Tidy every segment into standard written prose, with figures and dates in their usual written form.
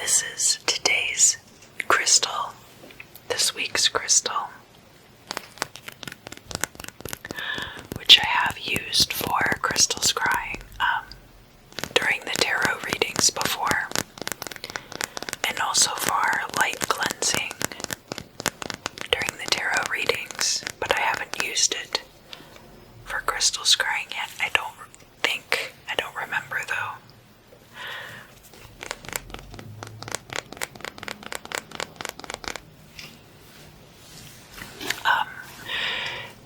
this is today's crystal, this week's crystal, which I have used for crystal scrying during the tarot readings before, and also for light cleansing during the tarot readings, but I haven't used it for crystal scrying yet. I don't remember though.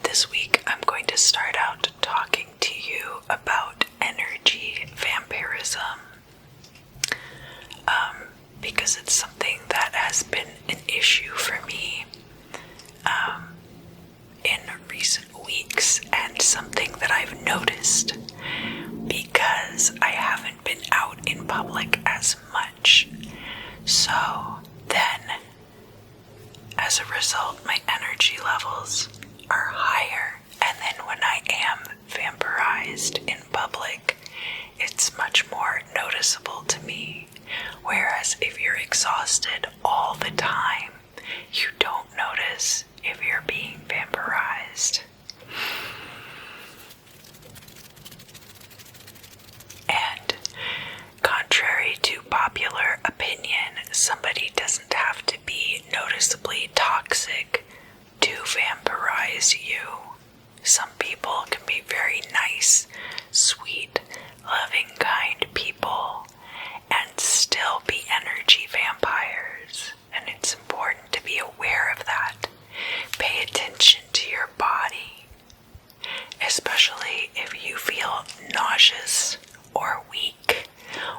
This week I'm going to start out talking to you about energy vampirism, because it's something that has been an issue for me in recent weeks, and something that I've noticed because I haven't been out in public as much. So then, as a result, my energy levels are higher, and then when I am vampirized in public, it's much more noticeable to me. Whereas if you're exhausted all the time, you don't notice if you're being vampirized. And contrary to popular opinion, somebody doesn't have to be noticeably toxic to vampirize you. Some people can be very nice, sweet, loving, kind people and still be energy vampires. And it's important to be aware of that. Pay attention to your body, especially if you feel nauseous or weak,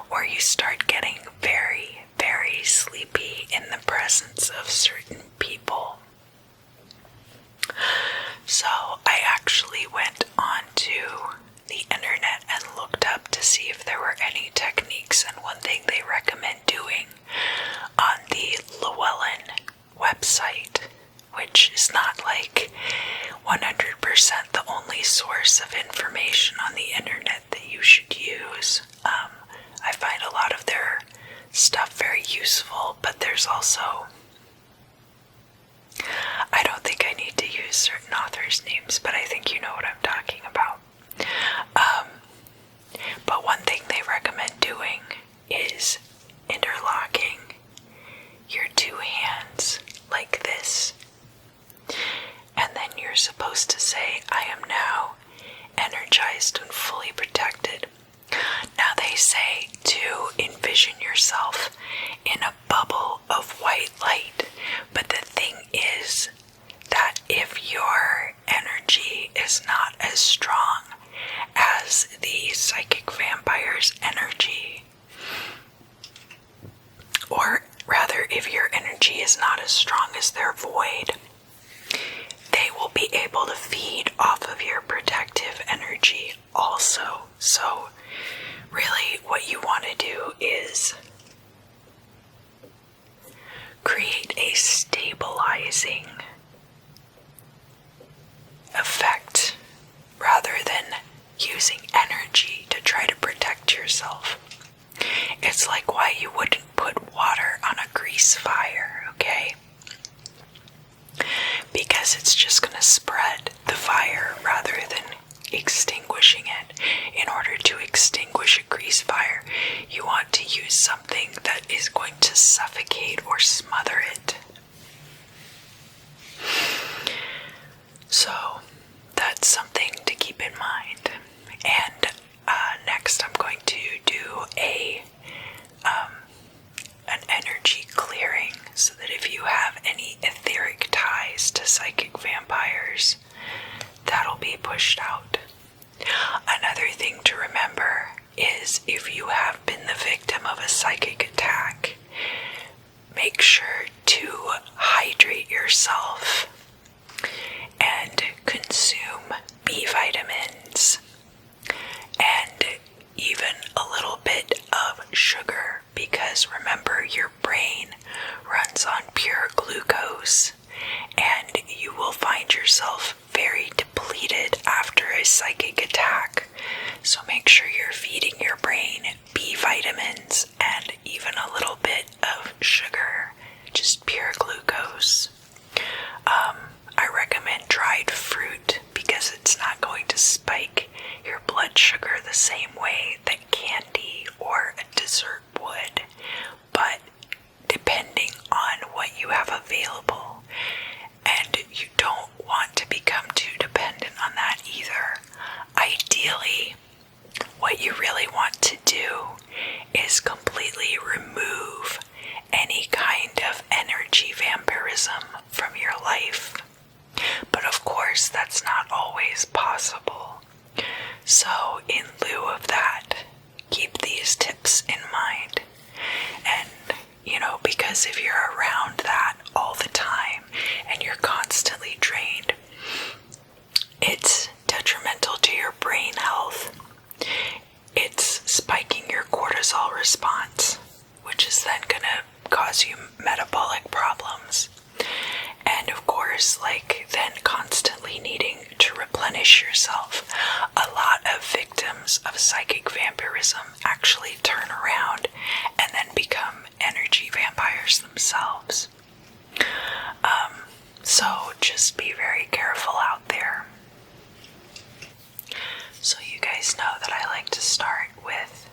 or you start getting very, very sleepy in the presence of certain people. So I actually went onto the internet and looked up to see if there were any techniques, and one thing they recommend doing on the Llewellyn website, which is not like 100% the only source of information on the internet that you should use. I find a lot of their stuff very useful, but there's also, I don't think I need to use certain authors' names, but I think you know what I'm talking about. But one thing they recommend doing is interlocking your two hands like this. And then you're supposed to say, I am now energized and fully protected. Now they say to envision yourself in a bubble of white light, but the thing is that if your energy is not as strong as the psychic vampire's energy, or rather if your energy is not as strong as their void, they will be able to feed off of your protective energy also. So really what you want to do is create a stabilizing effect rather than using energy to try to protect yourself. It's like why you wouldn't put water on a grease fire, okay? Because it's just going to spread the fire rather than extinguishing it. In order to extinguish a grease fire, you want to use something that is going to suffocate or smother it. So that's something to keep in mind. And next I'm going to do an energy clearing, so that if you have any etheric ties to psychic vampires, that'll be pushed out. Another thing to remember is if you have been the victim of a psychic attack, make sure to hydrate yourself and consume B vitamins and even a little bit of sugar, because remember, your brain runs on pure glucose and you will find yourself very depleted after a psychic attack. So make sure you're feeding your brain B vitamins and actually remove any kind of energy vampirism from your life. But of course, that's not always possible. So in lieu of that, keep these tips in mind. And, because if you're around that all the time and you're constantly drained, it's detrimental to your brain health. It's spiking your cortisol response, which is then going to cause you metabolic problems. And of course, then constantly needing to replenish yourself. A lot of victims of psychic vampirism actually turn around and then become energy vampires themselves. So just be very careful out there. So you guys know that I like to start with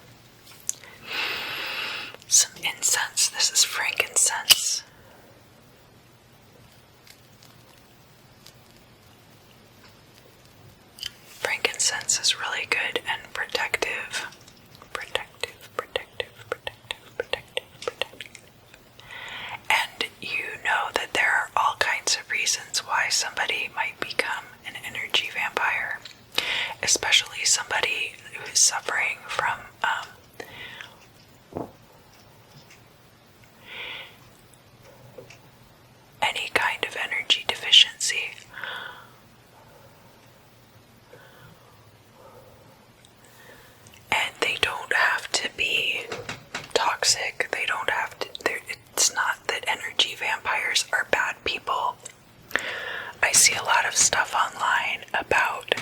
some incense. This is frankincense. Frankincense is really good and protective. And you know that there are all kinds of reasons why somebody might become an energy vampire, especially somebody who is suffering from any kind of energy deficiency. And they don't have to be toxic. They don't have to. It's not that energy vampires are bad people. I see a lot of stuff online about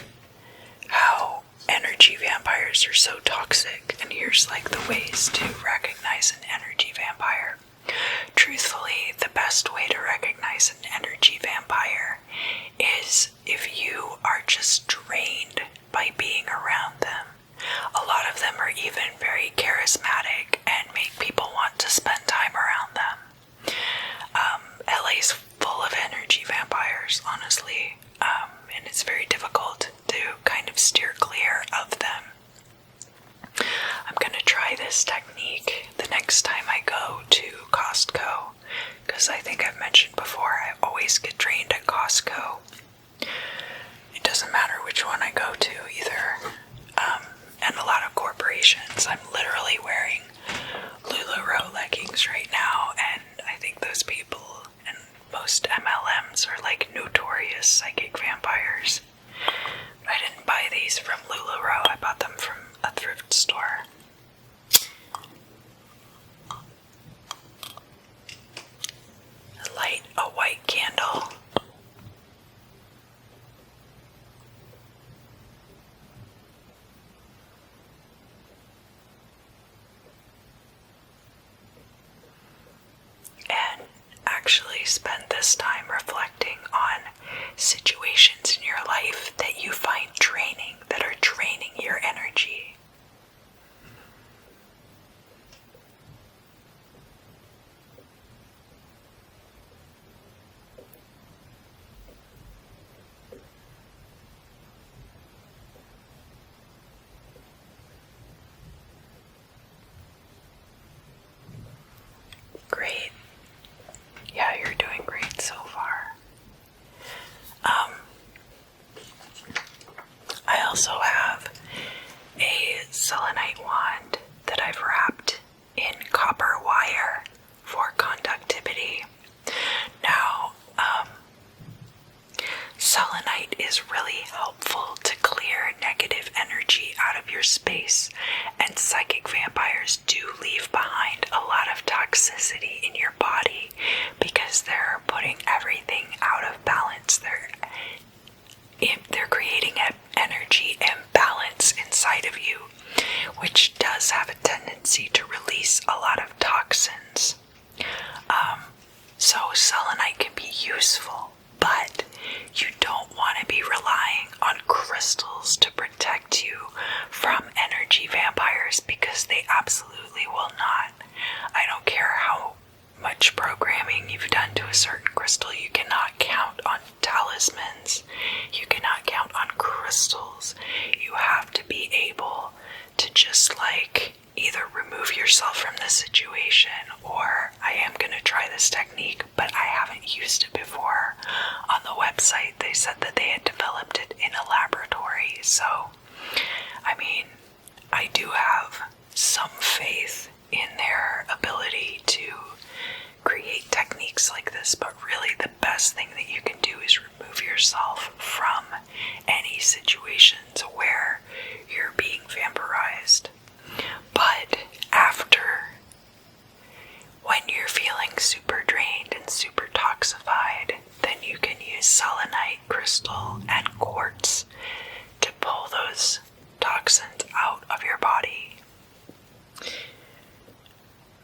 how energy vampires are so toxic, and here's the ways to recognize an energy vampire. Truthfully, the best way to recognize an energy vampire is if you are just drained by being around them. A lot of them are even very charismatic and make people want to spend time around them. LA's full of energy vampires, honestly, and it's very difficult to kind of steer clear of them. I'm going to try this technique the next time I go to Costco, because I think I've mentioned before, I always get drained at Costco. It doesn't matter which one I go to either. And a lot of corporations. I'm literally wearing LuLaRoe leggings right now, and I think those people and most MLMs are notorious psychic vampires. I didn't buy these from LuLaRoe, I bought them from a thrift store. Light a white candle. And actually spend this time reflecting on situations in your life that you find draining, that are draining your energy. Great. Yeah, you're doing great so far. I also have a selenite wand that I've wrapped in copper wire for conductivity. Now, selenite is really helpful to clear negative energy out of your space, and psychic vampires do leave behind a lot of toxicity in your body because they're putting everything out of balance. They're creating an energy imbalance inside of you, which does have a tendency to release a lot of toxins. So selenite can be useful, but you don't want to be relying on crystals to protect you from energy vampires, because they absolutely will not. I don't care how situation, or I am going to try this technique, but I haven't used it before. On the website, they said that they had developed it in a laboratory, so, I mean, I do have some faith in their ability to create techniques like this, but really the best thing that you can do is remove yourself from any situations where you're being vampirized. But after, when you're feeling super drained and super toxified, then you can use selenite, crystal, and quartz to pull those toxins out of your body.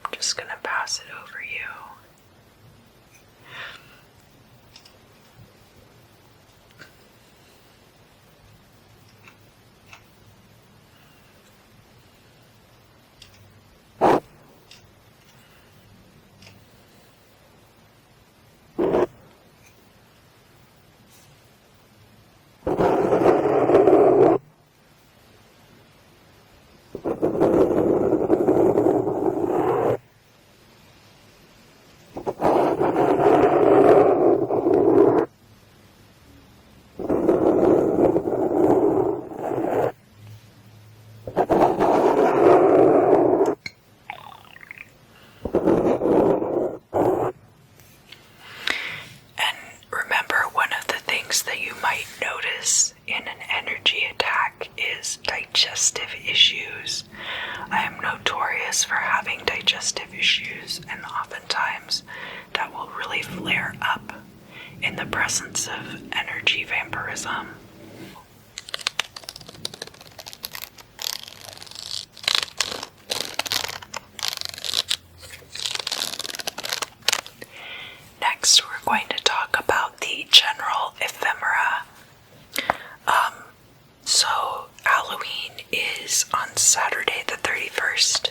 I'm just gonna pass it over you. Digestive issues. I am notorious for having digestive issues, and oftentimes that will really flare up in the presence of energy vampirism. Next, we're going to talk about the general ephemera. So Halloween is on Saturday the 31st,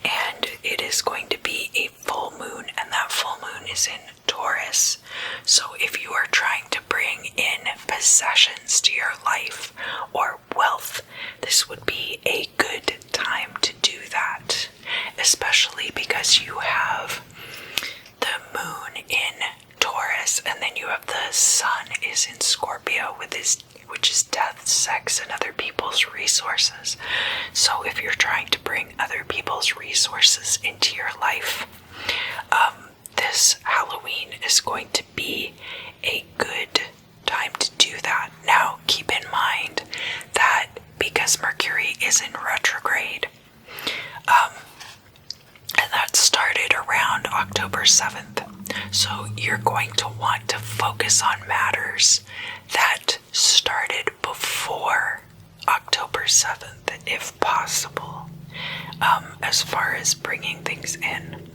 and it is going to be a full moon, and that full moon is in Taurus. So if you are trying to bring in possessions to your life or wealth, this would be a good time to do that, especially because you have the moon in Taurus, and then you have the sun is in Scorpio, which is death, sex, and other people's resources. So if you're trying to bring other people's resources into your life, this Halloween is going to be a good time to do that. Now, keep in mind that because Mercury is in retrograde, and that started around October 7th. So you're going to want to focus on matters that started before October 7th, if possible, as far as bringing things in.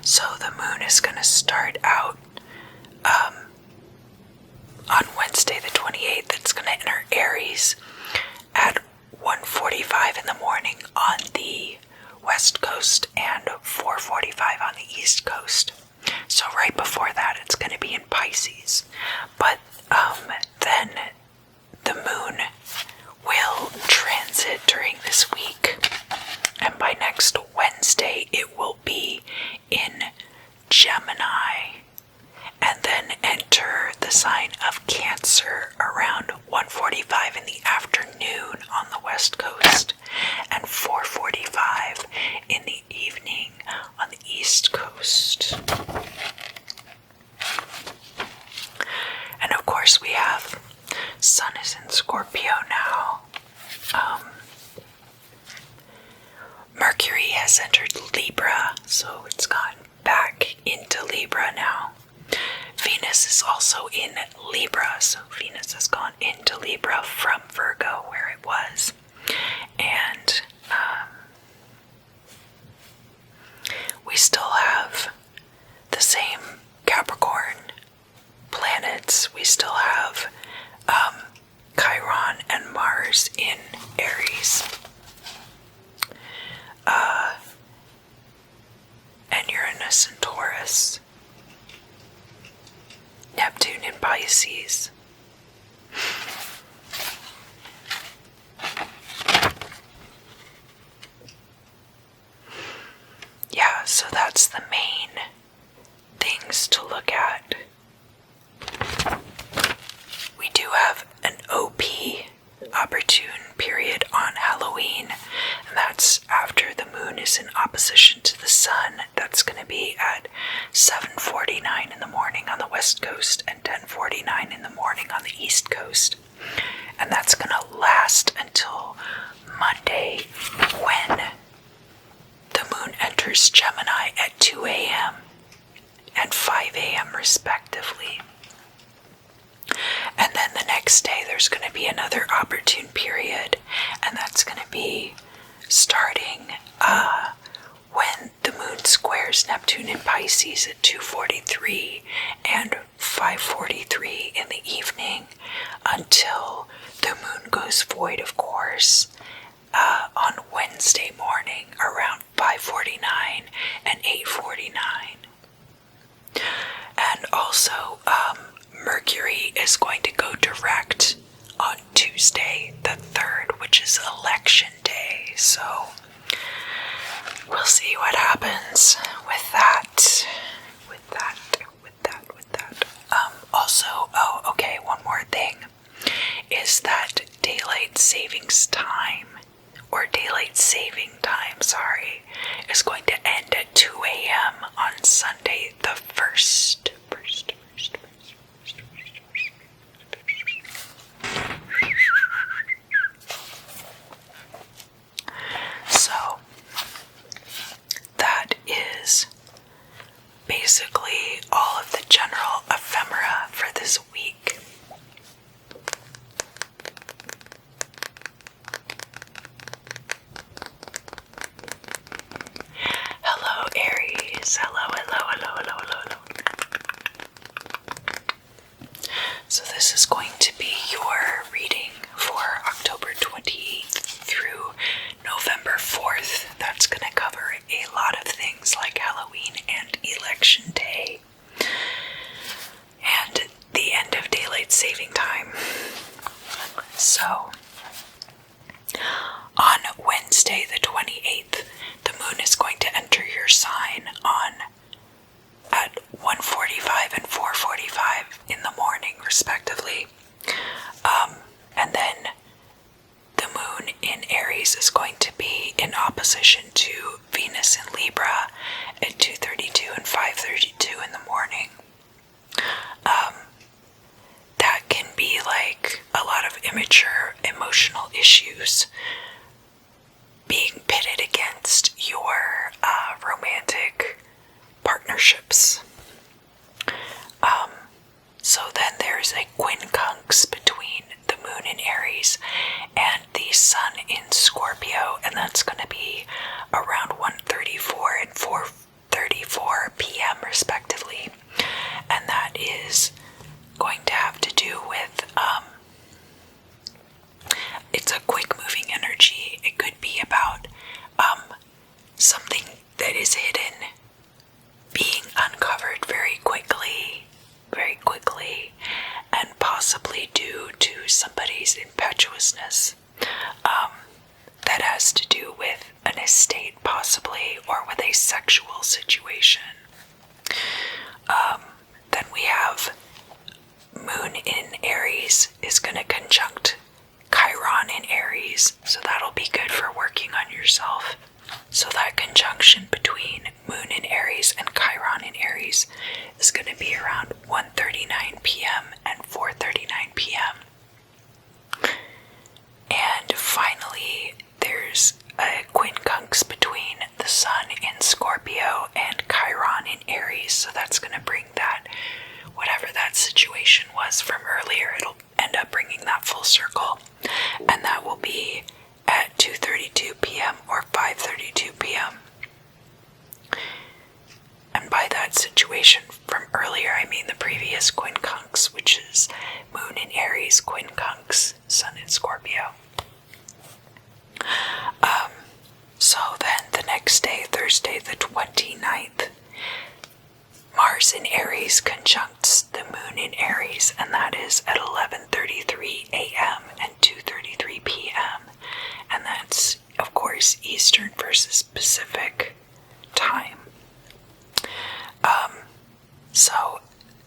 So the moon is going to start out on Wednesday the 28th. It's going to enter Aries at 1:45 in the morning on the west coast and 4:45 on the east coast. So right before that, it's going to be in Pisces. But then the moon will transit during this week, and by next Wednesday it will be in Gemini, and then enter the sign of Cancer around 1:45 in the afternoon on the west coast and 4:45 in the evening on the east coast. And of course we have Sun is in Scorpio now. Mercury has entered Libra, so it's gone back into Libra now. Venus is also in Libra, so Venus has gone into Libra from Virgo, where it was. And we still have the same Capricorn planets. We still have Chiron and Mars in Aries. And Uranus in Taurus. Neptune in Pisces. opportune period on Halloween, and that's after the moon is in opposition to the sun. That's going to be at 7:49 in the morning on the west coast and 10:49 in the morning on the east coast. And that's going to last until Monday, when the moon enters Gemini at 2 a.m. and 5 a.m. respectively. And then the next day there's going to be another opportune period, and that's going to be starting when the moon squares Neptune in Pisces at 2:43 and 5:43 in the evening, until the moon goes void, of course, on Wednesday morning around 5:49 and 8:49. And also, Mercury is going to go direct on Tuesday the 3rd, which is election day. So we'll see what happens with that. Also, one more thing is that daylight saving time, is going to end at 2 a.m. on Sunday the 1st. So, that is basically all of the general ephemera for this week. Hello, Aries. Hello. So this is going to be your reading for October 28th through November 4th. That's going to cover a lot of things like Halloween and election day and the end of daylight saving time. So, on Wednesday the 28th, the moon is going to enter your sign at 1:45 and 4:45 in the morning, respectively. And then the moon in Aries is going to be in opposition to Venus in Libra at 2:32 and 5:32 in the morning. That can be like a lot of immature emotional issues being pitted against your romantic partnerships. So then there's a quincunx between the moon in Aries and the sun in Scorpio, and that's going to be around 1:34 and 4:34 p.m. respectively. And that is going to have to do with it's a quick moving energy. It could be about something that is hidden being uncovered very quickly, and possibly due to somebody's impetuousness. That has to do with an estate, possibly, or with a sexual situation. Then we have moon in Aries is going to conjunct Chiron in Aries, so that'll be good for working on yourself. So that conjunction between moon in Aries and Chiron in Aries is going to be around 1:39 p.m. and 4:39 p.m. And finally, there's a quincunx between the sun in Scorpio and Chiron in Aries, so that's going to bring that, whatever that situation was from earlier, it'll end up bringing that full circle, and that will be at 2:32 p.m. or 5:32 p.m. And by that situation from earlier, I mean the previous quincunx, which is moon in Aries, quincunx, sun in Scorpio. So then the next day, Thursday the 29th, Mars in Aries conjuncts the moon in Aries, and that is at 11:33 a.m. and 2:33 p.m. And that's, of course, Eastern versus Pacific time. So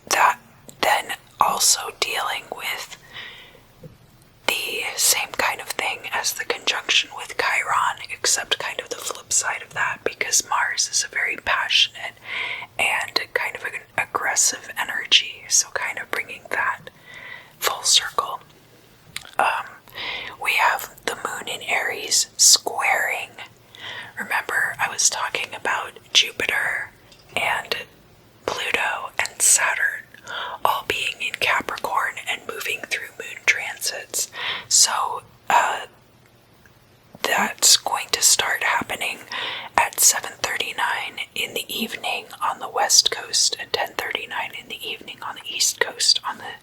that then also dealing with the same kind of conjunction with Chiron, except kind of the flip side of that, because Mars is a very passionate and kind of an aggressive energy, so kind of bringing that full circle. We have the moon in Aries squaring. Remember, I was talking about Jupiter and Pluto and Saturn all being in Capricorn and moving through moon transits. So that's going to start happening at 7:39 in the evening on the west coast and 10:39 in the evening on the east coast on the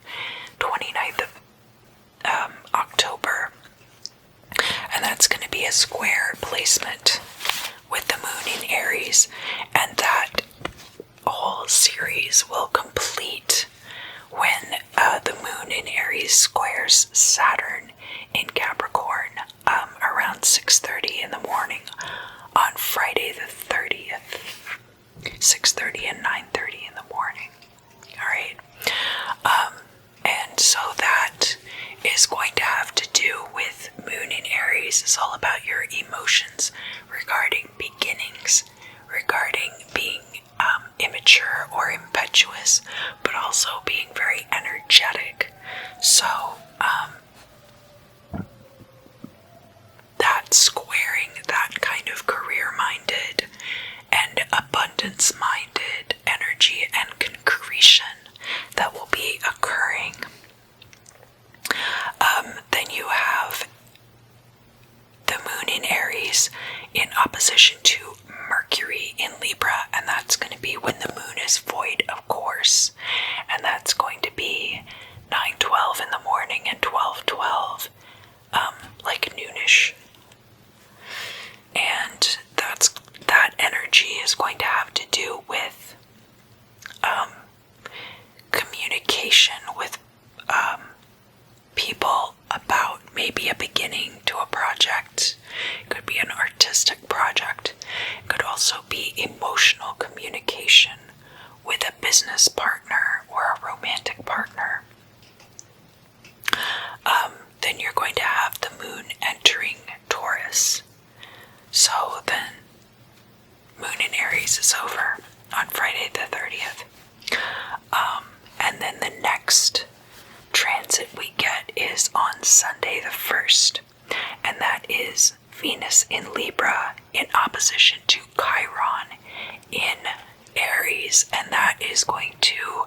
29th of October. And that's going to be a square placement with the moon in Aries, and that whole series will complete when the moon in Aries squares Saturn in Capricorn around 6:30 in the morning on Friday the 30th, 6:30 and 9:30 in the morning. Alright, and so that is going to have to do with moon in Aries. It's all about your emotions regarding beginnings, regarding being immature or impetuous, but also being very energetic. So that squaring, that kind of career-minded and abundance-minded energy and concretion that will be occurring. Then you have the moon in Aries in opposition to Mercury in Libra, and that's going to be when the moon is void, of course, and that's going to be 9:12 in the morning and 12:12, like noonish. And that energy is going to have to do with communication with people about maybe a beginning to a project. It could be an artistic project. It could also be emotional communication with a business partner or a romantic partner. Then you're going to have the moon entering Taurus. So then moon in Aries is over on Friday the 30th. And then the next transit we get is on Sunday the 1st, and that is Venus in Libra in opposition to Chiron in Aries, and that is going to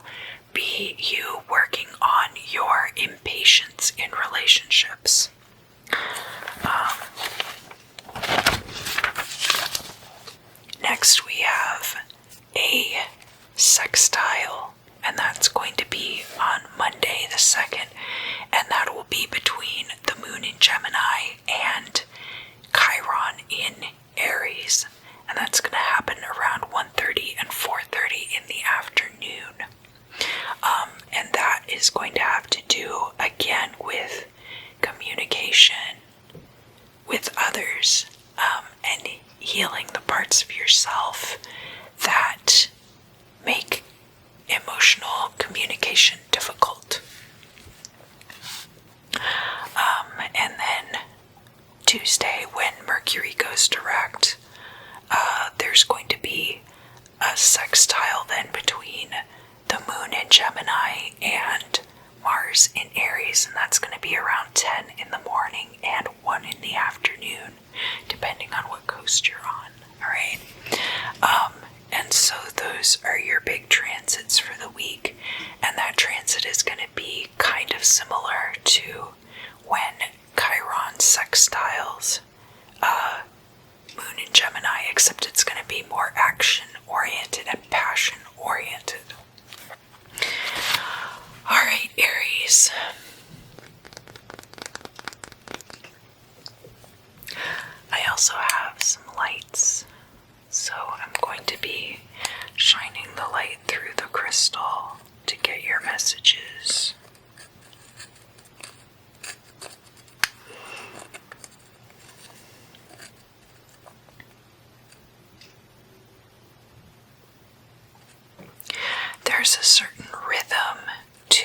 be you working on your impatience in relationships. Next we have a sextile, and that's going to be on Monday the 2nd, and that will be between the moon in Gemini and Chiron in Aries, and that's going to happen around 1:30 and 4:30 in the afternoon. And that is going to have to do again with communication with others, and healing the parts of yourself that make emotional communication difficult. And then Tuesday, when Mercury goes direct, there's going to be a sextile then between the moon in Gemini and Mars in Aries, and that's going to be around 10 in the morning and 1 in the afternoon, depending on what coast you're on. Alright? And so those are your big transits for the week, and that transit is going to be kind of similar to when Chiron sextiles moon in Gemini, except it's going to be more action-oriented and passion-oriented. Alright, Aries. I also have some lights, so I'm going to be shining the light through the crystal to get your messages. There's a certain rhythm to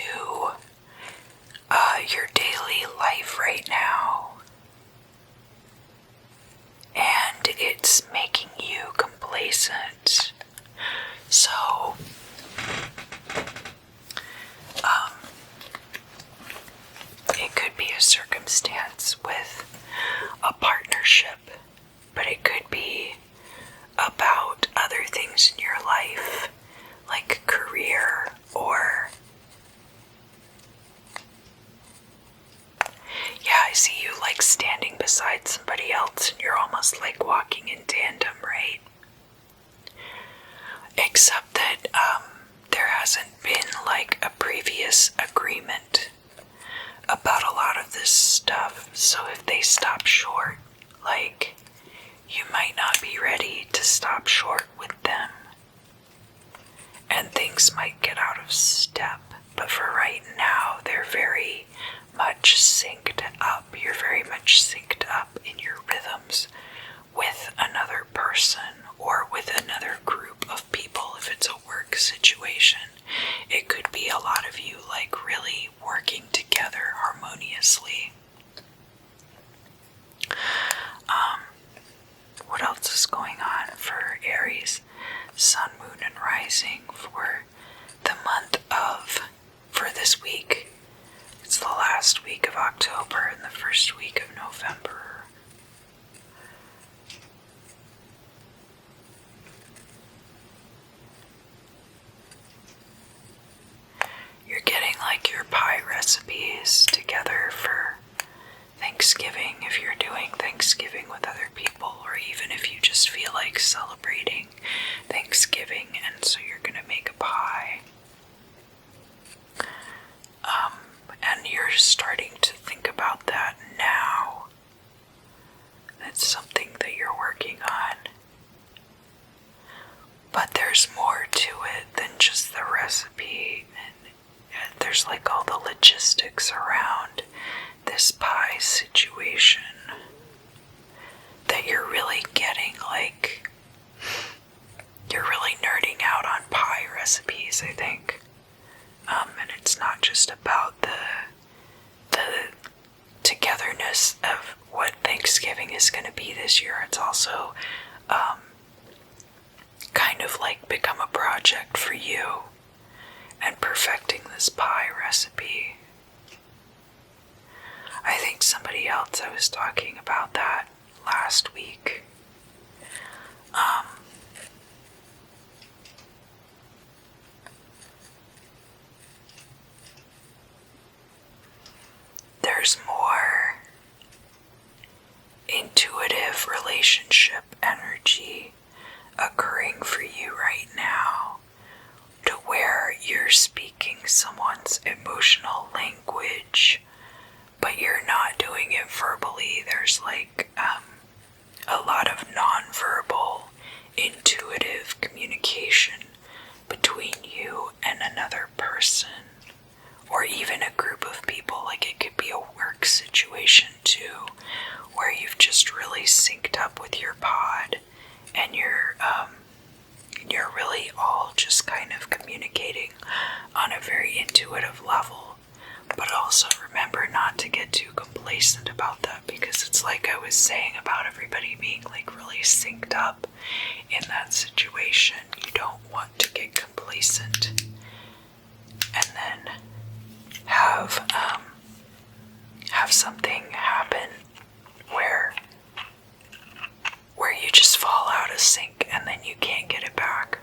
your daily life right now. partnership, but it could be about other things in your life, like career, or yeah, I see you like standing beside somebody else and you're almost like walking in tandem, right? Except that there hasn't been like a previous agreement about a lot of this stuff. So if they stop short, like, you might not be ready to stop short with them. And things might get out of step. But for right now, they're very much synced up. You're very much synced up in your rhythms with another person or with another group of people. If it's a work situation, it could be a lot of you like really working together harmoniously. What else is going on for Aries? Sun, moon, and rising for the month of, for this week. It's the last week of October and the first week of November. You're getting like your pie recipes together for Thanksgiving, if you're doing Thanksgiving with other people, or even if you just feel like celebrating Thanksgiving and so you're gonna make a pie. And you're starting to think about that now. That's something that you're working on. But there's more to it than just the recipe, and there's like all the logistics around this pie situation that you're really getting, like, you're really nerding out on pie recipes, I think. And it's not just about the togetherness of what Thanksgiving is going to be this year. It's also kind of like become a project for you and perfecting this pie recipe. I think somebody else, I was talking about that last week. There's more intuitive relationship energy occurring for you right now, to where you're speaking someone's emotional language, but you're not doing it verbally. There's like a lot of nonverbal, intuitive communication between you and another person, or even a group of people. Like, it could be a work situation too, where you've just really synced up with your pod, and you're really all just kind of communicating on a very intuitive level. But also remember not to get too complacent about that, because it's like I was saying about everybody being like really synced up in that situation. You don't want to get complacent and then have something happen where you just fall out of sync and then you can't get it back.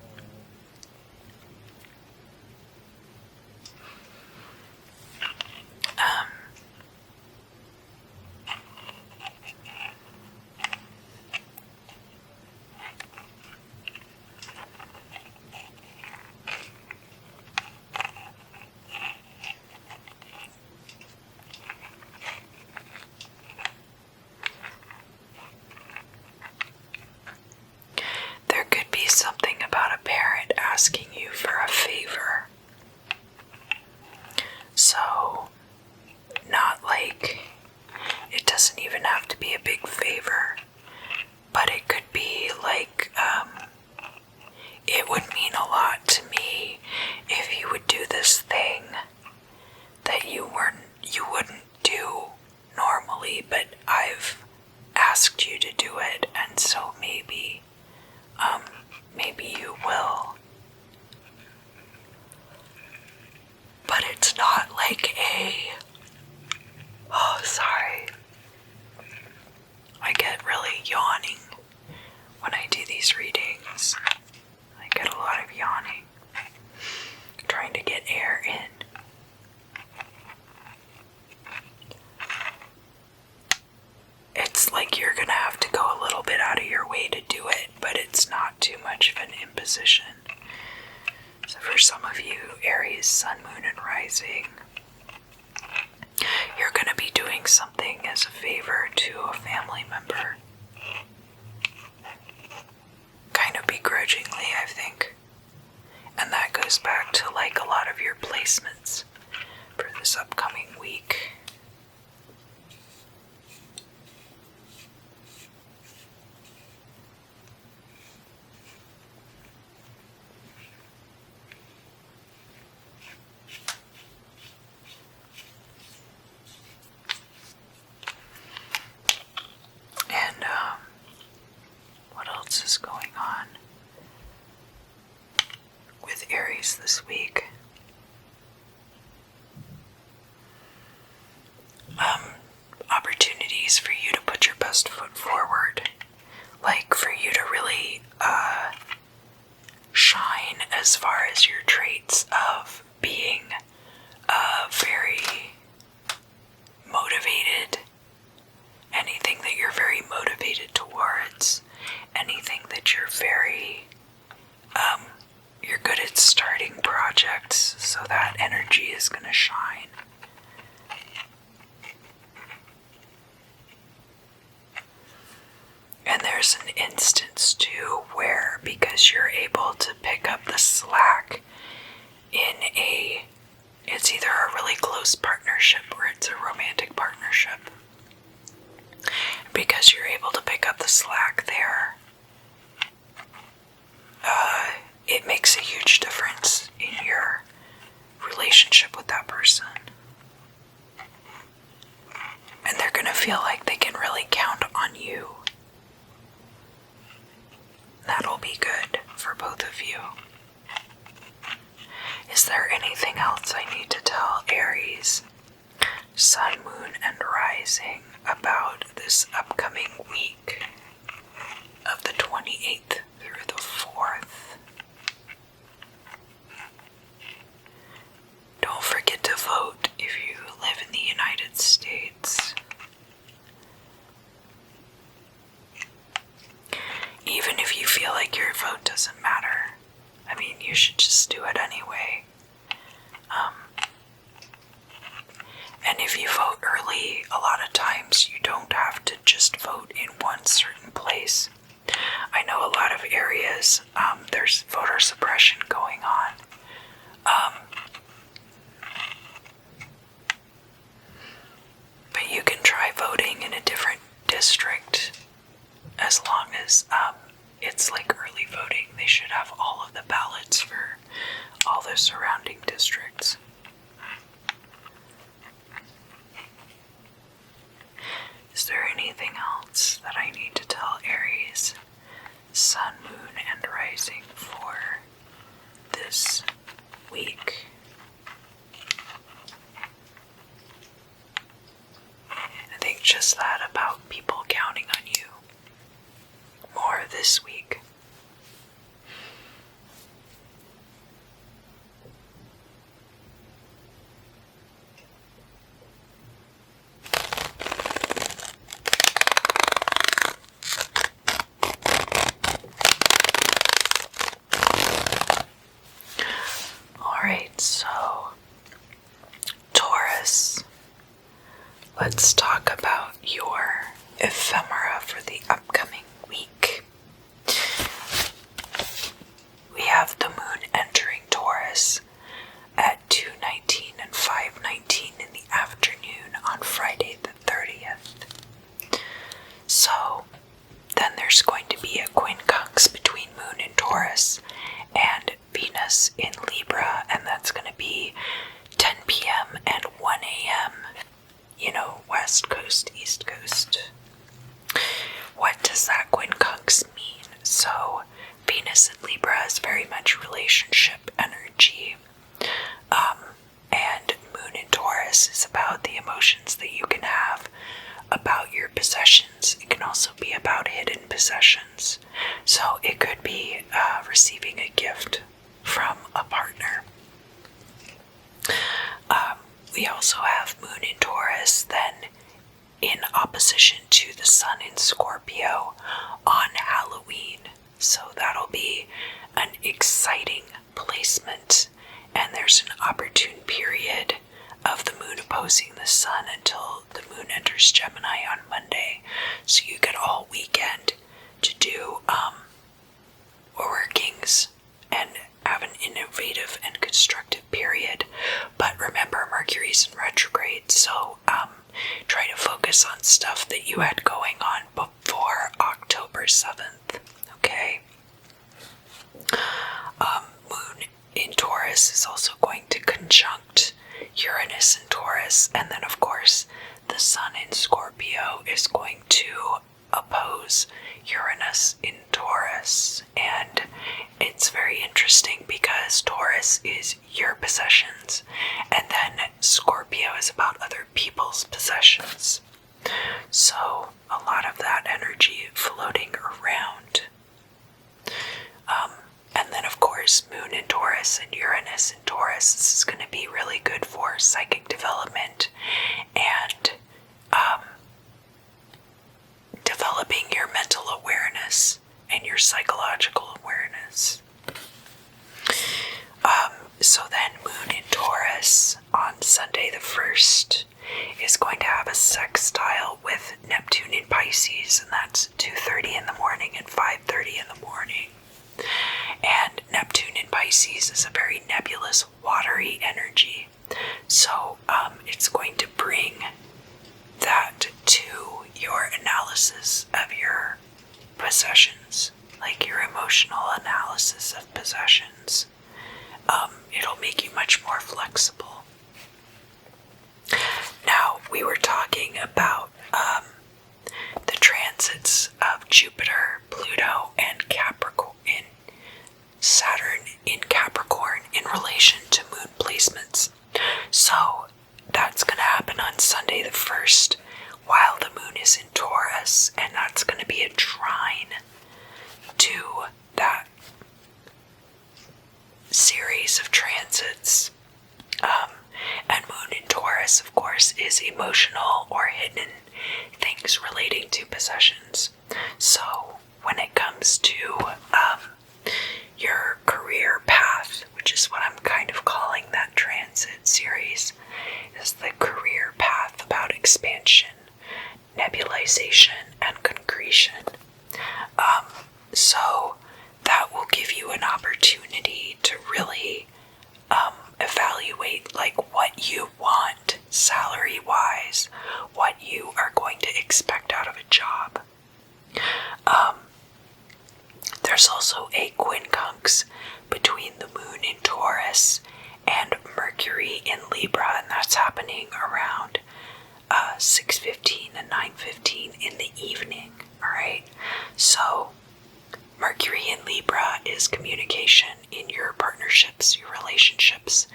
Something about a parent asking you for a favor. So, not like, it doesn't even have to be a big favor, but it could be like, it would mean a lot to me if you would do this thing that you wouldn't do normally, but I've asked you to do it, and so maybe you will. But it's not like sorry. I get really yawning when I do these readings. I get a lot of yawning, trying to get air in. It's like you're gonna have to go a little bit out of your way to do it, but it's not too much of an imposition. So for some of you, Aries, Sun, Moon, and Rising, you're gonna be doing something as a favor to a family member. Kind of begrudgingly, I think. And that goes back to like a lot of your placements for this upcoming week. And what else is going on with Aries this week? Opportunities for you to put your best foot forward. Like for you to really shine as far as your traits of being very motivated. Anything that you're very motivated towards. Anything that you're very you're good at starting projects, so that energy is going to shine. And there's an instance too where, because you're able to pick up the slack in it's either a really close partnership or it's a romantic partnership. Because you're able to pick up the slack there, it makes a huge difference in your relationship with that person. And they're gonna feel like they can really count on you. That'll be good for both of you. Is there anything else I need to tell Aries, Sun, Moon, and Rising about this upcoming week of the 28th through the 4th? Don't forget to vote if you live in the United States. Even if you feel like your vote doesn't matter, I mean, you should just do it anyway. And if you vote early, a lot of times you don't have to just vote in one certain place. I know a lot of areas, there's voter suppression going on. But you can try voting in a different district as long as it's like early voting. They should have all of the ballots for all the surrounding districts. Is there anything else that I need to tell Aries, Sun, Moon, and Rising for this week? I think just that about people counting on you more this week. Alright, so Taurus, let's talk about your ephemera for the upcoming week. We have the moon entering Taurus at 2:19 and 5:19 in the afternoon on Friday the 30th. So then there's going to be a quincunx between moon in Taurus and Venus in Libra, and that's going to be 10 p.m. and 1 a.m. You know, West Coast, East Coast. What does that possessions. So it could be receiving a gift from a partner. We also have Moon in Taurus, then in opposition to the Sun in Scorpio on Halloween. So that'll be an exciting placement, and there's an opportune period of the Moon opposing the Sun until the Moon enters Gemini on Monday. So you get all weekend to do workings and have an innovative and constructive period. But remember, Mercury's in retrograde, so try to focus on stuff that you had going on before October 7th, okay? Moon in Taurus is also going to conjunct Uranus in Taurus, and then of course the Sun in Scorpio is going to oppose Uranus in Taurus. And it's very interesting because Taurus is your possessions, and then Scorpio is about other people's possessions. So a lot of that energy floating around. And then of course Moon in Taurus and Uranus in Taurus, this is going to be really good for psychic development and developing your mental awareness and your psychological awareness. So then Moon in Taurus on Sunday the 1st is going to have a sextile with Neptune in Pisces, and that's 2:30 in the morning and 5:30 in the morning. And Neptune in Pisces is a very nebulous, watery energy. So it's going to bring that to your analysis of your possessions, like your emotional analysis of possessions. It'll make you much more flexible. Now, we were talking about the transits of Jupiter, Pluto, and Capricorn, in Saturn in Capricorn in relation to moon placements. So that's going to happen on Sunday the 1st while the moon is in Taurus, and that's going to be a trine to that series of transits. And moon in Taurus, of course, is emotional or hidden things relating to possessions. So when it comes to your career path, which is what I'm kind of calling that transit series, is the career path about expansion, nebulization, and concretion. So that will give you an opportunity to really evaluate like what you want salary-wise, what you are going to expect out of a job. There's also a quincunx between the moon in Taurus and Mercury in Libra, and that's happening around 6:15 and 9:15 in the evening. Alright, so Mercury in Libra is communication in your partnerships, your relationships,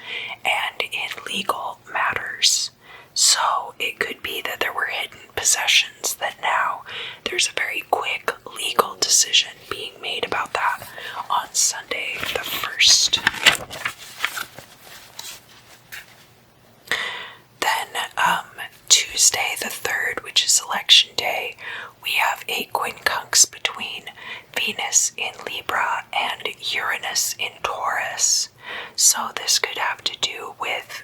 and in legal matters. So it could be that there were hidden possessions that now there's a very quick legal decision being made about that on Sunday the 1st. Then Tuesday the 3rd, which is election day, we have a quincunx between Venus in Libra and Uranus in Taurus. So this could have to do with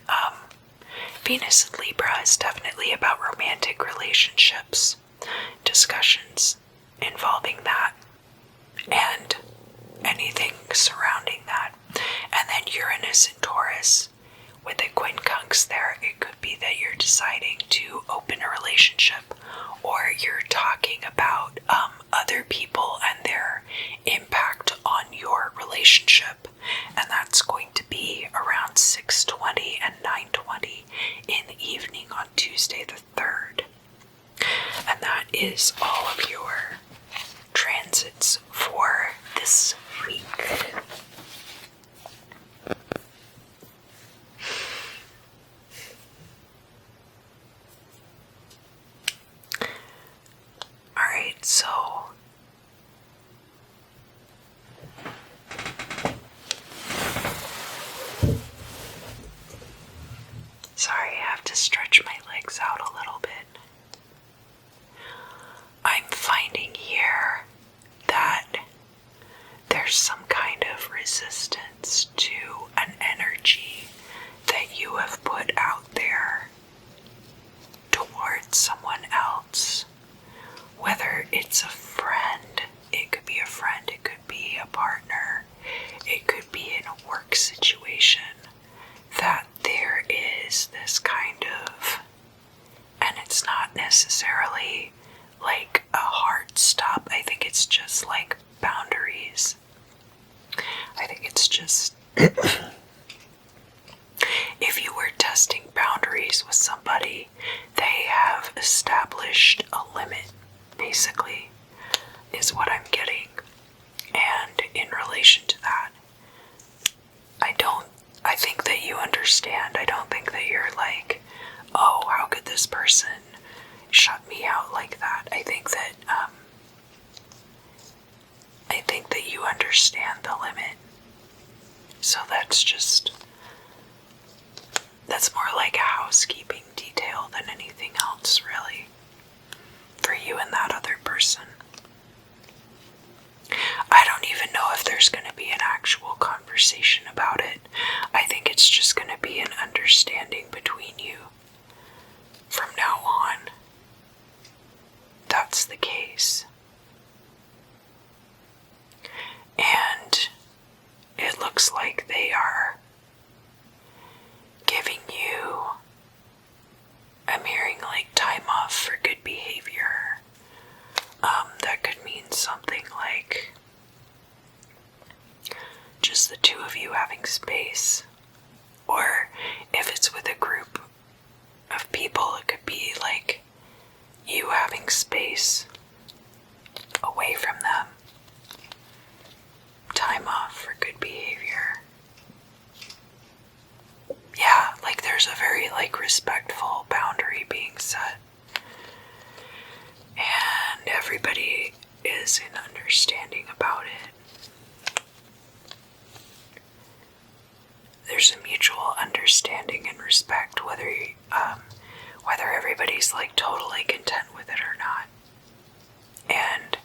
Venus in Libra is definitely about romantic relationships, discussions involving that, and anything surrounding that. And then Uranus in Taurus, with a quincunx there, it could be that you're deciding to open a relationship, or you're talking about other people and their impact on your relationship, and that's going to be around 6:20 and 9:20 in the evening on Tuesday the 3rd. And that is all of your transits for this week. Alright, so it's a friend, it could be a friend, it could be a partner, it could be in a work situation, that there is this kind of, and it's not necessarily like a hard stop, I think it's just like boundaries. I think it's just if you were testing boundaries with somebody, they have established a limit, basically, is what I'm getting. And in relation to that, I think that you understand. I don't think that you're like, oh, how could this person shut me out like that? I think that you understand the limit. So that's more like a housekeeping detail than anything else, really, for you and that other person. I don't even know if there's going to be an actual conversation about it. I think it's just going to be an understanding between you from now on. That's the case. And it looks like they are giving you, I'm hearing like time off for good behavior. That could mean something like just the two of you having space. Or if it's with a group of people, it could be like you having space away from them. Time off for good behavior. Yeah, like there's a very like respectful boundary being set. And everybody is in understanding about it. There's a mutual understanding and respect, whether everybody's like totally content with it or not. And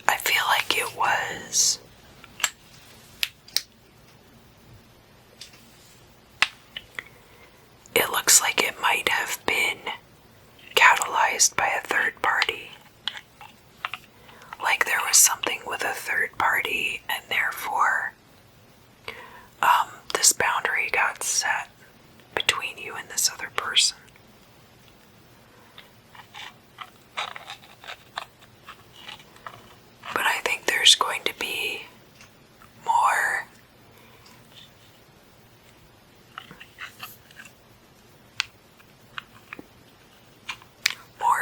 I feel like it looks like it might have been catalyzed by a third party. Like there was something with a third party, and therefore this boundary got set between you and this other person. But I think there's going to be more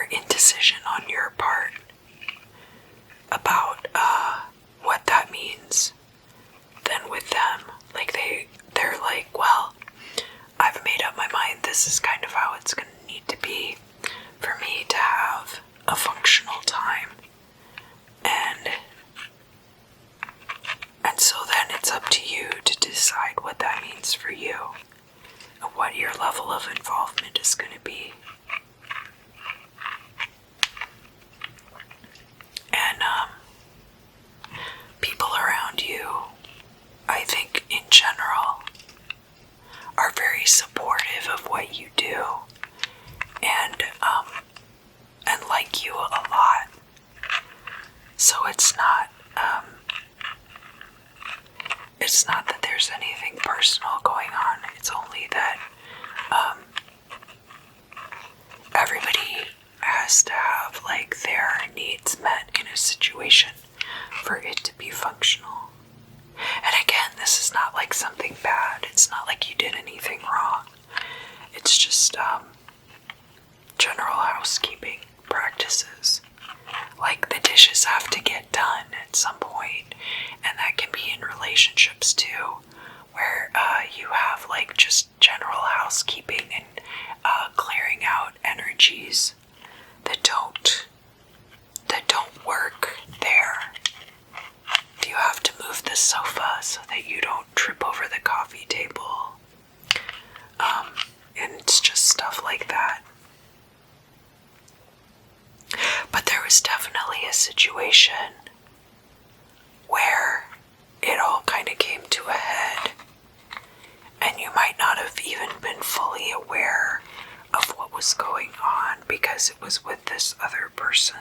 indecision on your part about what that means than with them. Like they're like, well, I've made up my mind, this is kind of how it's going to need to be for me to have a functional time. And so then it's up to you to decide what that means for you and what your level of involvement is going to be. And people around you, I think in general, are very supportive of what you do and like you a lot. So it's not that there's anything personal going on. It's only that everybody has to have like their needs met in a situation for it to be functional. And again, this is not like something bad. It's not like you did anything wrong. It's just general housekeeping practices. Like the dishes have to get done at some point, and that can be in relationships too, where you have like just general housekeeping and clearing out energies that don't work there. Do you have to move the sofa so that you don't trip over the coffee table? And it's just stuff like that. But there was definitely a situation where it all kind of came to a head, and you might not have even been fully aware of what was going on. on because it was with this other person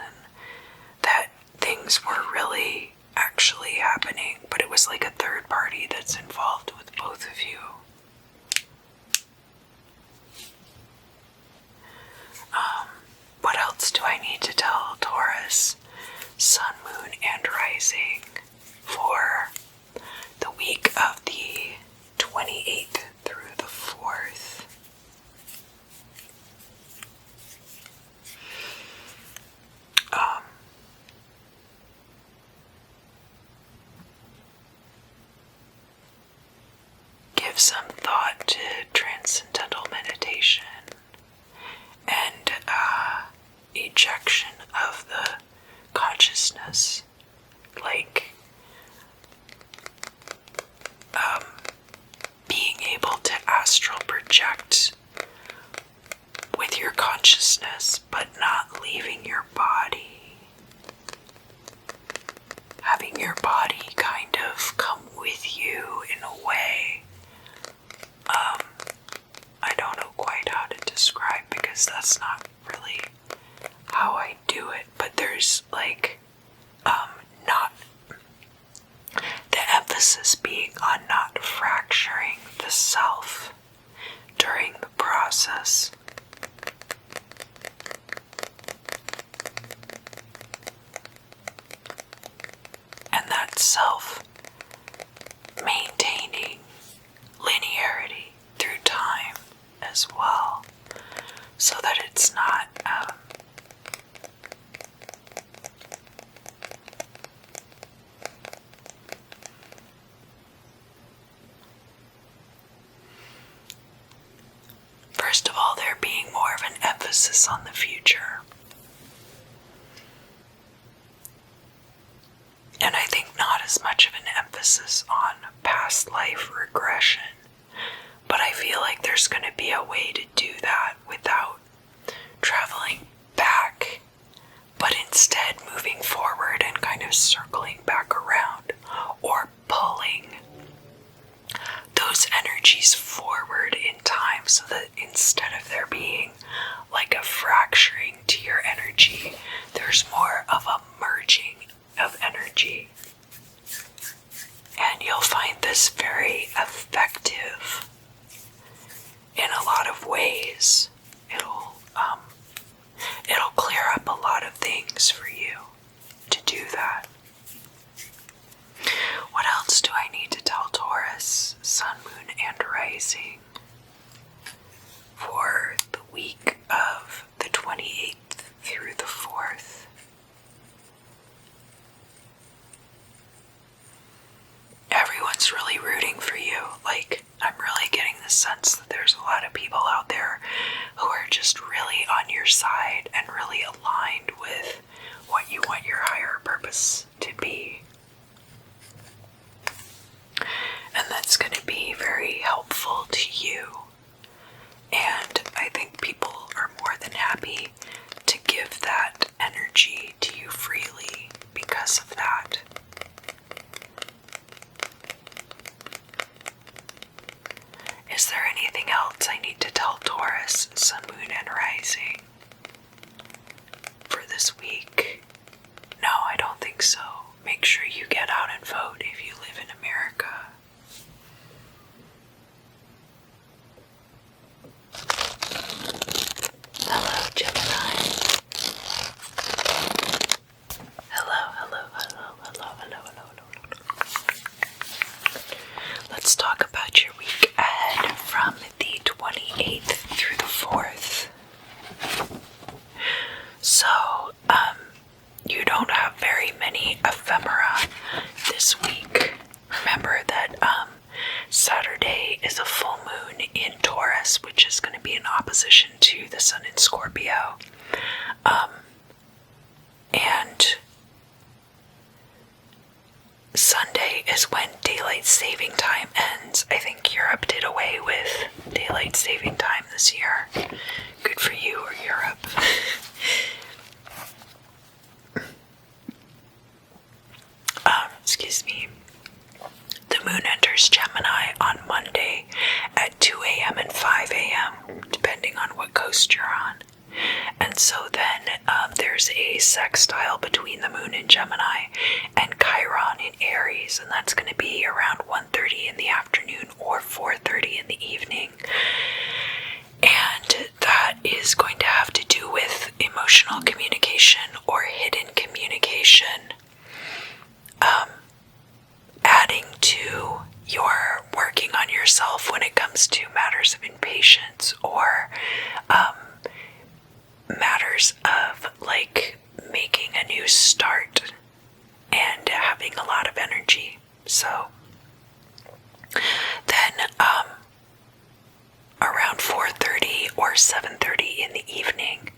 that things were really actually happening, but it was like a third party that's involved with both of you. What else do I need to tell Taurus, Sun, Moon, and Rising for the week of the 28th through the 4th? Give some thought to transcendental meditation and ejection of the consciousness, like being able to astral project with your consciousness but not leaving your body, having your body kind of come with you in a way. I don't know quite how to describe because that's not really how I do it, but there's like not the emphasis being on not fracturing the self during the process. And that self maintaining linearity through time as well, so that it's not first of all, there being more of an emphasis on the future. And I think not as much of an emphasis on past life regression. But I feel like there's going to be a way to do that without traveling back, but instead moving forward and kind of circling back around, or pulling those energies forward in time so that instead of there being like a fracturing to your energy, there's more of a merging of energy. And you'll find this very effective in a lot of ways. It'll clear up a lot of things for you to do that. What else do I need to tell Taurus, Sun, Moon, and Rising for the week of the 28th through the 4th? Everyone's really rooting for you. Like, I'm really getting the sense that there's a lot of people out there who are just really on your side and really aligned with what you want your higher purpose to be. And that's going to be very helpful to you. And I think people are more than happy to give that energy to you freely because of that. Is there anything else I need to tell Taurus, Sun, Moon, and Rising for this week? No, I don't think so. Make sure you get out and vote if you live in America. Hello, Gemini. Hello. Let's talk about your week ahead from the 28th through the 4th. So, you don't have very many ephemera this week. Remember that Saturday is a full moon in Taurus, which is going to be in opposition to the sun in Scorpio. And Sunday is when daylight saving time ends. I think Europe did away with daylight saving time this year. Good for you, or Europe. Excuse me. The moon enters Gemini on Monday at 2 a.m. and 5 a.m., depending on what coast you're on. And And so then there's a sextile between the moon in Gemini and Chiron in Aries, and that's going to be around 1:30 in the afternoon or 4:30 in the evening. And that is going to have to do with emotional communication or hidden communication, adding to your working on yourself when it comes to matters of impatience or matters of like making a new start and having a lot of energy. So then around 4:30 or 7:30 in the evening,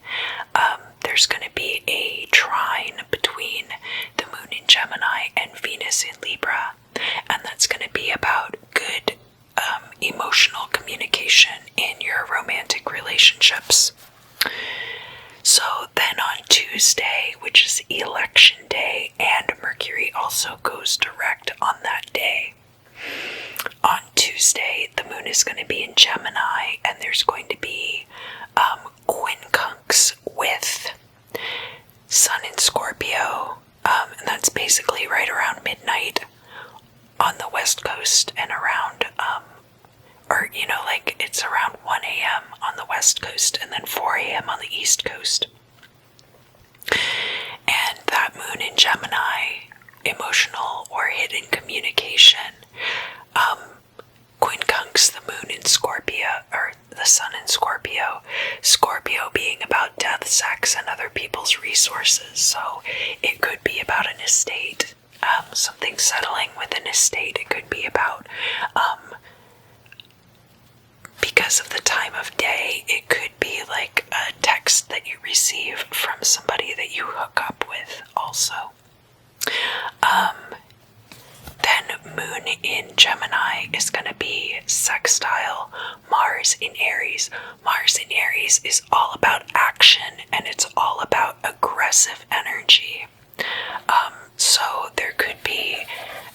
there's going to be a trine between the moon in Gemini and Venus in Libra, and that's going to be about good emotional communication in your romantic relationships. So then on Tuesday, which is election day, and Mercury also goes direct on that day. On Tuesday, the moon is going to be in Gemini, and there's going to be quincunx with Sun in Scorpio, and that's basically right around midnight on the west coast and around, it's around 1 a.m. on the west coast and then 4 a.m. on the east coast. And that moon in Gemini, emotional or hidden communication, quincunx the moon in Scorpio, or the sun in Scorpio, Scorpio being about death, sex, and other people's resources. So it could be about an estate, something settling with an estate. It could be about, because of the time of day, it could be like a text that you receive from somebody that you hook up with also. Then moon in Gemini is going to be sextile Mars in Aries. Mars in Aries is all about action, and it's all about aggressive energy. So there could be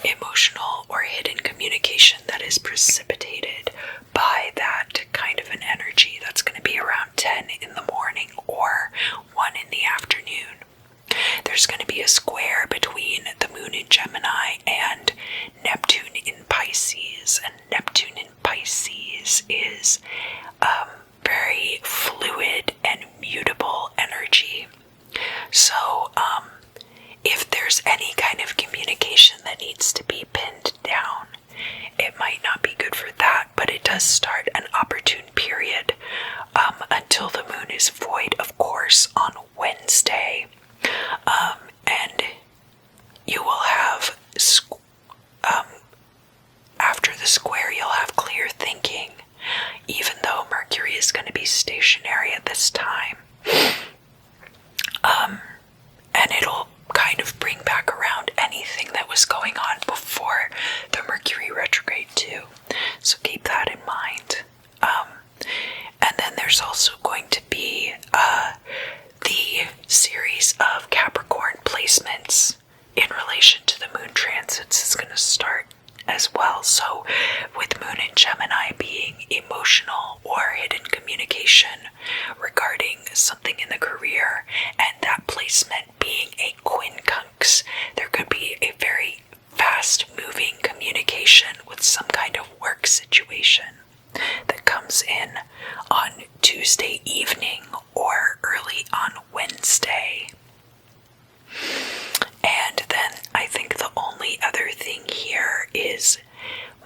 emotional or hidden communication that is precipitated by that kind of an energy. That's going to be around 10 in the morning or 1 in the afternoon. There's going to be a square between the moon in Gemini and Neptune in Pisces, and Neptune in Pisces is very fluid and mutable energy. So if there's any kind of communication that needs to be pinned down, it might not be good for that, but it does start an opportune period until the moon is void, of course, on Wednesday. And you will have, after the square, you'll have clear thinking, even though Mercury is going to be stationary at this time. And it'll kind of bring back around anything that was going on before the Mercury retrograde too. So keep that in mind. And then there's also going to be the series of Capricorn placements in relation to the moon transits is going to start as well. So with moon in Gemini being emotional or hidden communication regarding something in the career, and that placement being a quincunx, there could be a very fast moving communication with some kind of work situation that comes in on Tuesday evening or early on Wednesday. And then I think the only other thing here is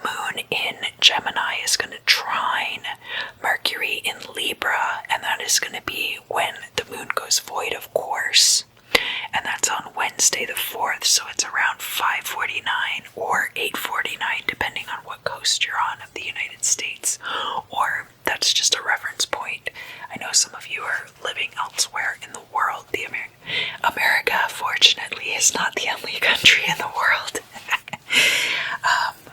moon in Gemini is going to trine Mercury in Libra, and that is going to be when the moon goes void, of course. And that's on Wednesday the 4th, so it's around 5:49 or 8:49, depending on what coast you're on of the United States. Or that's just a reference point. I know some of you are living elsewhere in the world. America, fortunately, is not the only country in the world.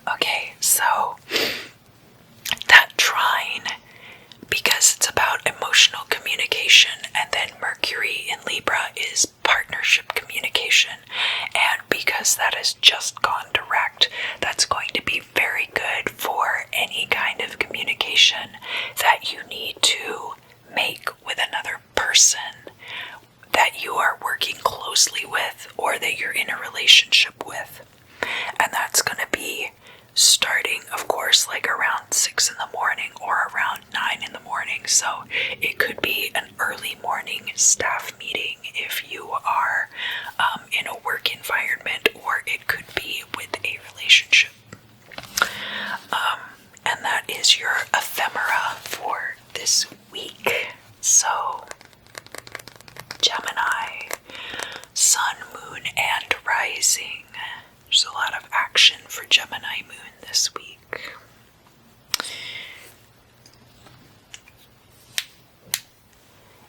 Okay, so that trine, because it's about emotional communication, and then Mercury in Libra is partnership communication, and because that has just gone direct, that's going to be very good for any kind of communication that you need to make with another person. that you are working closely with or that you're in a relationship with. And that's going to be starting, of course, like around 6 in the morning or around 9 in the morning. So it could be an early morning staff meeting if you are in a work environment, or it could be with a relationship. And that is your ephemera for this week. So, Gemini, sun, moon, and rising. There's a lot of action for Gemini moon this week.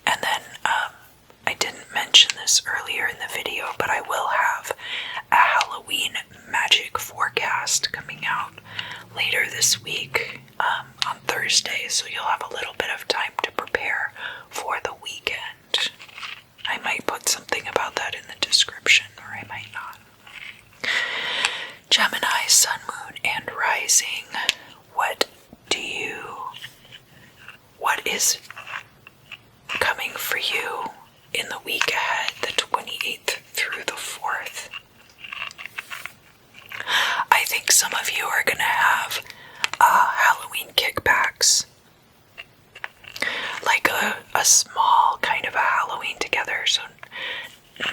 And then, I didn't mention this earlier in the video, but I will have a Halloween magic forecast coming out later this week on Thursday, so you'll have a little bit of time to prepare for the weekend. I might put something about that in the description, or I might not. Gemini, sun, moon, and rising. What is coming for you in the week ahead, the 28th through the 4th? I think some of you are going to have Halloween kickbacks. Like a small kind of a Halloween together, so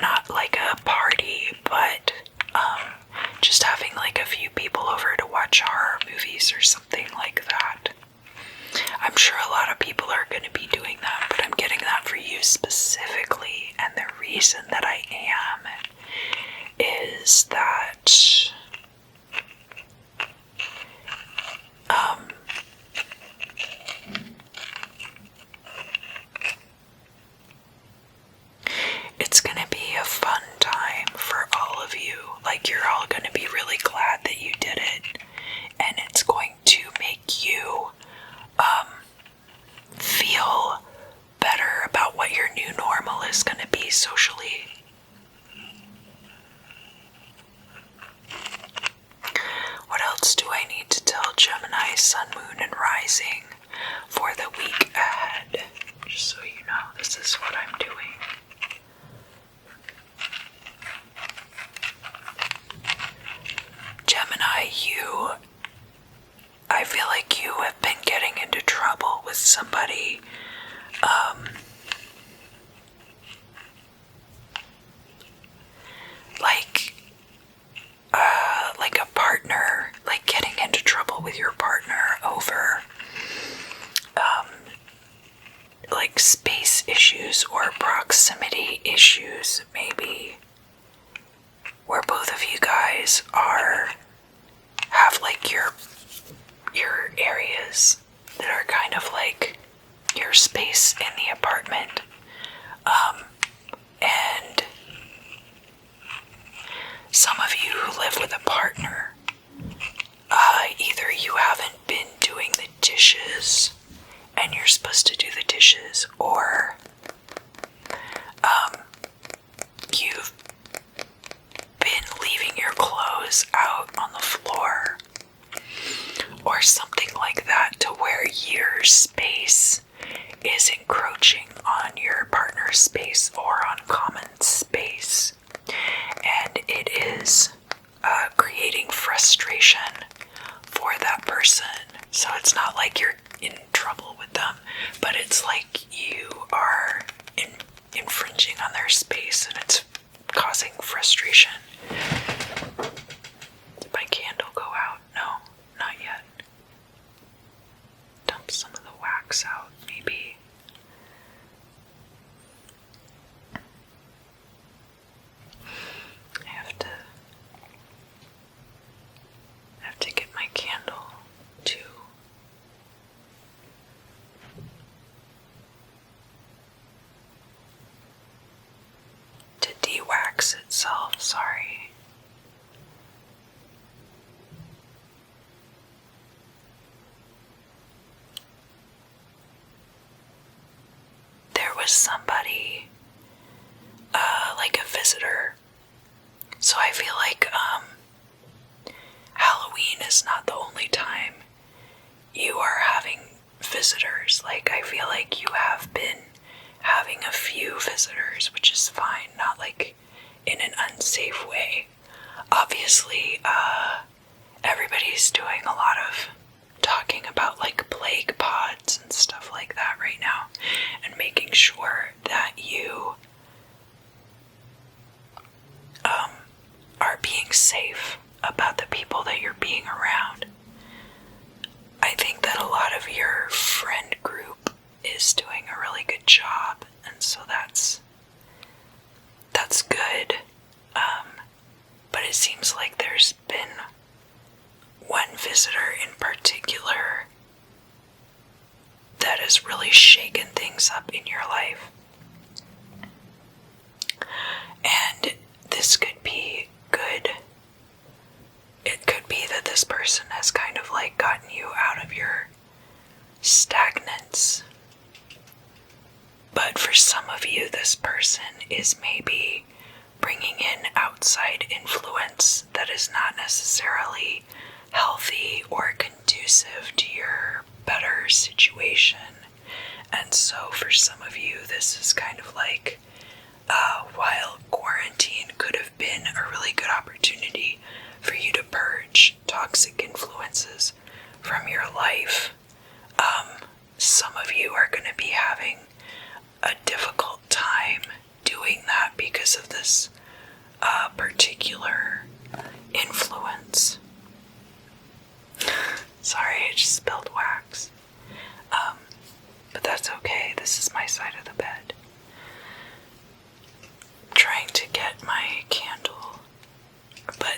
not like a party, but just having like a few people over to watch horror movies or something like that. I'm sure a lot of people are going to be doing that, but I'm getting that for you specifically, and the reason that I am is that it's going to be a fun time for all of you. Like, you're all going to be really glad that you did it, and it's going to make you feel better about what your new normal is going to be socially. What else do I need to tell Gemini, sun, moon, and rising for the week ahead? Just so you know, this is what I'm doing. Gemini, I feel like you have been getting into trouble with somebody, like a partner, like getting into trouble with your partner over, like space issues or proximity issues, maybe, where both of you guys have like your areas that are kind of like your space in the apartment, and some of you who live with a partner, either you haven't been doing the dishes and you're supposed to do the dishes, or you've been leaving your clothes out on the floor, or something like that, to where your space is encroaching on your partner's space or on common space, and it is creating frustration for that person. So it's not like you're in trouble with them, but it's like you are infringing on their space, and it's causing frustration. Did my candle go out? No, not yet. Dump some of the wax out, maybe. I have to get my candle to de-wax itself, sorry. There was somebody, like a visitor, so I feel like Halloween is not the only time you are having visitors. Like, I feel like you have been having a few visitors, which is fine, not like in an unsafe way. Obviously, everybody's doing a lot of talking about like plague pods and stuff like that right now, and making sure that you are being safe about the people that you're being around. I think that a lot of your friend group is doing a really good job, and so that's good. But it seems like there's been one visitor in particular that has really shaken things up in your life. And this could be good. It could be that this person has kind of like gotten you out of your stagnance. But for some of you, this person is maybe bringing in outside influence that is not necessarily healthy or conducive to your better situation. And so for some of you, this is kind of like, while quarantine could have been a really good opportunity for you to purge toxic influences from your life, some of you are going to be having a difficult time doing that because of this particular influence. Sorry, I just spilled wax. But that's okay. This is my side of the bed. I'm trying to get my candle, but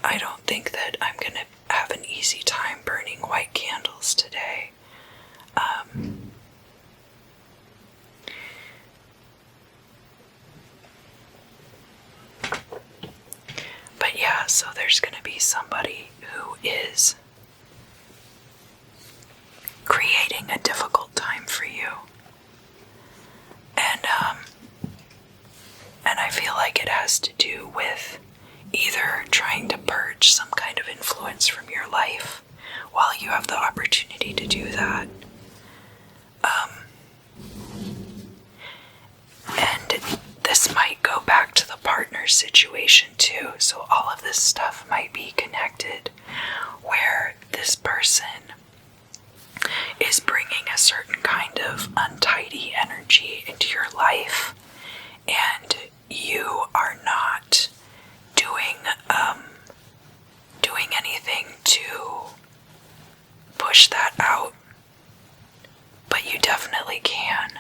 I don't think that I'm gonna have an easy time burning white candles today. But yeah, so there's gonna be somebody who is creating a difficult time for you. And I feel like it has to do with either trying to purge some kind of influence from your life while you have the opportunity to do that. And this might go back to the partner situation too, so all of this stuff might be connected, where this person is bringing a certain kind of untidy energy into your life, and you are not doing anything to push that out, but you definitely can.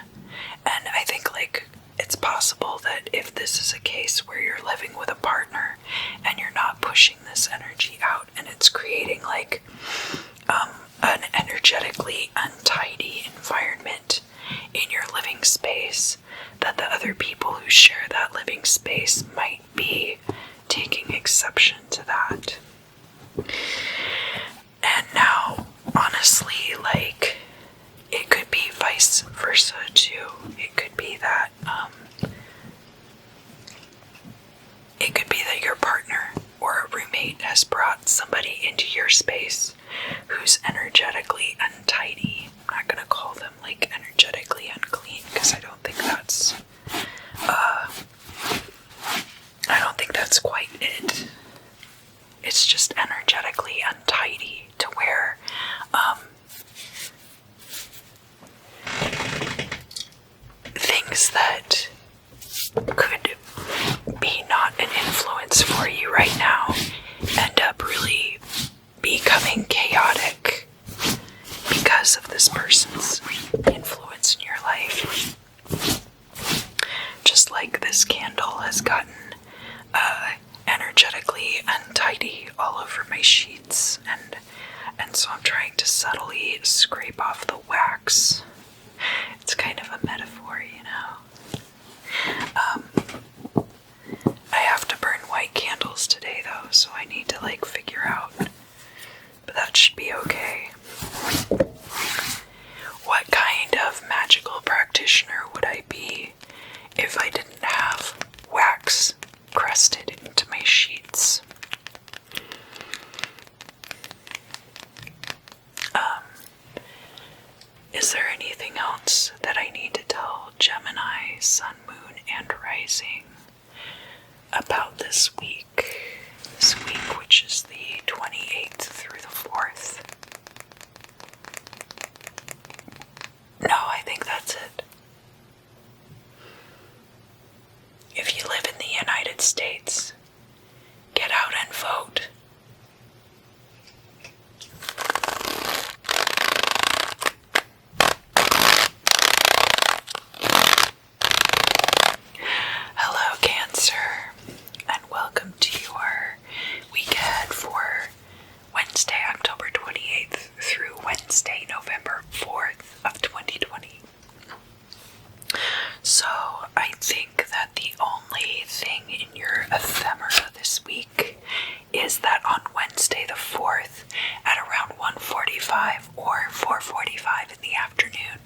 And I think like it's possible that if this is a case where you're living with a partner and you're not pushing this energy out, and it's creating like an energetically untidy environment in your living space, that the other people who share that living space might be taking exception to that. And now, honestly, like, it could be vice versa too. It could be that your partner or a roommate has brought somebody into your space who's energetically untidy. I'm not gonna call them like energetically unclean, because I don't think that's quite it. It's just energetically untidy to where things that could be not an influence for you right now end up really becoming chaotic because of this person's influence in your life. Just like this candle has gotten energetically untidy all over my sheets, and so I'm trying to subtly scrape off the wax. It's kind of a metaphor, you know. I have to burn white candles today though, so I need to like figure out, but that should be okay. What kind of magical practitioner would I be if I didn't have wax crusted into my sheets? Is there anything about this week. This week, which is the 28th through the 4th. No, I think that's it. If you live in the United States, get out and vote. Hello, Cancer, and welcome to your week ahead for Wednesday, October 28th through Wednesday, November 4th of 2020. So, I think that the only thing in your ephemera this week is that on Wednesday the 4th at around 1:45 or 4:45 in the afternoon,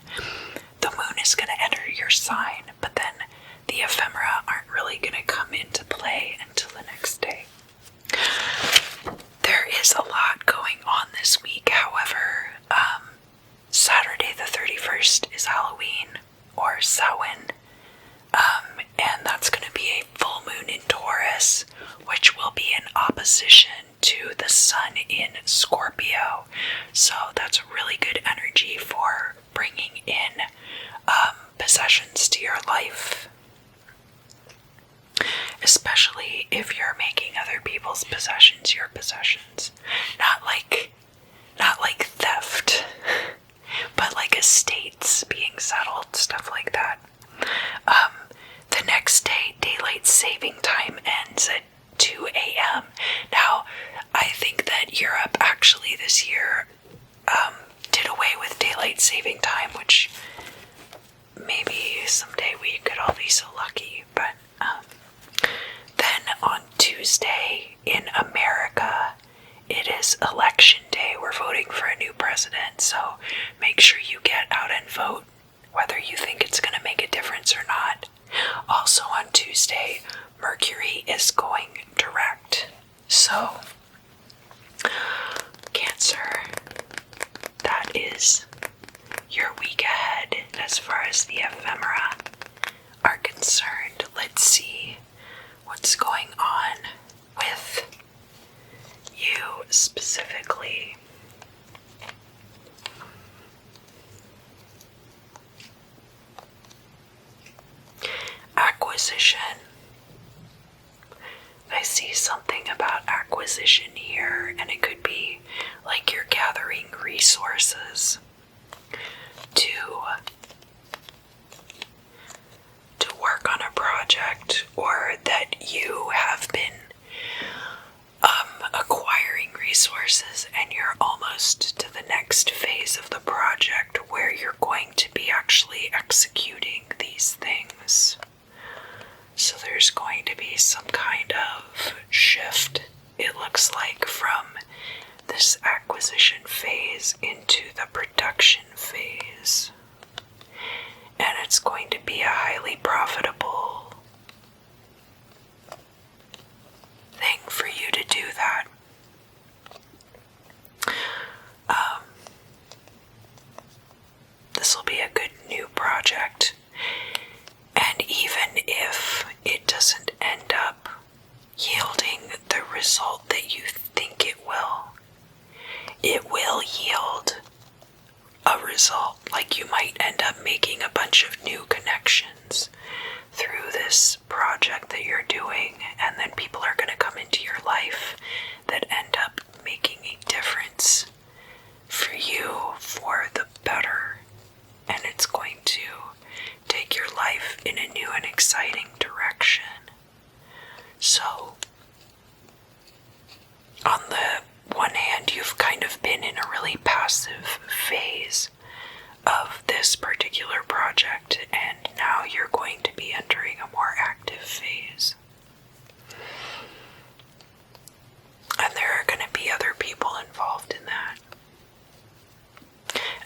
the moon is going to enter your sign, but then the ephemera aren't really going to come into play until the next day. There is a lot going on this week, however. Saturday the 31st is Halloween, or Samhain, and that's going to be a full moon in Taurus, which will be in opposition to the sun in Scorpio. So that's really good energy for bringing in possessions to your life, especially if you're making other people's possessions your possessions. Not like theft, but like estates being settled, stuff like that. The next day, daylight saving time ends at 2 a.m. Now, I think that Europe actually this year did away with daylight saving time, which maybe someday we could all be so lucky. But then on Tuesday in America, it is election day. We're voting for a new president, so make sure you get out and vote, whether you think it's going to make a difference or not. Also on Tuesday, Mercury is going direct. So, Cancer, that is your week ahead as far as the ephemera are concerned. Let's see what's going on with you specifically. Acquisition. I see something about acquisition here, and it could be like you're gathering resources to work on a project, or that you have been acquiring resources and you're almost to the next phase of the project where you're going to be actually executing these things. So there's going to be some kind of shift, it looks like, from this acquisition phase into the production phase. And it's going to be a highly profitable thing for you to do that. This will be a good new project. And even if it doesn't end up yielding the result that you think it will yield a result. Like, you might end up making a bunch of new connections through this project that you're doing, and then people are going to come into your life that end up making a difference for you for the better, and it's going to take your life in a new and exciting direction. So, on the one hand, you've kind of been in a really passive phase of this particular project, and now you're going to be entering a more active phase. And there are going to be other people involved in that.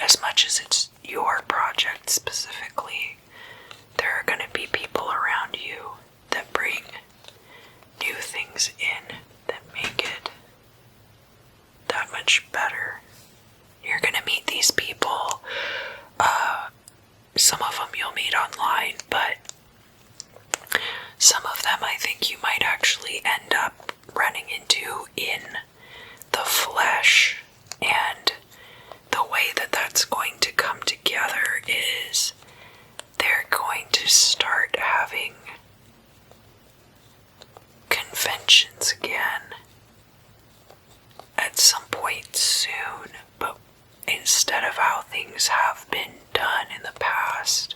As much as it's your project specifically, there are going to be people around you that bring new things in that make it that much better. You're going to meet these people. Some of them you'll meet online, but Some of them I think you might actually end up running into in the flesh, and the way that that's going to come together is they're going to start having conventions again at some point soon, but instead of how things have been done in the past,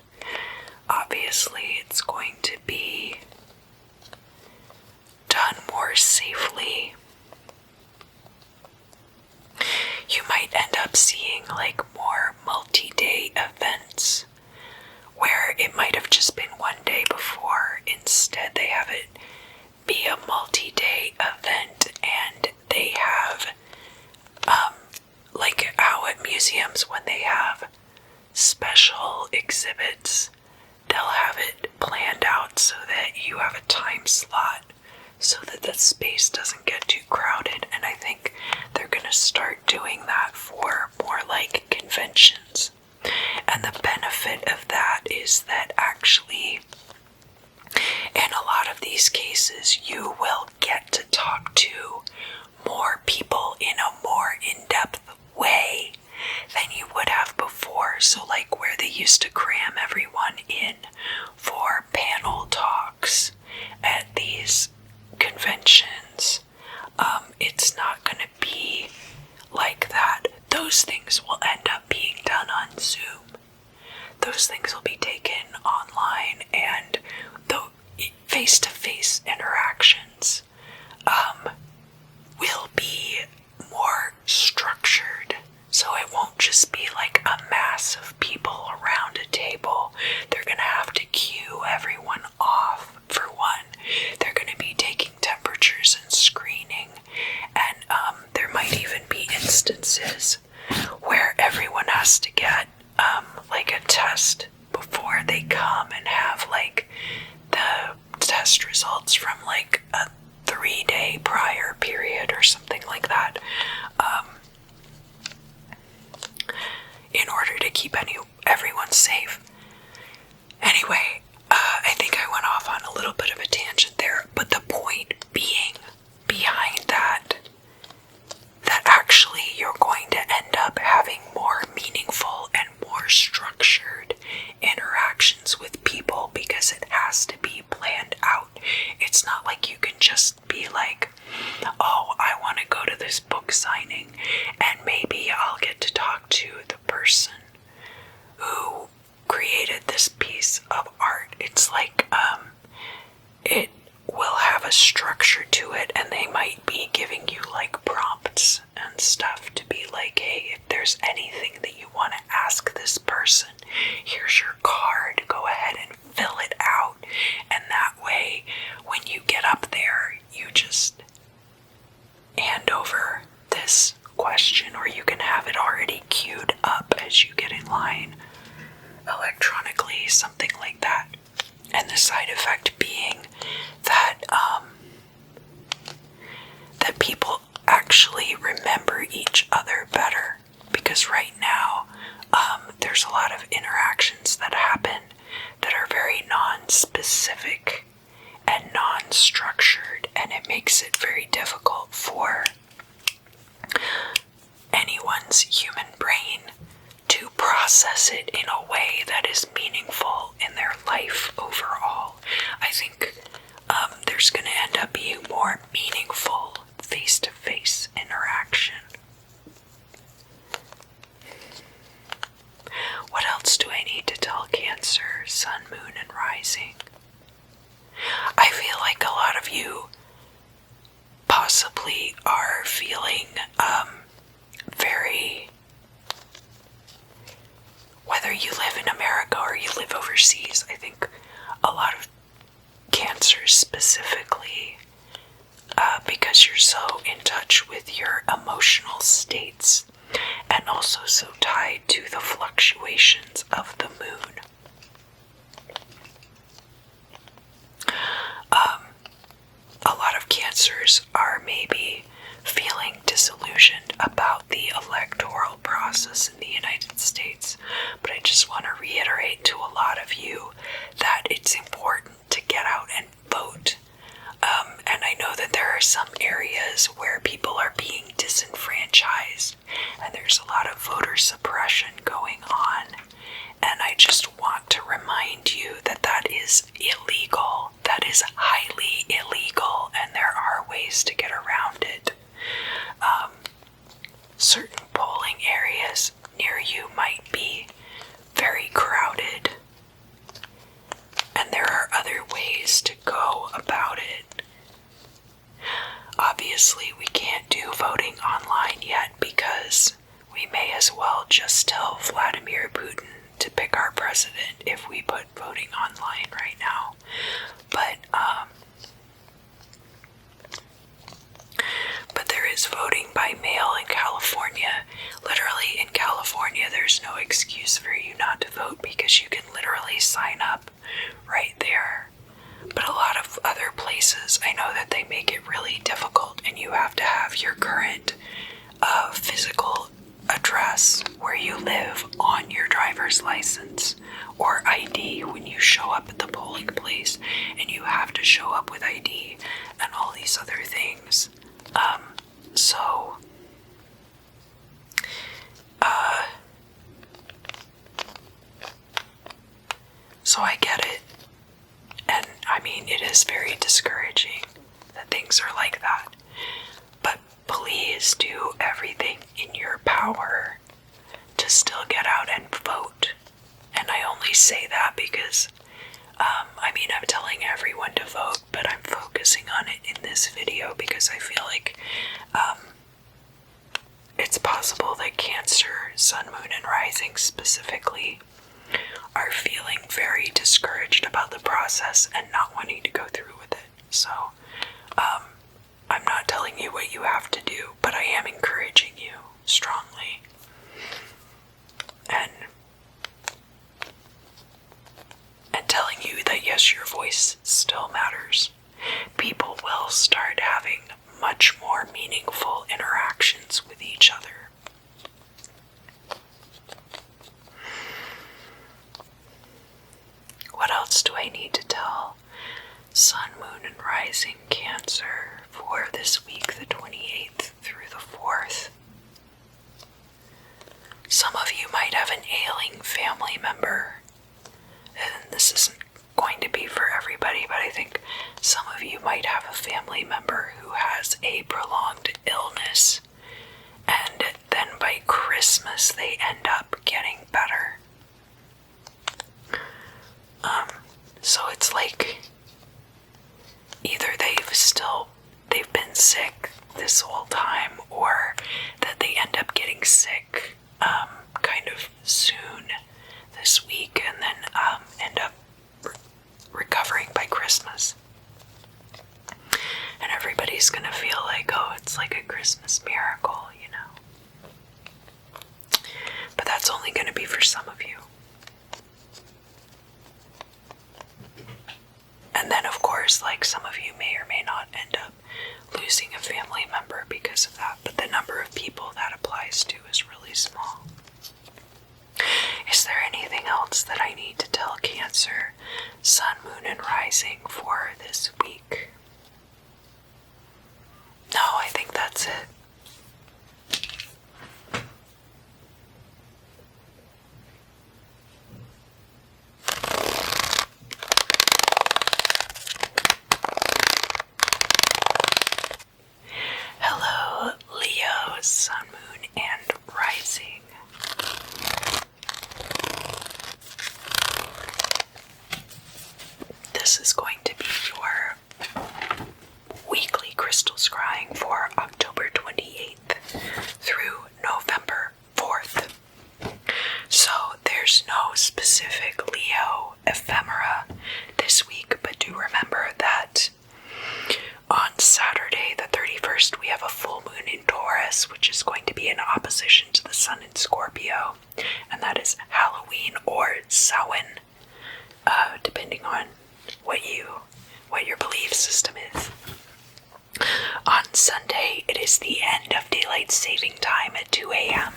obviously it's going to be done more safely. You might end up seeing like more multi-day events where it might have just been one day before. Instead, they have it be a multi-day event, and they have like how at museums when they have special exhibits, they'll have it planned out so that you have a time slot so that the space doesn't get too crowded. And I think they're going to start doing that for more like conventions. And the benefit of that is that actually in a lot of these cases you will get to talk to more people in a more in-depth way than you would have before. So like where they used to cram everyone in for panel talks at these conventions, it's not going to be like that. Those things will end up being done on Zoom. Those things will be taken online, and the face-to-face interactions will be more structured. So it won't just be like a mass of people around a table. They're going to have to queue everyone off for one. They're going to be taking temperatures and screening, and there might even be instances where everyone has to get like a test before they come, and have like the test results from like a 3-day prior period or something like that, in order to keep everyone safe. Anyway, I think I went off on a little bit of a tangent there, but the point being behind that actually you're going to end up having more meaningful and more structured interactions with people, because it has to be planned out. It's not like you can just be like, oh, I want to go to this book signing and maybe I'll get to talk to the person who created this piece of art. It's like it will have a structure to it, and they might be giving you like prompts and stuff to be like, hey, if there's anything that you want to ask this person, here's your card, go ahead and fill it out. And that way when you get up there, you just hand over this question, or you can have it already queued up as you get in line electronically, something like that. And the side effect being that that people actually remember each other better, because right now there's a lot of interactions that happen that are very non-specific and non-structured, and it makes it very difficult for anyone's human brain to process it in a way that is meaningful in their life overall. I think there's going to end up being more meaningful face-to-face interaction. What else do I need to tell Cancer, Sun, Moon, and Rising? I feel like a lot of you possibly are feeling very, whether you live in America or you live overseas, I think a lot of Cancers specifically, because you're so in touch with your emotional states, and also so tied to the fluctuations of the moon. A lot of Cancers are maybe feeling disillusioned about the electoral process in the United States, but I just want to reiterate to a lot of you that it's important to get out and vote. are some areas where people are being disenfranchised, and there's a lot of voter suppression going on. And I just want to remind you that that is illegal. That is highly illegal, and there are ways to get around it. Certain polling areas near you might be very crowded, and there are other ways to go about it. Obviously, we can't do voting online yet because we may as well just tell Vladimir Putin to pick our president if we put voting online right now. But there is voting by mail in California. Literally in California, there's no excuse for you not to vote because you can literally sign up right there. But a lot of other places, I know that they make it really difficult, and you have to have your current physical address where you live on your driver's license or ID when you show up at the polling place, and you have to show up with ID and all these other things. So I get it. And I mean, it is very discouraging that things are like that. But please do everything in your power to still get out and vote. And I only say that because, I'm telling everyone to vote, but I'm focusing on it in this video because I feel like it's possible that Cancer, Sun, Moon, and Rising specifically are feeling very discouraged about the process and not wanting to go through with it. So, I'm not telling you what you have to do, but I am encouraging you strongly. And telling you that yes, your voice still matters. People will start having much more meaningful interactions with each other. What else do I need to tell Sun, Moon, and Rising Cancer for this week, the 28th through the 4th? Some of you might have an ailing family member, and this isn't going to be for everybody, but I think some of you might have a family member who has a prolonged illness, and then by Christmas they end up getting better. So it's like either they've been sick this whole time, or that they end up getting sick kind of soon this week, and then end up recovering by Christmas. And everybody's gonna feel like, oh, it's like a Christmas miracle, you know. But that's only gonna be for some of you. And then, of course, like, some of you may or may not end up losing a family member because of that, but the number of people that applies to is really small. Is there anything else that I need to tell Cancer, Sun, Moon, and Rising for this week? No, I think that's it. Hello, Leo, Sun, Moon, and Rising. This is going to be your weekly crystal scrying for October 28th through November 4th. So there's no specific Leo ephemera this week, but do remember that on Saturday the 31st we have a full moon in Taurus, which is going to be in opposition to the sun in Scorpio, and that is Halloween or Samhain, depending on what your belief system is. On Sunday, it is the end of daylight saving time at 2 a.m.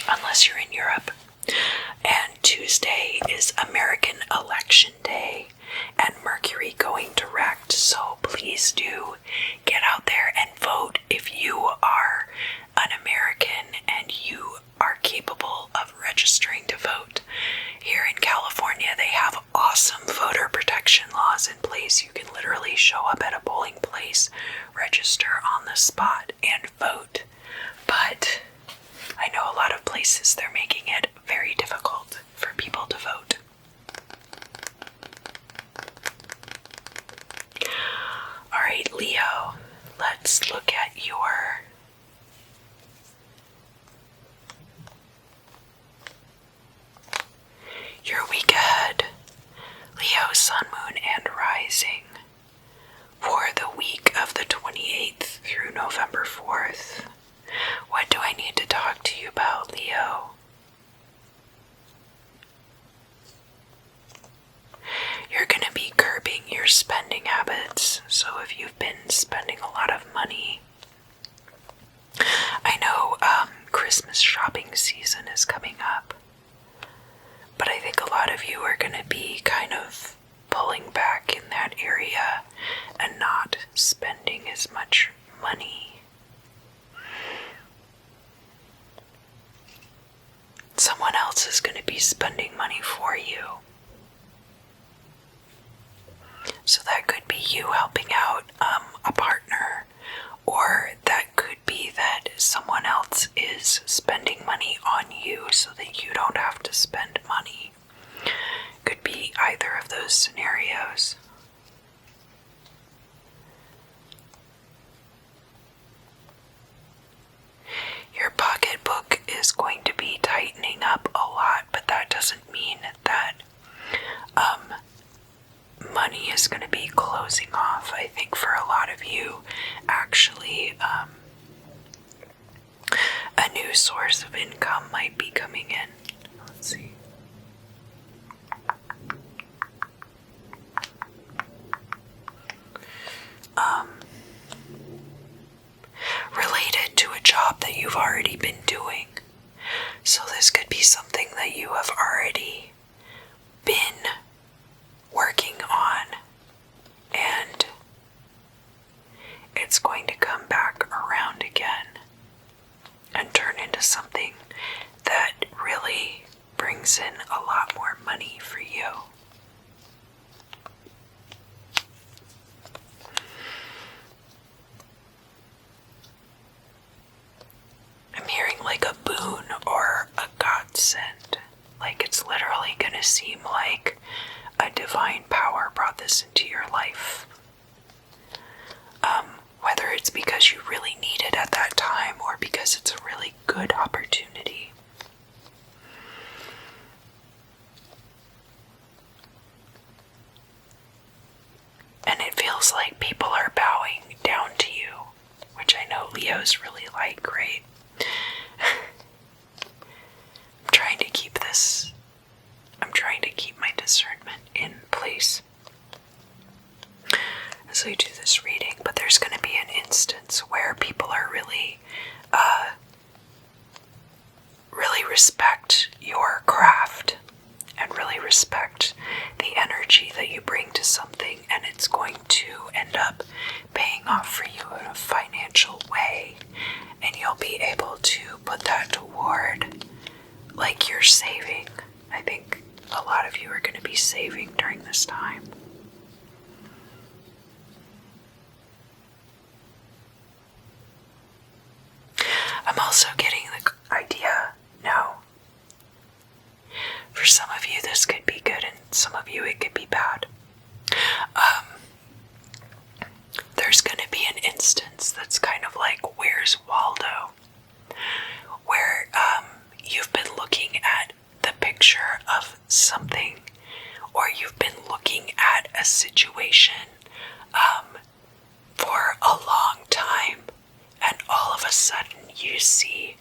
unless you're in Europe. And Tuesday is American Election Day and Mercury going direct, so please please do get out there and vote if you are an American and you are capable of registering to vote. Here in California, they have awesome voter protection laws in place. You can literally show up at a polling place, register on the spot, and vote. But I know a lot of places they're making it very difficult for people to vote. Alright, Leo, let's look at your week ahead. Leo, sun, moon, and rising for the week of the 28th through November 4th. What do I need to talk to you about, Leo? You're going to be curbing your spending habits. So if you've been spending a lot of money, I know Christmas shopping season is coming up, but I think a lot of you are going to be kind of pulling back in that area and not spending as much money. Someone else is going to be spending money for you. So that could be you helping out a partner, or that could be that someone else is spending money on you so that you don't have to spend money. Could be either of those scenarios. Your pocketbook is going to be tightening up a lot, but that doesn't mean that money is going to be closing off. I think for a lot of you, actually, a new source of income might be coming in. Let's see. Related to a job that you've already been doing. So this could be something that you have already been working on, and it's going to come back around again and turn into something that really brings in a lot more money for you. I'm hearing like a boon or a godsend. Like it's literally going to seem like a divine power brought this into your life. Whether it's because you really need it at that time or because it's a really good opportunity. And it feels like people are bowing down to you, which I know Leos really like, right? I'm trying to keep my discernment in place as I do this reading, but there's going to be an instance where people are really respect your craft and really respect the energy that you bring to something, and it's going to end up paying off for you in a financial way, and you'll be able to put that toward like you're saving. I think a lot of you are going to be saving during this time. I'm also getting the idea, no. For some of you this could be good, and some of you it could be bad. There's going to be an instance that's kind of like Where's Waldo? Where you've been looking at the picture of something, or you've been looking at a situation for a long time, and all of a sudden you see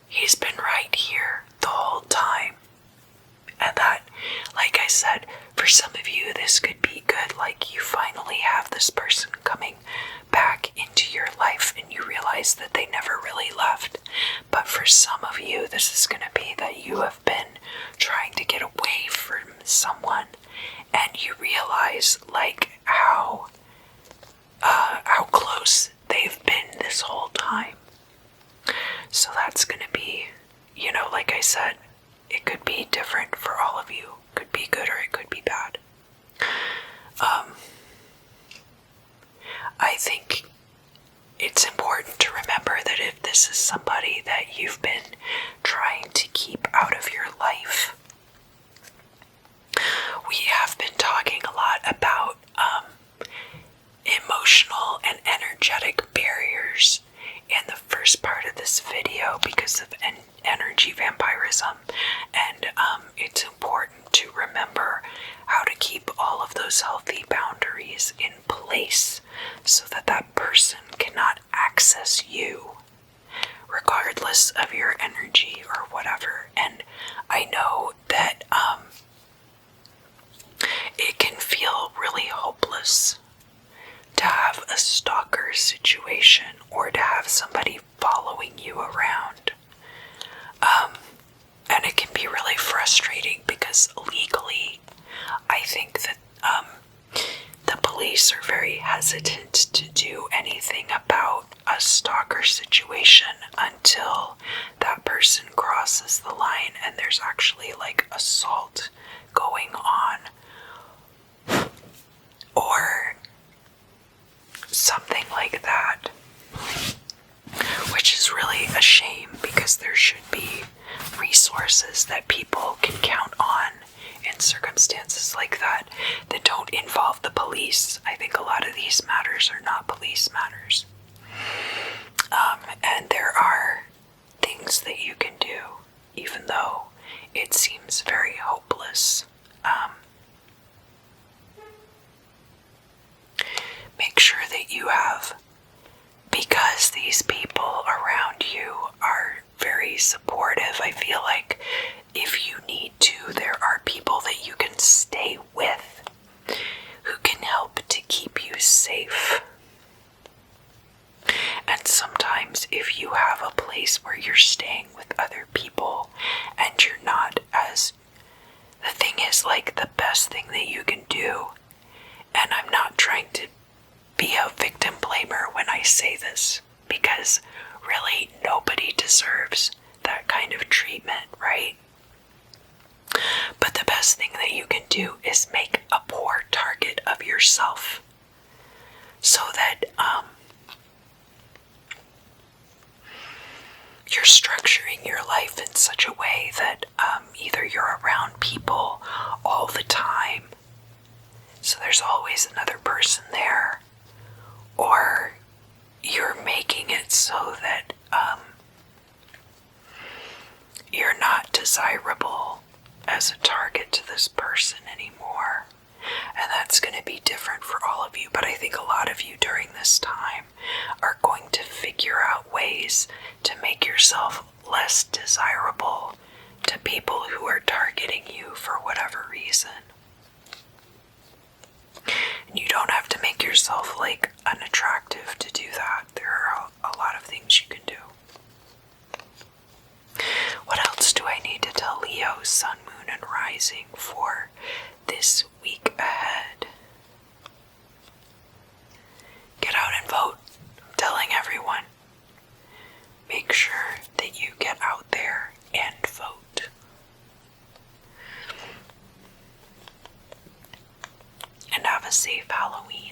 he's been right here the whole time. And that, like I said, for some of you this could be good, like you finally have this person coming back into your life and you realize that they never really left. But for some of you this is going to be that you have been trying to get away from someone, and you realize like how how close they've been this whole time. So that's going to be, like I said, it could be different for all of you. It could be good or it could be bad. I think it's important to remember that if this is somebody that you've been trying to keep out of your life, we have been talking a lot about emotional and energetic barriers in the first part of this video because of energy vampirism, and it's important to remember how to keep all of those healthy boundaries in place so that that person cannot access you regardless of your energy or whatever. And I know that it can feel really hopeless to have a stalker situation or to have somebody following you around. And it can be really frustrating because legally, I think that the police are very hesitant to do anything about a stalker situation until that person crosses the line and there's actually like assault going on or something like that, which is really a shame because there should be resources that people can count on in circumstances like that that don't involve the police. I think a lot of these matters are not police matters. And there are things that you can do, even though it seems very hopeless. Make sure that you have, because these people around you are very supportive, I feel like if you need to, there are people that you can stay with who can help to keep you safe. And sometimes if you have a place where you're staying with other people and you're not as, the thing is, like, the best thing that you can do, and I'm not trying to be a victim blamer when I say this, because really nobody deserves that kind of treatment, right? But the best thing that you can do is make a poor target of yourself so that you're structuring your life in such a way that either you're around people all the time, so there's always another person there, or you're making it so that you're not desirable as a target to this person anymore. And that's going to be different for all of you, but I think a lot of you during this time are going to figure out ways to make yourself less desirable to people who are targeting you for whatever reason. And you don't have to make yourself like unattractive to do that. There are a lot of things you can do. What else do I need to tell Leo, Sun, Moon, and Rising for this week ahead? Get out and vote. I'm telling everyone. Make sure that you get out there and vote. And have a safe Halloween.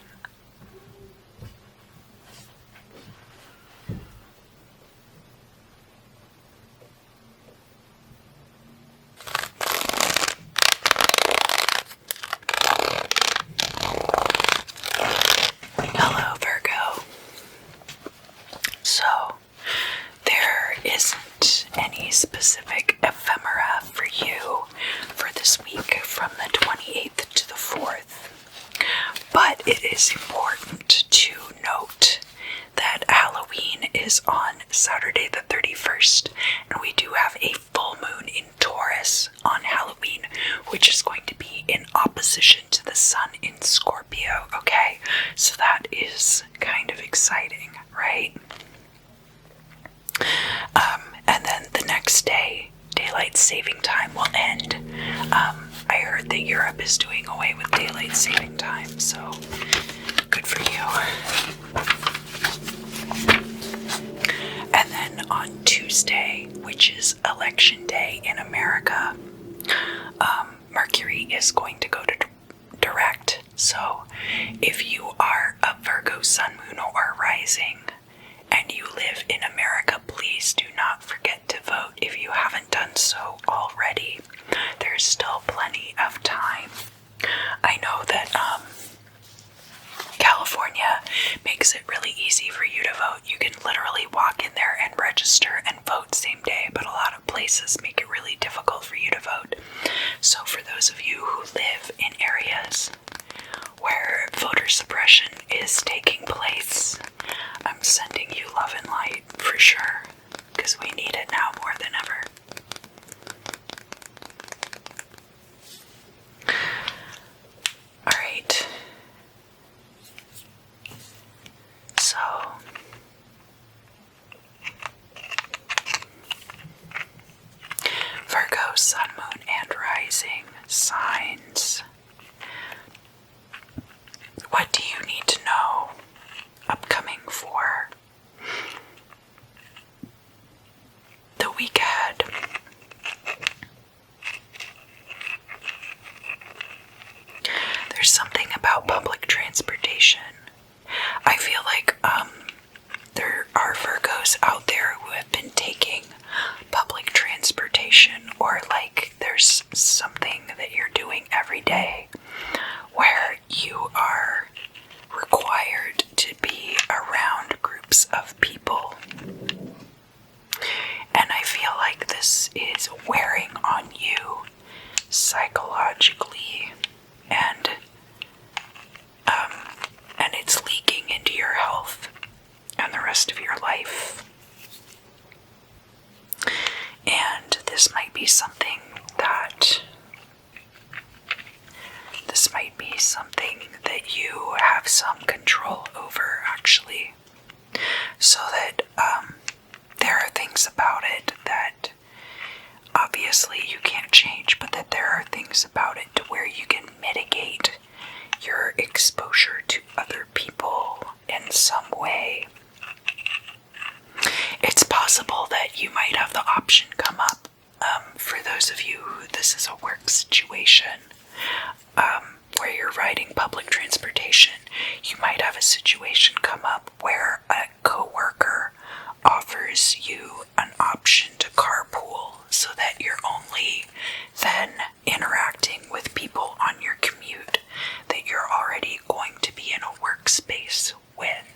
Hello, Virgo. So, there isn't any specific ephemera for you for this week from the 28th to the 4th. But it is important to note that Halloween is on Saturday the 31st, and we do have a full moon in Taurus on Halloween, which is going to be in opposition to the sun in Scorpio, okay? So that is kind of exciting, right? And then the next day, daylight saving time will end I heard that Europe is doing away with daylight saving time, so good for you. And then on Tuesday, which is election day in America, Mercury is going to go to direct. So if you are a Virgo sun, moon, or rising, and you live in America, please do not forget to vote if you haven't done so already. There's still plenty of time. I know that California makes it really easy for you to vote. You can literally walk in there and register and vote same day, but a lot of places make it really difficult for you to vote. So for those of you who live in areas where voter suppression is taking place, I'm sending you love and light for sure, because we need it now more than ever. Alright. So, Virgo, sun, moon, and rising signs. What do you need to know upcoming for the week ahead? There's something about public transportation. I feel like there are Virgos out there who have been taking public transportation, or like there's something that you're doing every day where you are required to be around groups of people. And I feel like this is wearing on you psychologically, and it's leaking into your health and the rest of your life. And this might be something that you have some control over, actually. So that there are things about it that obviously you can't change, but that there are things about it to where you can mitigate your exposure to other people in some way. It's possible that you might have the option come up, for those of you who this is a work situation, where you're riding public transportation, you might have a situation come up where a coworker offers you an option to carpool, so that you're only then interacting with people on your commute that you're already going to be in a workspace with.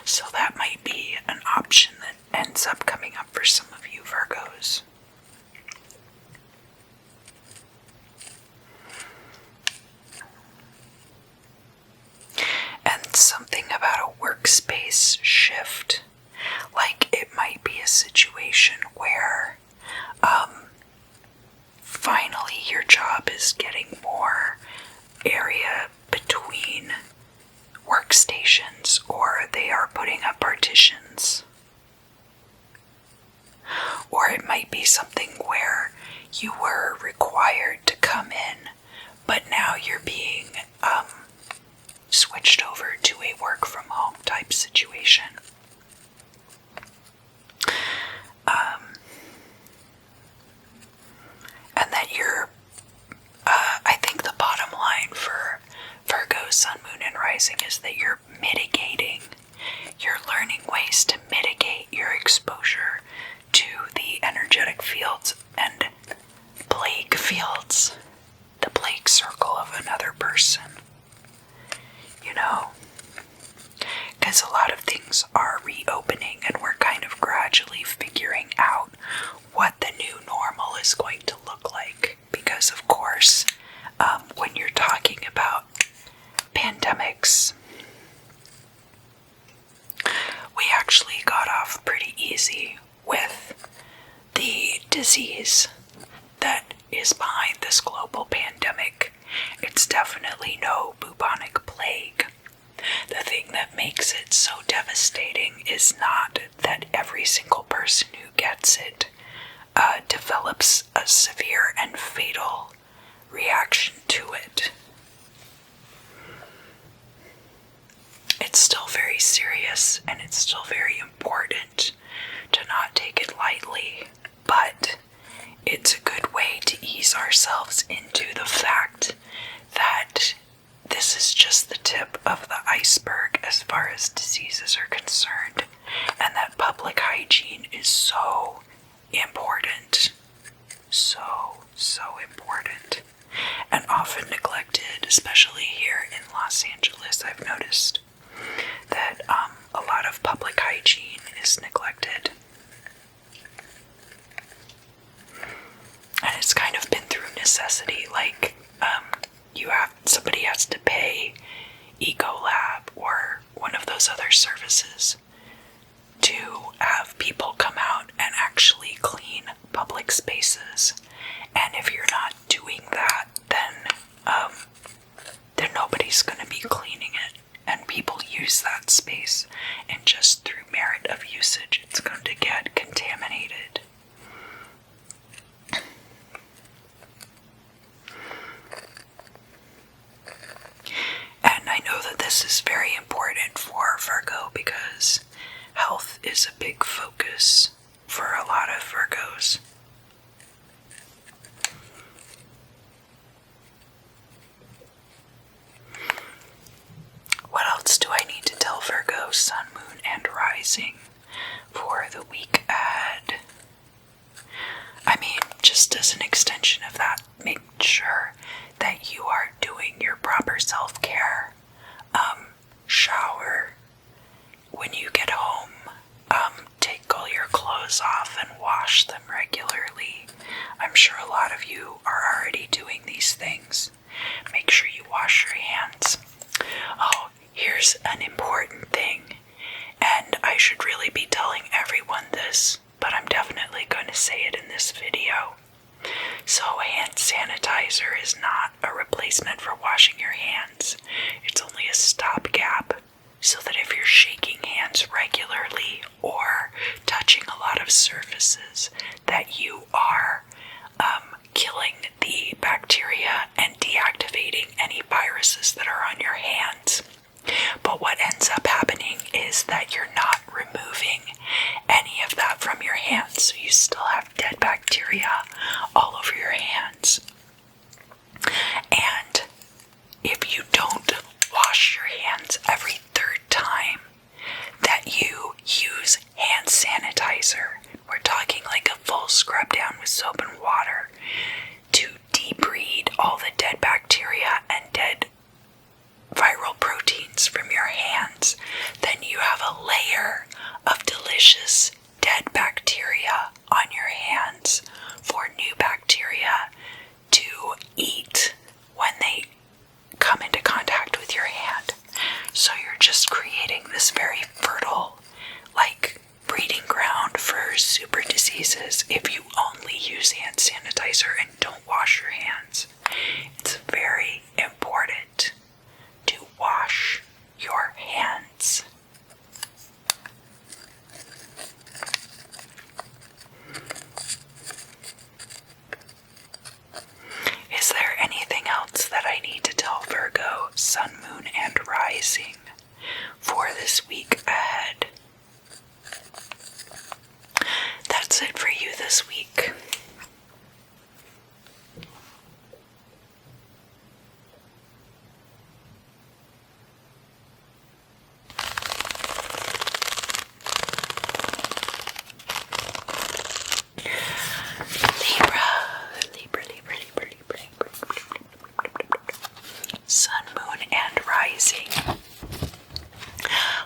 So that might be an option that ends up coming up for some of you Virgos. And something about a workspace shift. Like it might be a situation where finally your job is getting more area between workstations, or they are putting up partitions. Or it might be something where you were required to come in, but now you're being switched over to a work from home type situation. And that you're, I think the bottom line for Virgo, sun, moon, and rising is that you're mitigating. You're learning ways to mitigate your exposure to the energetic fields and plague fields, the plague circle of another person. You know, because a lot of things are reopening, and we're kind of gradually figuring out what the new normal is going to look like. Because of course, when you're talking about pandemics, we actually got off pretty easy with the disease that is behind this global pandemic. It's definitely no bubonic plague. The thing that makes it so devastating is not that every single person who gets it develops a severe and fatal reaction to it. It's still very serious and it's still very important to not take it lightly, but it's a good way to ease ourselves into the fact that this is just the tip of the iceberg as far as diseases are concerned, and that public hygiene is so important. So important. And often neglected, especially here in Los Angeles. I've noticed that a lot of public hygiene is neglected. And it's kind of been through necessity, like somebody has to pay Ecolab or one of those other services to have people come out and actually clean public spaces. And if you're not doing that, then nobody's going to be cleaning it. And people use that space, and just through merit of usage, it's going to get contaminated. And I know that this is very important for Virgo because health is a big focus for a lot of Virgos. What else do I need to tell Virgo, Sun, Moon, and Rising for the week ahead? I mean, just as an extension of that, make sure that you are doing your proper self-care. Shower when you get home. Take all your clothes off and wash them regularly. I'm sure a lot of you are already doing these things. Make sure you wash your hands. Oh, here's an important thing, and I should really be telling everyone this, but I'm definitely going to say it in this video. So hand sanitizer is not a replacement for washing your hands. It's only a stopgap, so that if you're shaking hands regularly or touching a lot of surfaces, that you are killing the bacteria and deactivating any viruses that are on your hands. But what ends up happening is that you're not removing any of that from your hands, so you still have dead bacteria all over your hands. And if you don't wash your hands every third time that you use hand sanitizer, we're talking like a full scrub down with soap and water to debride all the dead bacteria and dead viral proteins from your hands, then you have a layer of delicious dead bacteria on your hands for new bacteria to eat when they come into contact with your hand. So you're just creating this very fertile, breeding ground for super diseases if you only use hand sanitizer and don't wash your hands. It's very important to wash your hands. Is there anything else that I need to tell Virgo, Sun, Moon, and Rising for this week ahead? That's it for you this week. Sun, Moon, and Rising.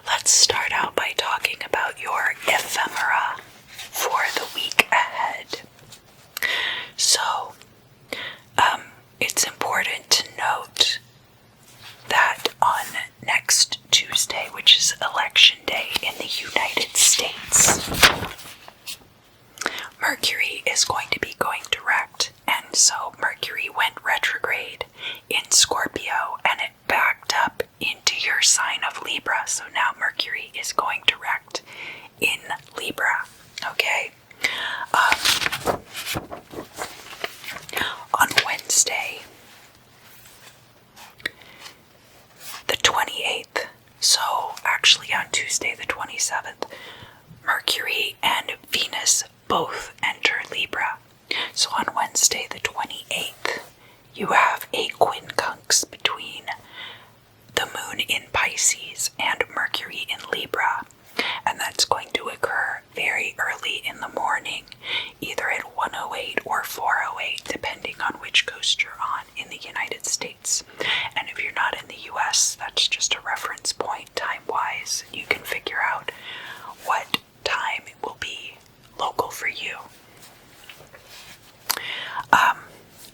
Let's start out by talking about your ephemera for the week ahead. So, it's important to note that on next Tuesday, which is Election Day in the United States, Mercury is going to be going direct, and so Mercury went retrograde in Scorpio, and it backed up into your sign of Libra, so now Mercury is going direct in Libra, okay? On Wednesday, 27th, Mercury and Venus both enter Libra. So on Wednesday the 28th, you have a quincunx between the moon in Pisces and Mercury in Libra, and that's going to occur very early in the morning, either at 1:08 or 4:08, depending on which coast you're on in the United States. And if you're not in the US, that's just a reference point time-wise. You can figure out what time it will be local for you.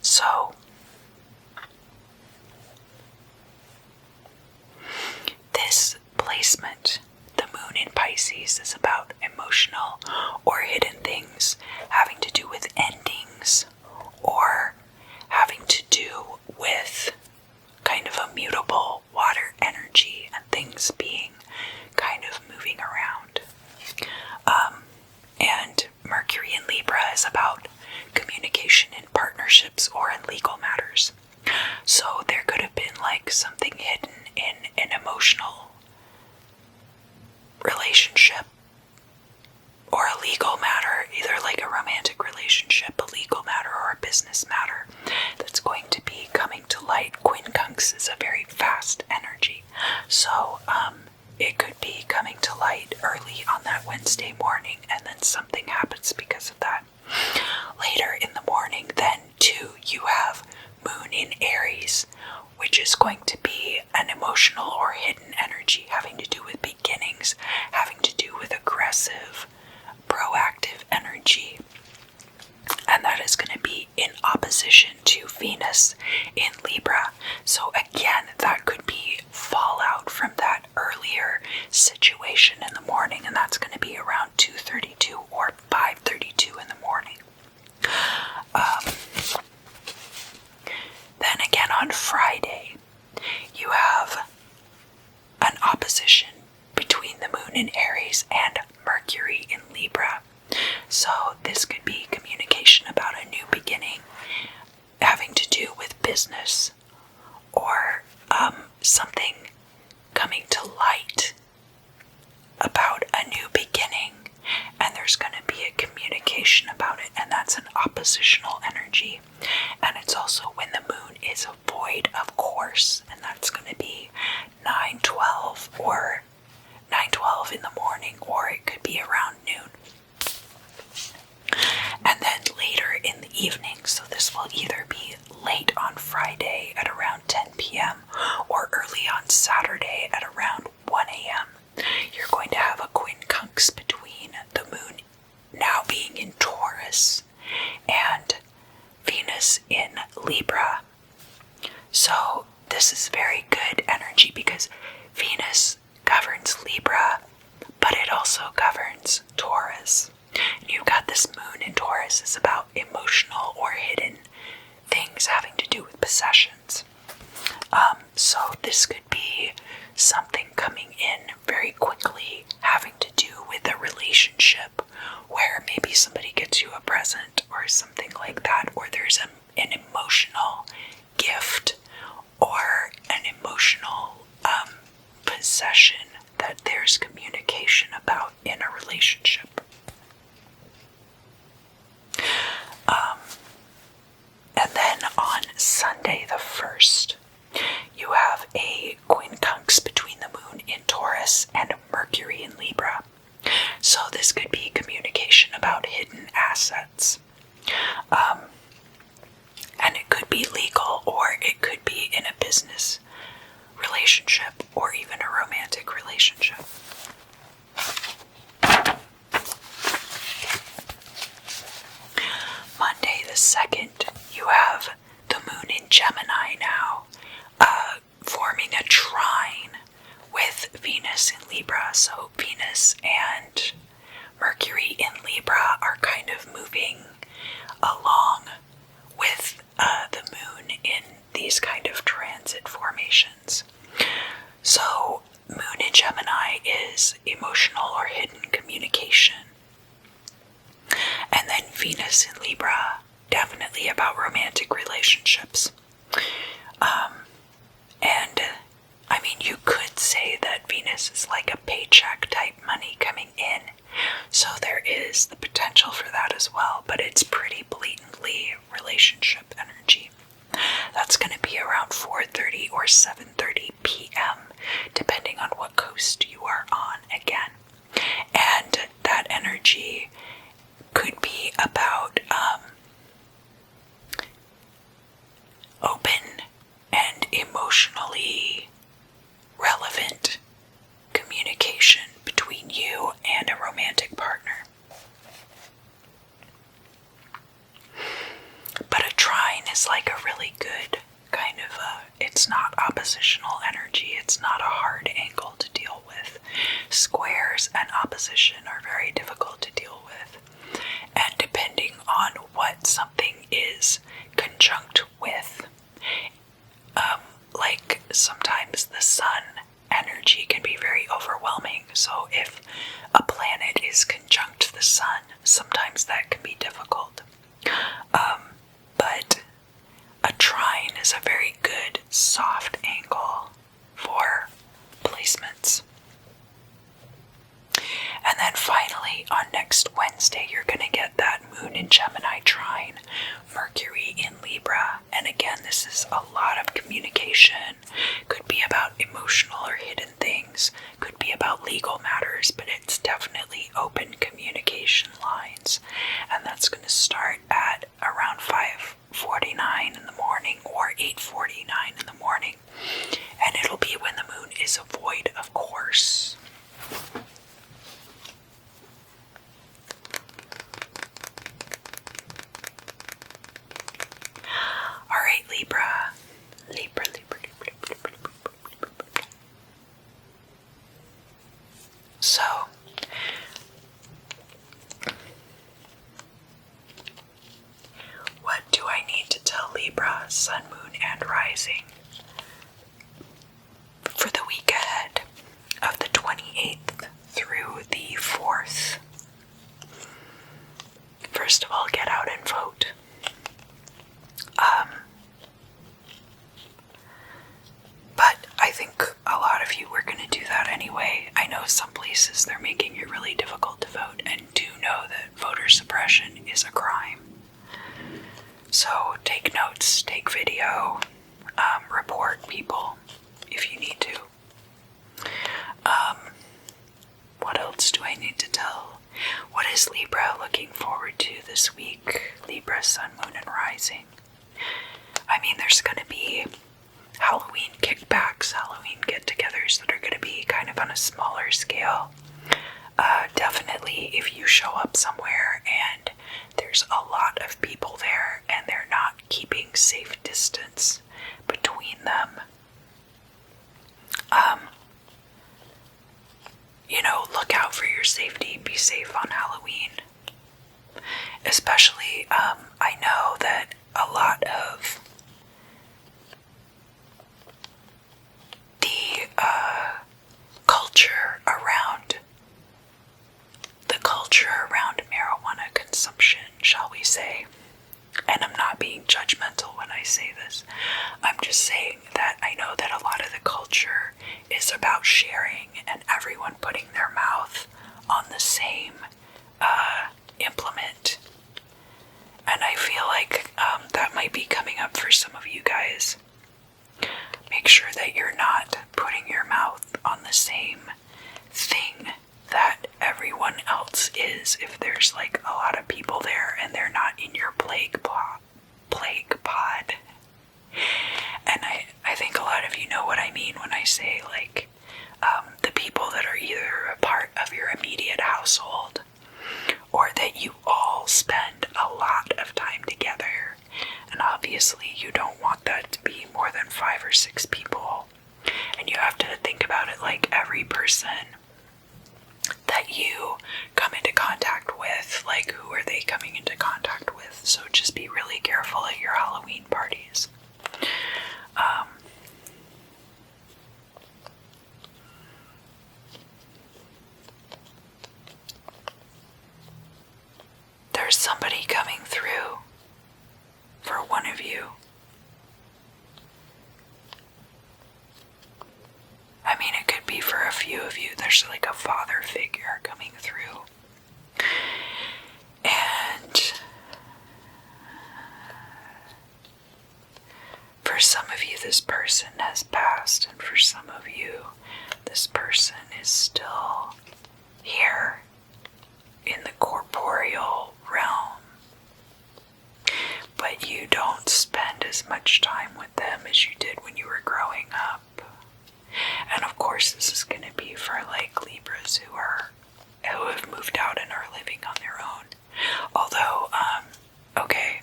So this placement, the moon in Pisces, is about emotional or hidden things having to do with endings or having to do with kind of a mutable water energy and things being kind of moving around. And Mercury in Libra is about communication in partnerships or in legal matters. So there could have been like something hidden in an emotional relationship or a legal matter, either like a romantic relationship, a legal matter, or a business matter that's going to be coming to light. Quincunx is a very fast energy. So it could be coming to light early on that Wednesday morning, and then something happens because of that. Later in the morning, then, too, you have moon in Aries, which is going to be an emotional or hidden energy having to do with beginnings, having to do with aggressive, proactive energy. And that is going to be in opposition to Venus in Libra. So again, that could be fallout from that earlier situation in the morning, and that's going to be around 2:32 or 5:32 in the morning. Then again on Friday, you have an opposition between the moon in Aries and Mercury in Libra. So this could be communication about a new beginning having to do with business or something coming to light about a new beginning, and there's going to be a communication about it, and that's an oppositional energy. And it's also when the moon is void of course, and that's going to be 9:12 or 9:12 in the morning, or it could be around noon. And then later in the evening, so this will either be late on Friday at around 10 p.m. or early on Saturday at around 1 a.m. You're going to have a quincunx between the moon now being in Taurus and Venus in Libra. So this is very good energy because Venus governs Libra, but it also governs Taurus. And you've got this moon in Taurus is about emotional or hidden things having to do with possessions. So this could be something coming in very quickly having to do with a relationship where maybe somebody gets you a present or something like that, or there's an emotional gift or an emotional possession that there's communication about in a relationship. And then on Sunday the 1st, you have a quincunx between the moon in Taurus and Mercury in Libra. So this could be communication about hidden assets. And it could be legal, or it could be in a business relationship, or even a romantic relationship. Monday the 2nd, you have the moon in Gemini now, forming a trine with Venus in Libra. So Venus and Mercury in Libra are kind of moving along with the moon in these kind of transit formations. So moon in Gemini is emotional or hidden communication. And then Venus in Libra, definitely about romantic relationships. And I mean, you could say that Venus this is like a paycheck type money coming in. So there is the potential for that as well, but it's pretty blatantly relationship energy. That's going to be around 4:30 or 7:30 p.m. depending on what coast you are on again. And that energy could be about open and emotionally relevant communication between you and a romantic partner. But a trine is like a really good kind of it's not oppositional energy, it's not a hard angle to deal with. Squares and opposition are very difficult to deal with. And depending on what something is conjunct with, like sometimes the sun energy can be very overwhelming. So if a planet is conjunct the sun, sometimes that can be difficult. But a trine is a very good soft angle for placements. And then finally, on next Wednesday, you're going to get that Moon in Gemini trine, Mercury in Libra. And again, this is a lot of communication. Could be about emotional or hidden things. Could be about legal matters, but it's definitely open communication lines. And that's going to start at around 5:49 in the morning or 8:49 in the morning. And it'll be when the moon is void, of course. Alright, Libra. Libra. So, what do I need to tell Libra, Sun, Moon, and Rising for the week ahead of the 28th through the 4th? First of all, get out and vote. But I think a lot of you were going to do that anyway. I know some places they're making it really difficult to vote, and do know that voter suppression is a crime. So take notes, take video, report people if you need to. What else do I need to tell? What is Libra looking forward to this week? Libra, Sun, Moon, and Rising. I mean, there's going to be Halloween kickbacks, Halloween get-togethers that are going to be kind of on a smaller scale. Definitely if you show up somewhere and there's a lot of people there and they're not keeping safe distance between them, look out for your safety. Be safe on Halloween. Especially, I know that a lot of the culture around marijuana consumption, shall we say, and I'm not being judgmental when I say this, I'm just saying that I know that a lot of the culture is about sharing and everyone putting their mouth on the same implement. And I feel like that might be coming up for some of you guys. Make sure that you're not putting your mouth on the same thing that everyone else is. If there's like a lot of people there and they're not in your plague pod. And I think a lot of you know what I mean when I say like the people that are either a part of your immediate household or that you all spend a lot of time together. And obviously you don't want that to be more than 5 or 6 people. And you have to think about it like every person that you come into contact with, like who are they coming into contact with? So just be really careful at your Halloween parties. There's somebody coming through for one of you. I mean, it could be for a few of there's like a father figure coming through. And for some of you, this person has passed, and for some of you, this person is still here in the corporeal realm. But you don't spend as much time with them as you did when you were growing up. And of course, this is going to be for like Libras who have moved out and are living on their own. Although, okay.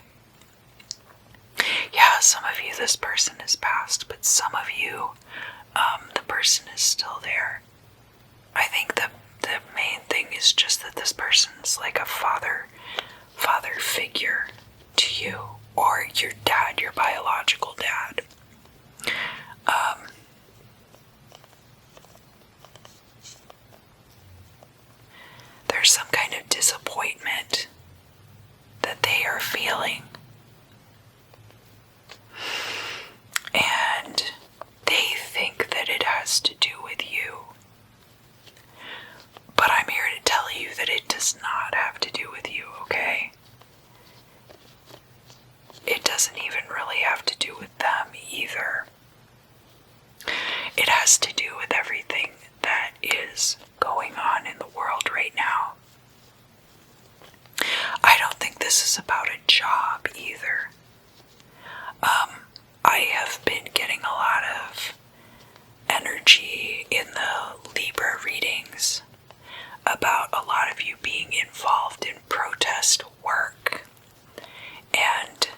Yeah, some of you, this person has passed, but some of you, the person is still there. I think the main thing is just that this person's like a father figure to you, or your dad, your biological dad. There's some kind of disappointment that they are feeling. And they think that it has to do with you. But I'm here to tell you that it does not have to do with you, okay? It doesn't even really have to do with them either. It has to do with everything that is going on in the world right now. I don't think this is about a job either. I have been getting a lot of energy in the Libra readings about a lot of you being involved in protest work and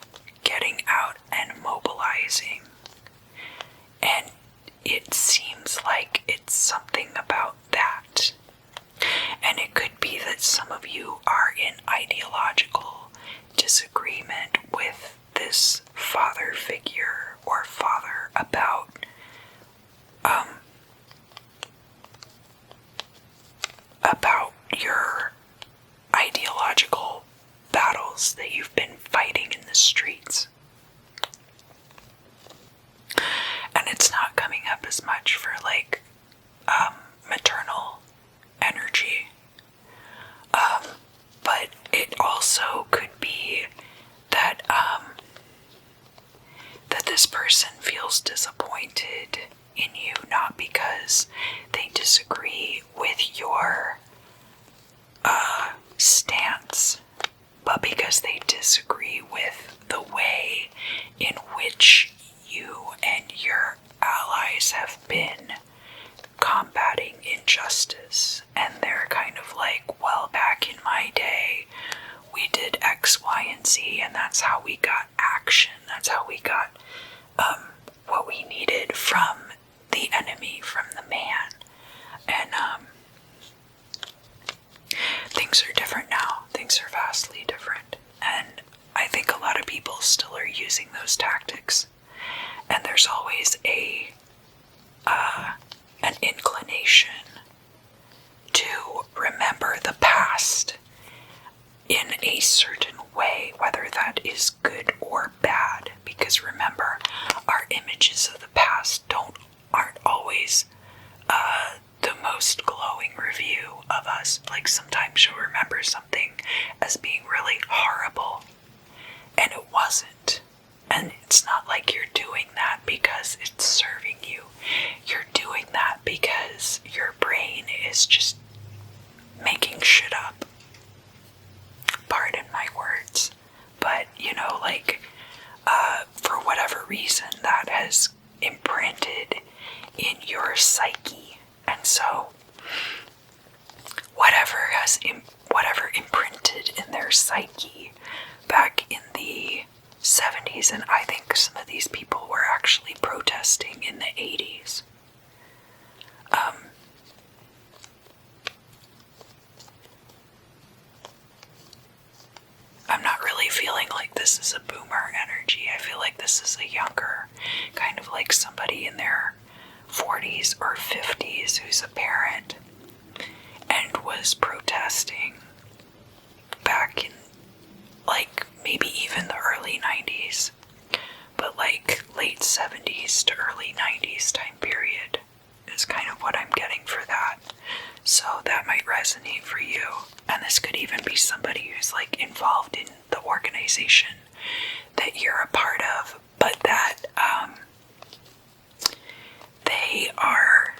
getting out and mobilizing. And it seems like it's something about that. And it could be that some of you are in ideological disagreement with this father figure or father about your ideological battles that you've been fighting in the streets. And it's not coming up as much for like maternal energy. But it also could be that that this person feels disappointed in you, not because they disagree with your stance, but because they disagree with the way in which you and your allies have been combating injustice. And they're kind of like, well, back in my day, we did X, Y, and Z, and that's how we got action. That's how we got what we needed from the enemy, from the man. And things are different now. Things are vastly different. And I think a lot of people still are using those tactics. And there's always an inclination to remember the past in a certain way, whether that is good or bad. Because remember, our images of the past aren't always the most glowing review of us. Like sometimes you'll remember something as being really horrible, and it wasn't. And it's not like you're doing that because it's serving you. You're doing that because your brain is just making shit up. Pardon my words. But, for whatever reason, that has imprinted in your psyche. And so, whatever imprinted in their psyche back in the 70s, and I think some of these people were actually protesting in the 80s. I'm not really feeling like this is a boomer energy. I feel like this is a younger, kind of like somebody in their 40s or 50s who's a parent and was protesting back in maybe even the early 90s, but late 70s to early 90s time period. is kind of what I'm getting for that. So that might resonate for you. And this could even be somebody who's like involved in the organization that you're a part of, but that they are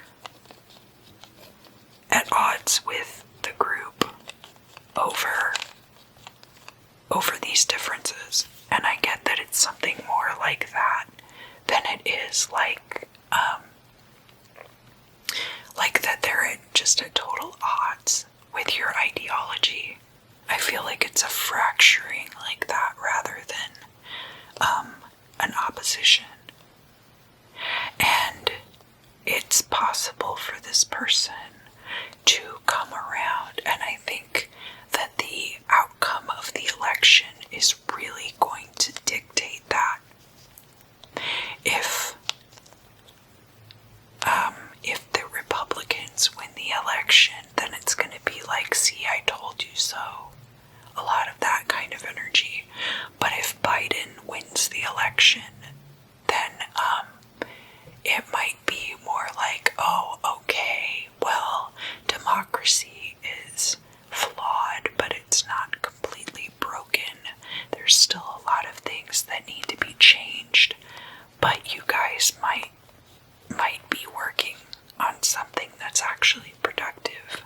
at odds with the group over these differences. And I get that it's something more like that than it is like that they're just at total odds with your ideology. I feel like it's a fracturing like that rather than an opposition. And it's possible for this person to come around, and I think that the outcome of the election is really going to dictate that. If the Republicans win the election, then it's going to be like, see, I told you so. A lot of that kind of energy. But if Biden wins the election, then it might be more like, oh, okay, well, democracy is flawed, but it's not completely broken. There's still a lot of things that need to be changed, but you guys might be working on something that's actually productive.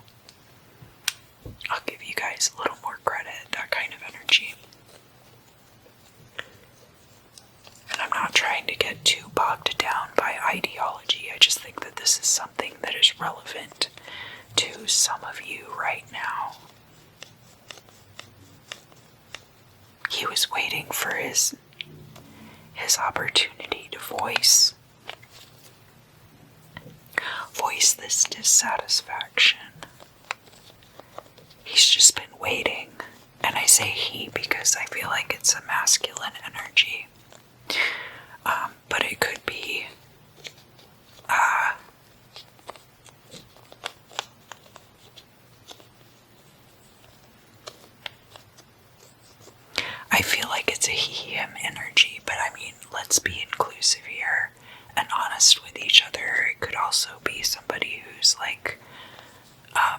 I'll give you guys a little more credit, that kind of energy. And I'm not trying to get too bogged down by ideology. I just think that this is something that is relevant to some of you right now. He was waiting for his opportunity to voice this dissatisfaction. He's just been waiting. And I say he because I feel like it's a masculine energy. But it could be I feel like it's a he-him energy, but I mean, let's be inclusive here and honest with each other. It could also be somebody who's like a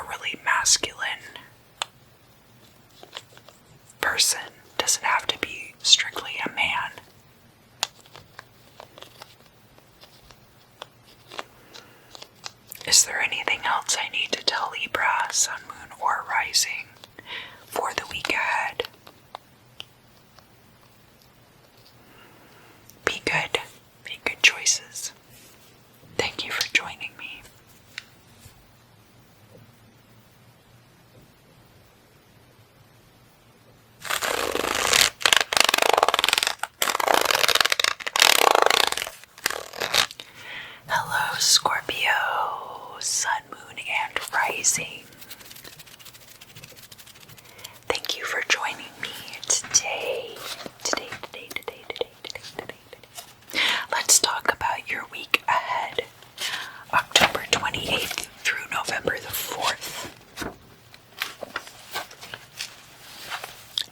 really masculine person. Doesn't have to be strictly a man. Is there anything else I need to tell Libra, Sun, Moon, or Rising for the week ahead? Be good. Make good choices. Thank you for joining me. Hello, Scorpio, Sun, Moon, and Rising. Thank you for joining me today. Let's talk about your week ahead, October 28th through November the 4th.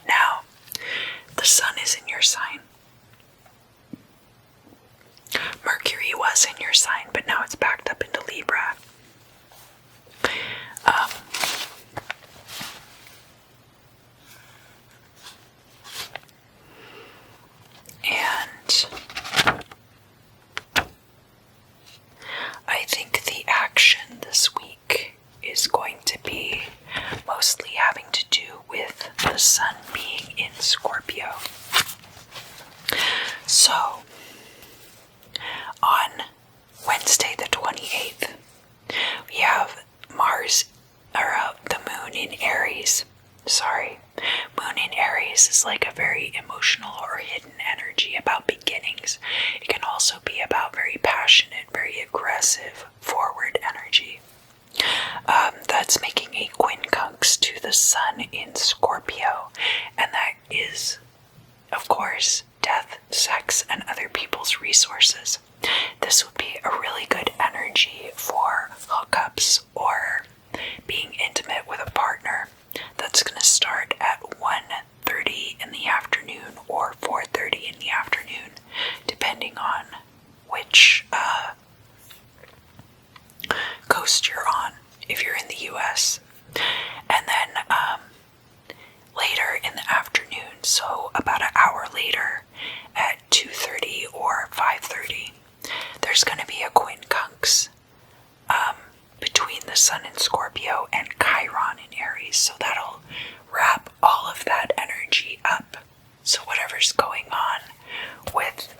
Now, the sun is in your sign. Mercury was in your sign, but now it's backed up into Libra. And I think the action this week is going to be mostly having to do with the sun being in Scorpio. So, on Wednesday the 28th, we have the moon in Aries. Moon in Aries is like a very emotional or hidden energy about beginnings. It can also be about very passionate, very aggressive, forward energy. That's making a quincunx to the sun in Scorpio, and that is, of course, death, sex, and other people's resources. This would be a really good energy for hookups or being intimate with a partner. That's going to start at 1:30 in the afternoon or 4:30 in the afternoon, depending on which US. And then later in the afternoon, so about an hour later at 2:30 or 5:30, there's going to be a quincunx between the Sun in Scorpio and Chiron in Aries. So that'll wrap all of that energy up. So whatever's going on with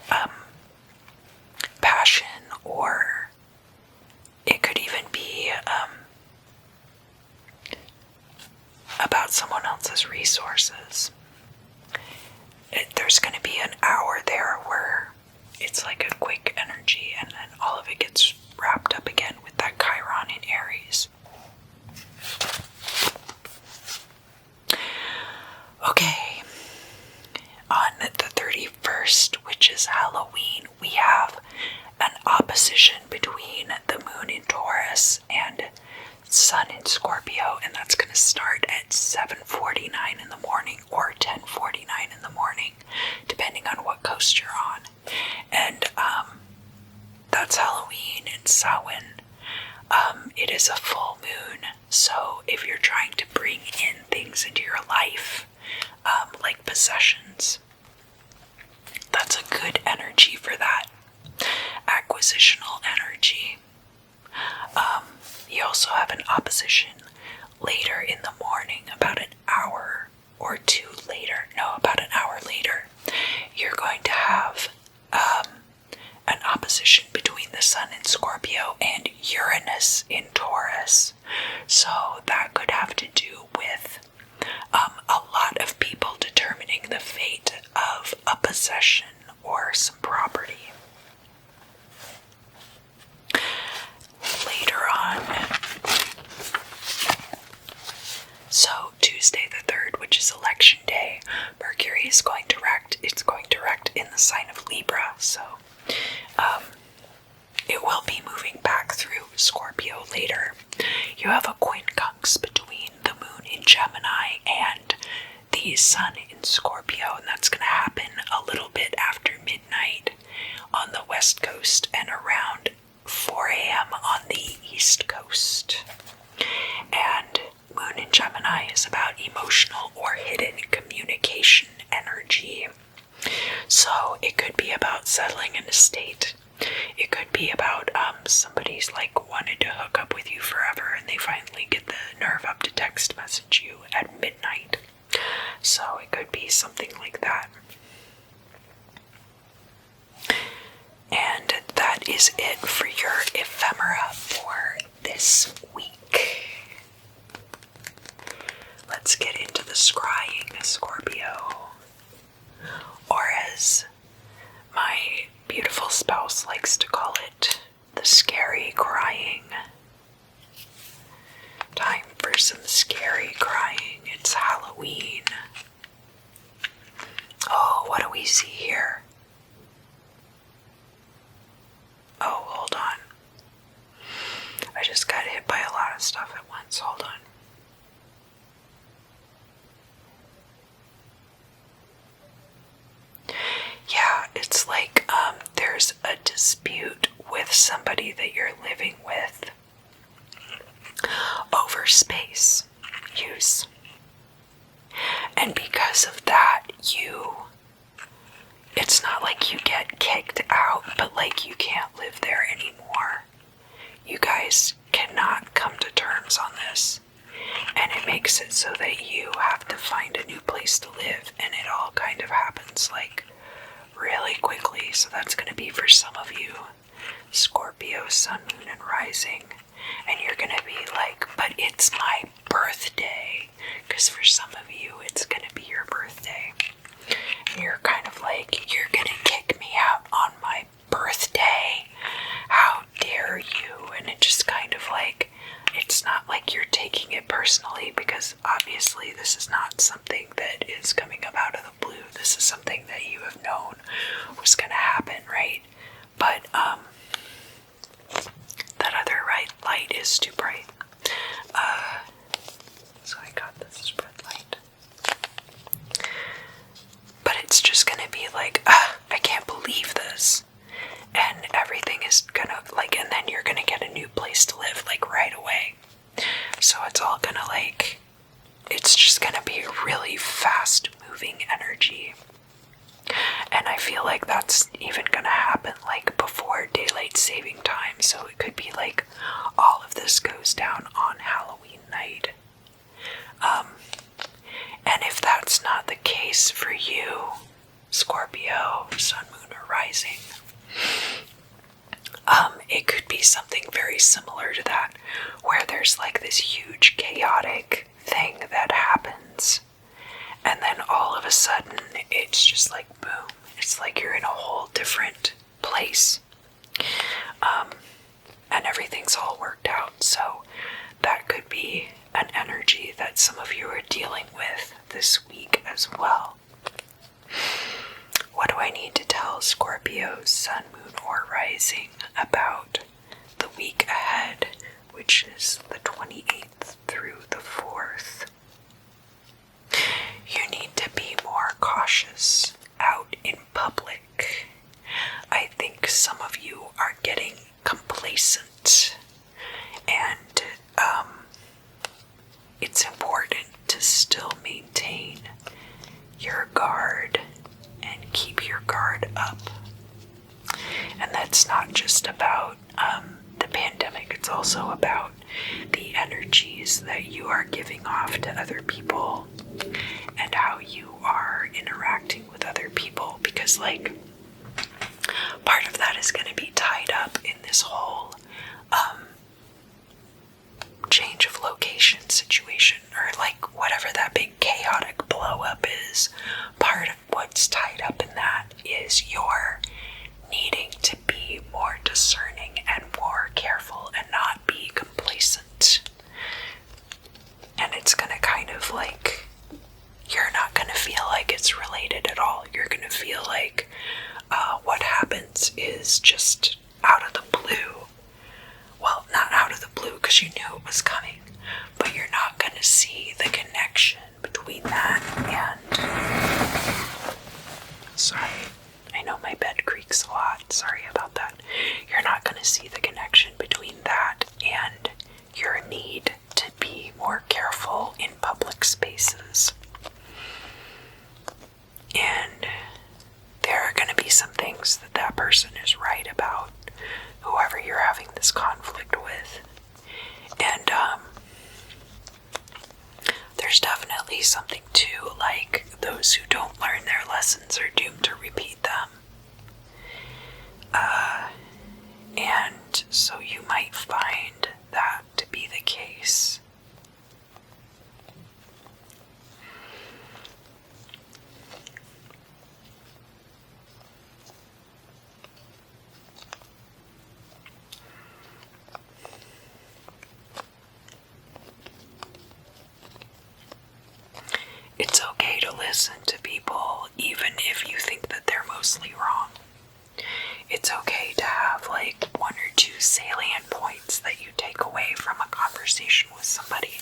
passion, or it could even be about someone else's resources. There's going to be an hour there where it's like a quick energy, and then all of it gets wrapped up again with that Chiron in Aries. Okay, on the 31st, which is Halloween, we have an opposition between the moon in Taurus and Sun in Scorpio, and that's going to start at 7:49 in the morning or 10:49 in the morning, depending on what coast you're on. And that's Halloween in Samhain. It is a full moon, so if you're trying to bring in things into your life, like possessions, that's a good energy for that. Acquisitional energy. You also have an opposition later in the morning, about an hour or two later. No, about an hour later. You're going to have an opposition between the Sun in Scorpio and Uranus in Taurus. So that could have to do with a lot of people determining the fate of a possession or some property. Later on, so Tuesday the 3rd, which is election day, Mercury is going direct. It's going direct in the sign of Libra, so it will be moving back through Scorpio later. You have a quincunx between the moon in Gemini and the Sun in Scorpio, and that's going to happen a little bit after midnight on the west coast and around 4 a.m. on the east coast. And moon in Gemini is about emotional or hidden communication energy. So it could be about settling an estate. It could be about somebody's like wanted to hook up with you forever and they finally get the nerve up to text message you at midnight. So it could be something like that. And that is it for your ephemera for this week. Let's get into the scrying, Scorpio. Or as my beautiful spouse likes to call it, the scary crying. Time for some scary crying. It's Halloween. Oh, what do we see here? Oh, hold on. I just got hit by a lot of stuff at once. Hold on. Yeah, it's like there's a dispute with somebody that you're living with over space use. And because of that, it's not like you get kicked out, but like you can't live there anymore. You guys cannot come to terms on this. And it makes it so that you have to find a new place to live, and it all kind of happens like really quickly. So that's going to be for some of you, Scorpio, Sun, Moon, and Rising. And you're going to be like, but it's my birthday. Because for some of you, it's going to be your birthday. And you're kind of like, you're going to kick me out on my birthday. How dare you? And it just kind of like, it's not like you're taking it personally, because obviously this is not something that is coming up out of the blue. This is something that you have known was going to happen, right? But that other light is too bright. So I got this spread light. But it's just going to be like, I can't believe this. And everything like it's just gonna be a really fast moving energy. And I feel like that's even gonna happen like before daylight saving time, so it could be like all of this goes down on Halloween night. And if that's not the case for you, Scorpio, Sun, Moon, or Rising, it could be something very similar to that, where there's like this huge chaotic thing that happens, and then all of a sudden it's just like boom, it's like you're in a whole different place, and everything's all worked out. So that could be an energy that some of you are dealing with this week as well. What do I need to tell Scorpio, Sun, Moon, or Rising about the week ahead, which is the 28th through the 4th? You need to be more cautious out in public. I think some of you are getting complacent, and it's important to still maintain your guard and keep your guard up. And that's not just about the pandemic, it's also about the energies that you are giving off to other people and how you are interacting with other people, because like part of that is going to be tied up in this whole change of location situation, or like whatever that big chaotic blow up is. Part of what's tied up in that is your needing to be more discerning and more careful and not be complacent. And it's gonna kind of like, you're not gonna feel like it's related at all. You're gonna feel like what happens is just out of the blue. Well, not out of the blue because you knew it was coming, but you're not gonna see the connection between that and... Sorry, I know my bed creaks a lot. Sorry about that. You're not gonna see the connection between that and your need to be more careful in public spaces. And there are going to be some things that that person is right about, whoever you're having this conflict with. And there's definitely something too, like those who don't learn their lessons are doomed to repeat them. And so you might find that to be the case. It's okay to listen to people even if you think that they're mostly wrong. It's okay to have like one or two salient points that you take away from a conversation with somebody.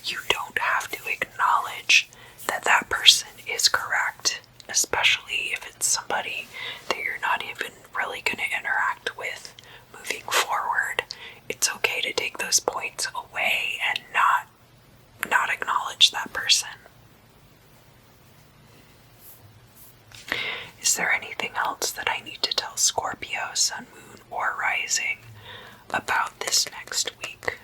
You don't have to acknowledge that that person is correct, especially if it's somebody that you're not even really going to interact with moving forward. It's okay to take those points away and not acknowledge that person. Is there anything else that I need to tell Scorpio, Sun, Moon, or Rising about this next week?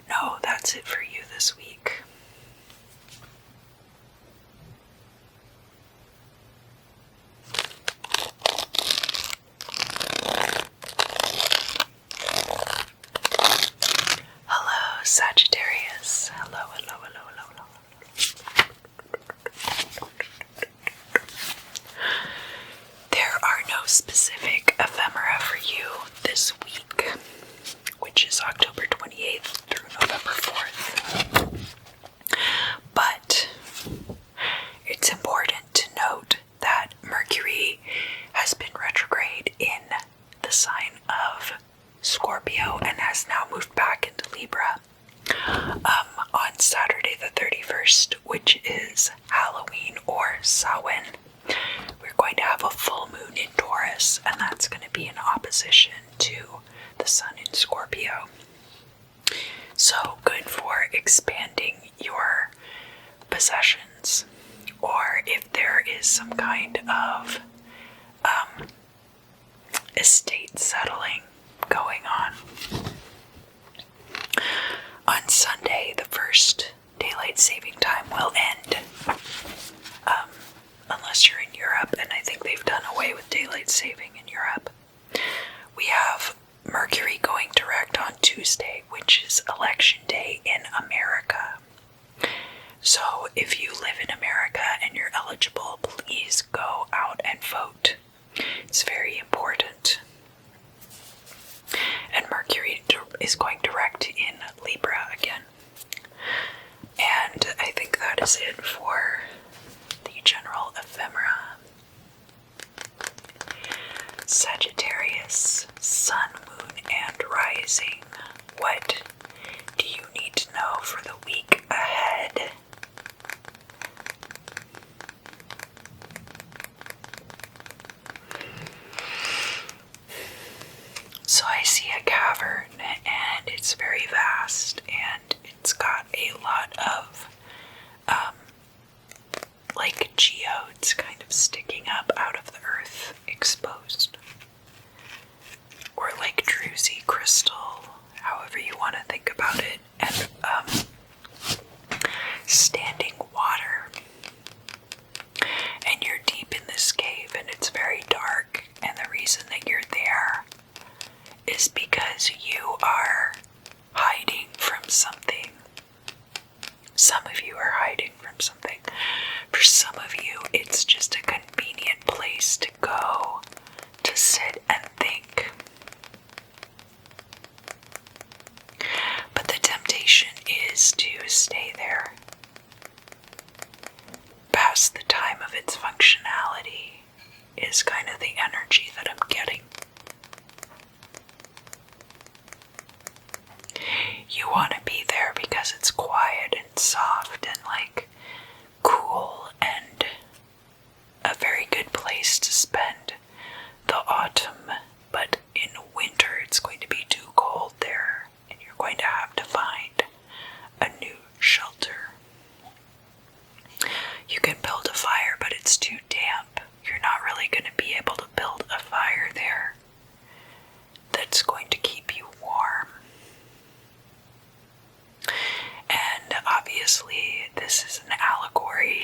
No, that's it for you this week. Hello, Sagittarius. Hello, hello, hello, hello, hello. There are no specific ephemera for you this week, which is October 28th through November 4th. But it's important to note that Mercury has been retrograde in the sign of Scorpio and has now moved back into Libra on Saturday the 31st, which is Halloween or Samhain. We're going to have a full moon in Taurus, and that's going to be in opposition to the sun in Scorpio. So good for expanding your possessions, or if there is some kind of estate settling going on. On Sunday, the first daylight saving time will end, unless you're in Europe, and I think they've done away with daylight saving in Europe. We have Mercury going direct on Tuesday, which is election day in America. So if you live in America and you're eligible, please go out and vote. It's very important. And Mercury is going direct in Libra again. And I think that is it for the general ephemera. Sagittarius, sun, moon, and rising. What do you need to know for the week ahead? So I see a cavern, and it's very vast, and it's got a lot of like geodes kind of sticking up out of the earth, exposed, or like druzy crystal, however you want to think about it, and standing water. And you're deep in this cave, and it's very dark, and the reason that you're there is because you are hiding from something. Some of you are hiding from something. For some of you, it's just a convenient place to go to sit and think. But the temptation is to stay there past the time of its functionality, is kind of the energy that I'm getting. You want to be there because it's quiet and soft and like cool and a very good place to spend the autumn, but in winter it's going to be too cold there and you're going to have to find a new shelter. You can build a fire, but it's too damp. You're not really going to be able to build a fire there that's going to keep you warm. And obviously this is an allegory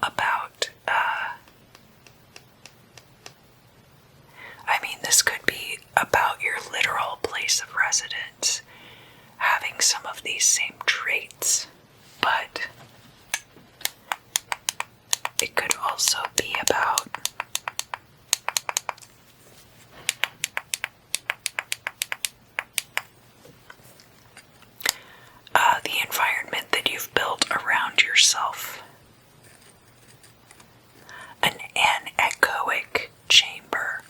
about, this could be about your literal place of residence having some of these same traits, but it could also be about the environment that you've built around yourself. An anechoic chamber.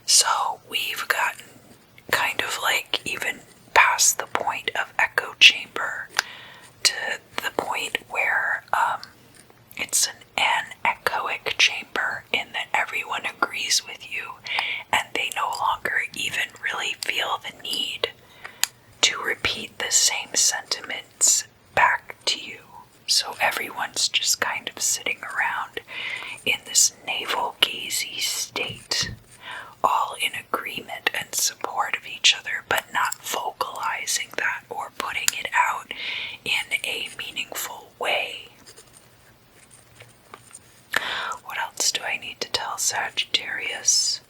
So we've gotten kind of like even past the point of echo chamber to the point where it's an anechoic chamber in that everyone agrees with you and they no longer even really feel the need to repeat the same sentiments back to you. So everyone's just kind of sitting around in this navel-gazy state, all in agreement and support of each other, but not vocalizing that or putting it out in a meaningful way. What else do I need to tell Sagittarius?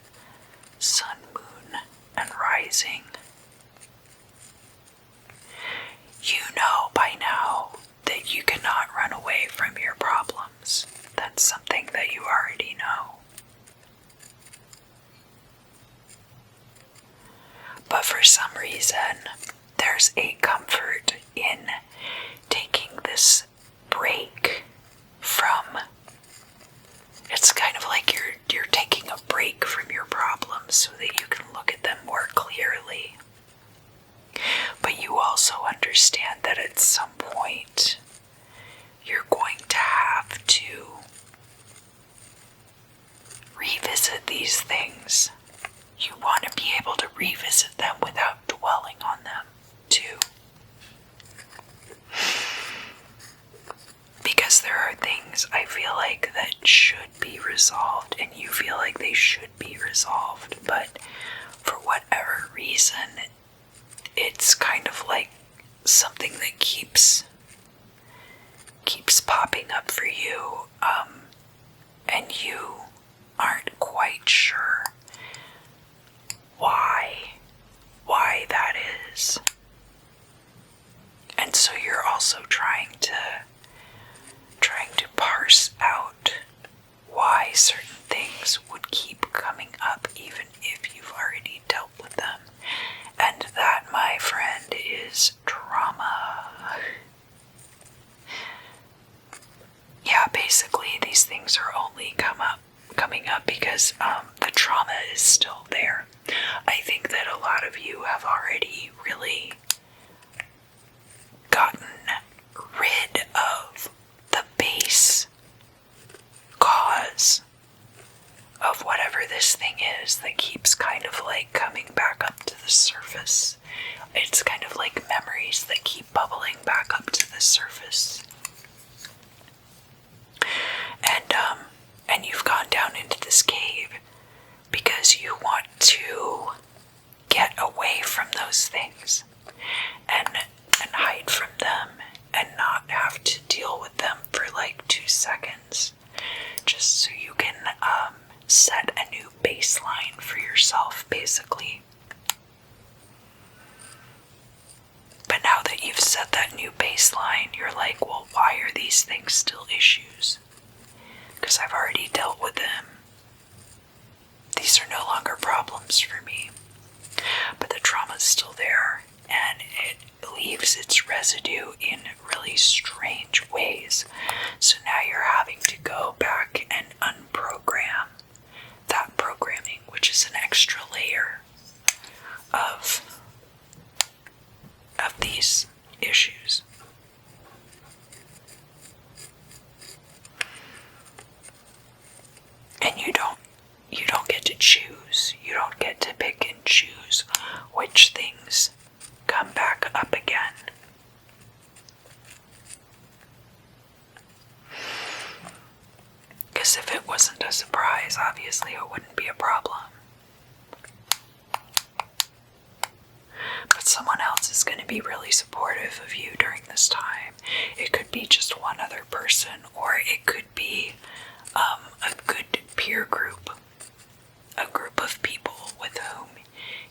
Sun, moon, and rising. You know by now that you cannot run away from your problems. That's something that you already know. But for some reason, there's a comfort in taking this break from, it's kind of like you're taking a break from your problems so that you can look at them more clearly. But you also understand that at some point you're going to have to revisit these things. You want to be able to revisit them without dwelling dwelling on them too. Because there are things I feel like that should be resolved, and you feel like they should be resolved, but for whatever reason, it's kind of like something that keeps popping up for you, and you aren't quite sure why that is. And so you're also trying to parse out why certain things would keep coming up even if you've already dealt with them. And that, my friend, is trauma. Yeah, basically these things are only coming up because the trauma is still there. I think that a lot of you have already really gotten rid of the base cause of whatever this thing is that keeps kind of like coming back up to the surface. It's kind of like memories that keep bubbling back up to the surface. And you've gone down into this cave because you want to get away from those things and hide from them and not have to deal with them for like 2 seconds, just so you can set a new baseline for yourself, basically. But now that you've set that new baseline, you're like, well, why are these things still issues? Because I've already dealt with them. These are no longer problems for me. But the trauma's still there, and it leaves its residue in really strange ways. So now you're having to go back and unprogram that programming, which is an extra layer of these issues. And you don't get to choose. You don't get to pick and choose which things come back up again. Because if it wasn't a surprise, obviously it wouldn't be a problem. But someone else is going to be really supportive of you during this time. It could be just one other person, or it could be a good peer group, a group of people with whom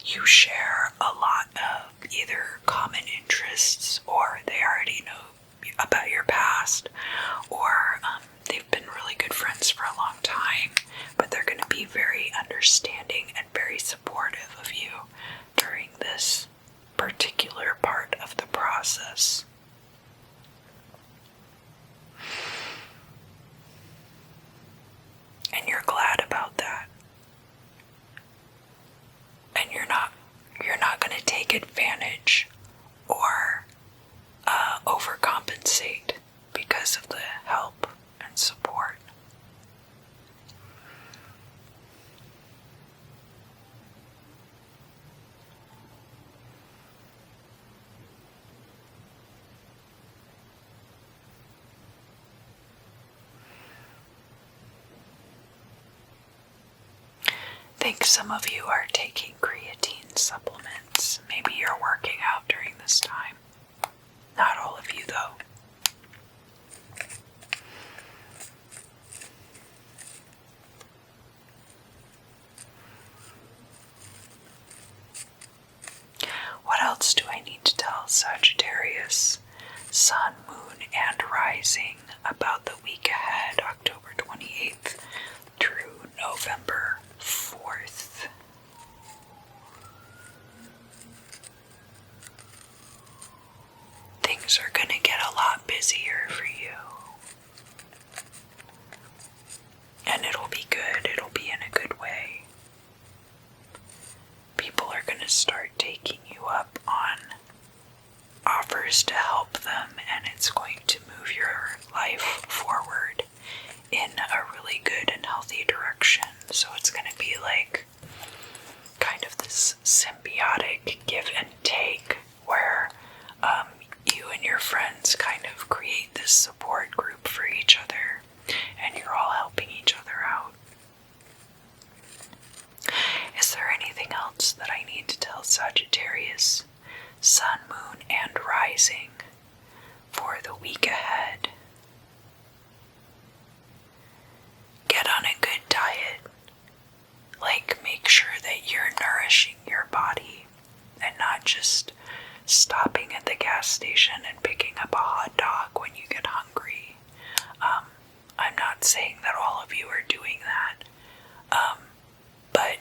you share a lot of either common interests, or they already know about your past, or they've been really good friends for a long time, but they're going to be very understanding and very supportive of you during this particular part of the process. And you're glad about that. And you're not going to take advantage or overcompensate because of the help and support. I think some of you are taking creatine supplements. Maybe you're working out during this time. Not all of you, though. What else do I need to tell Sagittarius, Sun, Moon, and Rising about the week ahead, October 28th through November 4th? Things are going to get a lot busier for you. And it'll be good. It'll be in a good way. People are going to start taking you up on offers to help them, and it's going to move your life forward in a really good and healthy direction. So it's going to be like kind of this symbiotic give and take Sagittarius, Sun, Moon, and Rising for the week ahead. Get on a good diet. Make sure that you're nourishing your body and not just stopping at the gas station and picking up a hot dog when you get hungry. I'm not saying that all of you are doing that, but,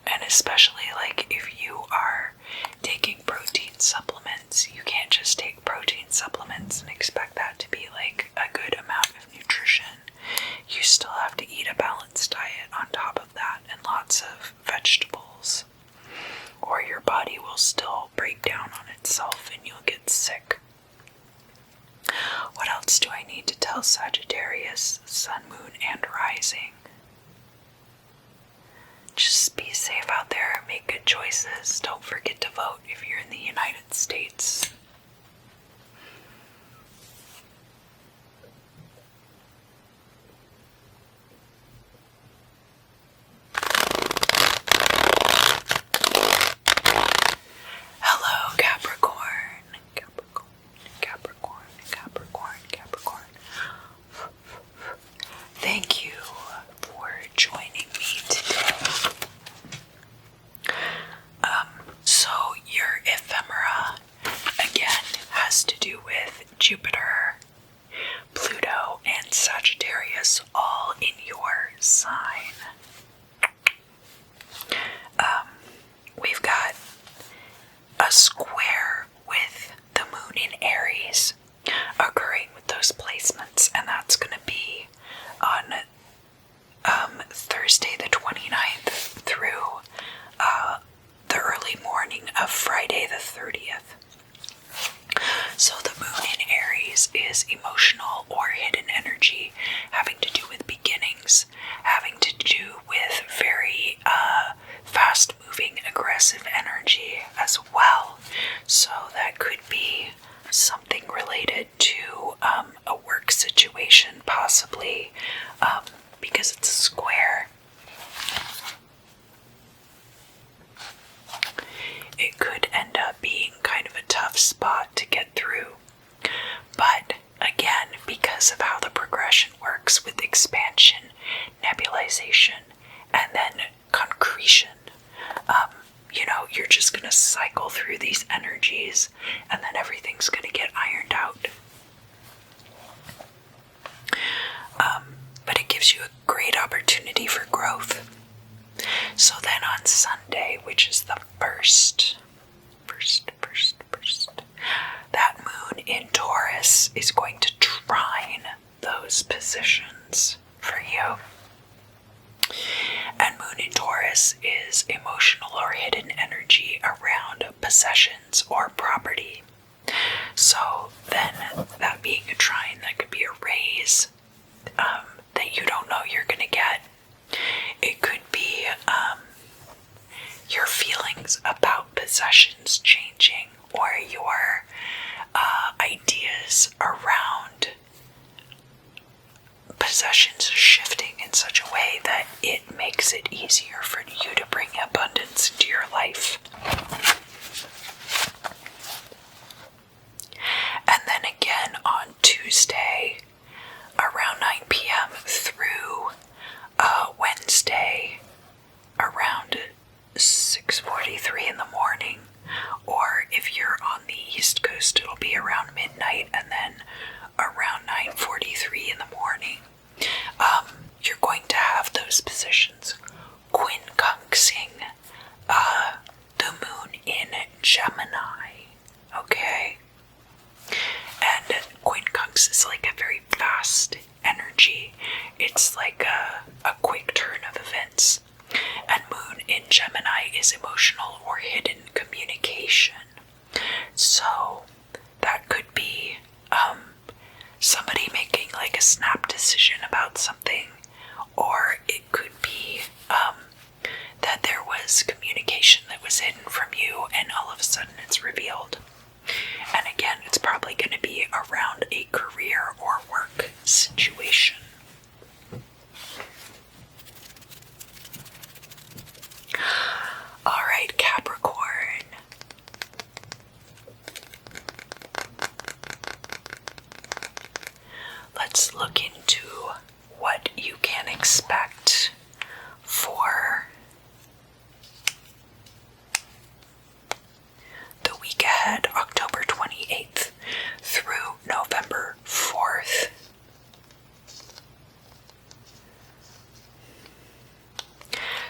and especially if you are taking protein supplements, you can't just take protein supplements and expect that to be a good amount of nutrition. You still have to eat a balanced diet on top of that and lots of vegetables, or your body will still break down on itself and you'll get sick. What else do I need to tell Sagittarius, Sun, Moon, and Rising? Just be safe out there, make good choices. Don't forget to vote if you're in the United States. Hello, Capricorn. Thank you for joining me today. So your ephemera, again, has to do with Jupiter, Pluto, and Sagittarius all in your sign. We've got a square with the moon in Aries occurring with those placements, and that's going to be on Thursday the 29th through the early morning of Friday the 30th. So the moon in Aries is emotional or hidden energy, having to do with beginnings, having to do with very fast-moving, aggressive energy as well. So that could be something related to a work situation, possibly, because it's a square. It could end up being kind of a tough spot to get through. But again, because of how the progression works with expansion, nebulization, and then concretion, you're just going to cycle through these energies and then everything's going to get ironed out. But it gives you a great opportunity for growth. So then on Sunday, which is the first, that moon in Taurus is going to trine those positions for you. And moon in Taurus is emotional or hidden energy around possessions or property. So then that being a trine, that could be a raise that you don't know you're going to get. It could be your feelings about possessions changing, or your ideas around possessions shifting in such a way that it makes it easier for you to bring abundance into your life. And then again on Tuesday around 9 p.m. through Wednesday around 6:43 in the morning, or if you're on the East Coast, it'll be around midnight, and then around 9:43 in the morning, you're going to have those positions quincunxing the moon in Gemini, okay? And quincunx is like a very fast energy. It's like a quick turn of events. And moon in Gemini is emotional or hidden communication. So that could be somebody making like a snap decision about something, or it could be that there was communication that was hidden from you and all of a sudden it's revealed. And again, it's probably going to be around a career or work situation.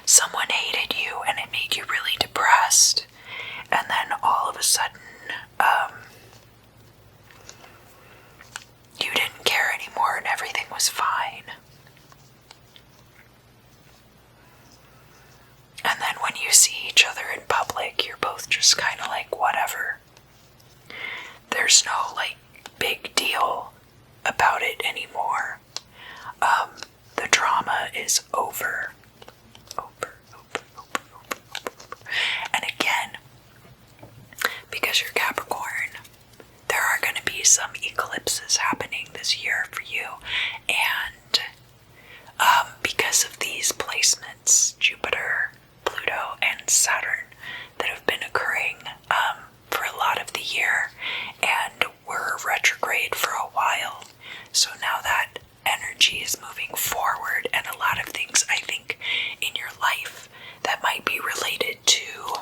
someone hated you and it made you really depressed, and then all of a sudden, you didn't care anymore and everything was fine. And then when you see each other in public, you're both just kind of like, whatever. There's no, like, big deal about it anymore. The drama is over. Over. And again, because you're Capricorn, there are going to be some eclipses happening this year for you. And because of these placements, Jupiter, Pluto, and Saturn, that have been occurring for a lot of the year, and were retrograde for a while. So now that energy is moving forward, and a lot of things, I think, in your life that might be related to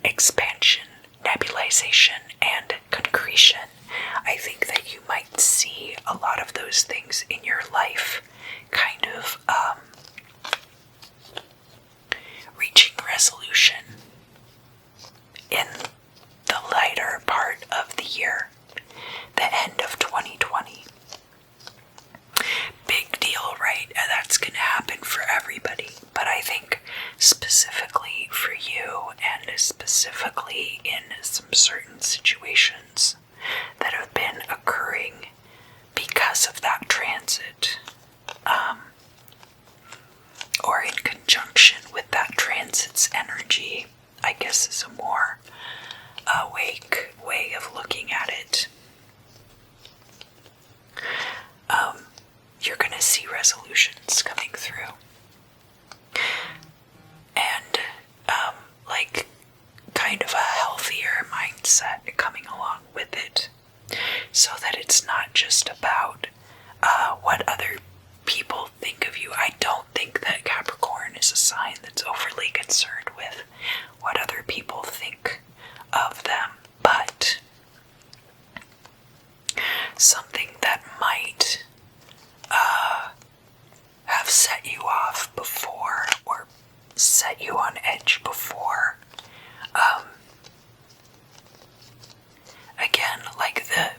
expansion, nebulization, and concretion. I think that you might see a lot of those things in your life kind of reaching resolution in the later part of the year, the end of 2020. Big deal, right? And that's going to happen for everybody. But I think specifically for you, and specifically in some certain situations that have been occurring because of that transit, or in conjunction with that transit's energy, I guess is a more awake way of looking at it. You're going to see resolutions coming through. And, like, kind of a healthier mindset coming along with it. So that it's not just about what other people think of you. I don't think that Capricorn is a sign that's overly concerned with what other people think of them. But something that might have set you off before, or set you on edge before. Again, like the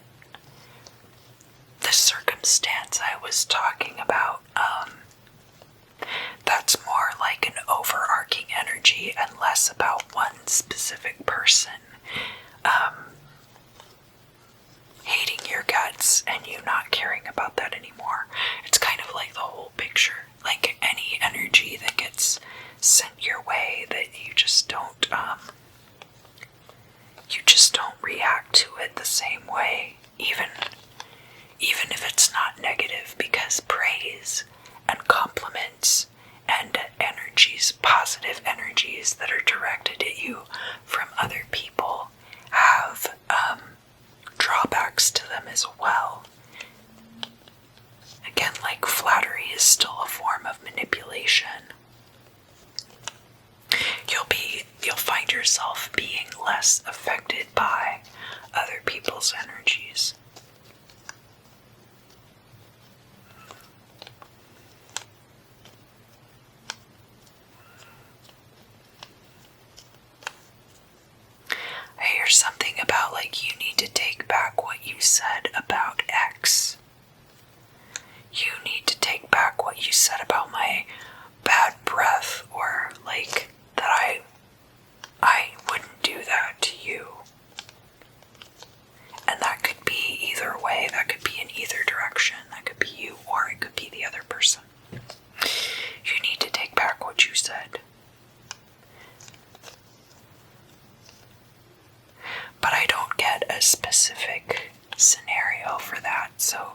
circumstance I was talking about, that's more like an overarching energy and less about one specific person hating your guts and you not caring about that anymore. It's kind of like the whole picture, like any energy that gets sent your way that you just don't react to it the same way, even if it's not negative, because praise and compliments and energies, positive energies that are directed at you from other people, have drawbacks to them as well. Again, like, flattery is still a form of manipulation. You'll find yourself being less affected by other people's energies. I hear something about, like, you need to take back what you said about X. You need to take back what you said about my bad breath, or, like, that I wouldn't do that to you. And that could be either way. That could be in either direction. That could be you, or it could be the other person. You need to take back what you said. But I don't get a specific scenario for that, so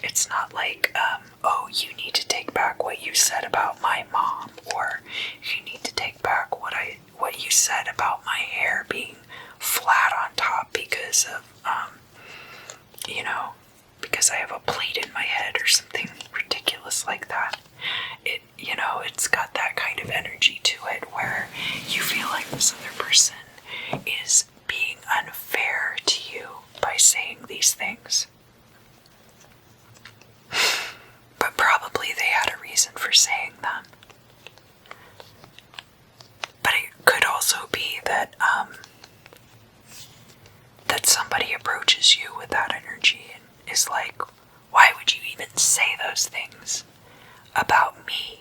it's not like, oh, you need to take back what you said about my mom, or you need to take back what you said about my hair being flat on top because of, because I have a plate in my head or something ridiculous like that. It's got that kind of energy to it where you feel like this other person is being unfair to you by saying these things. But probably they had a reason for saying them. that that somebody approaches you with that energy and is like, why would you even say those things about me?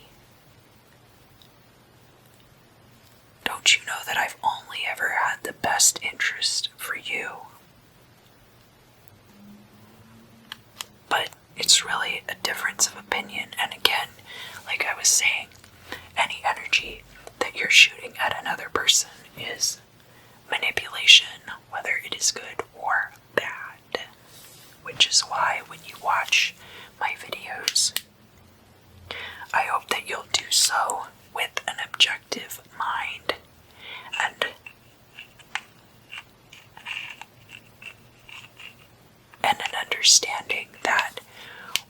Don't you know that I've only ever had the best interest for you? But it's really a difference of opinion. And again, like I was saying, any energy that you're shooting at another person is manipulation, whether it is good or bad. Which is why when you watch my videos, I hope that you'll do so with an objective mind and an understanding that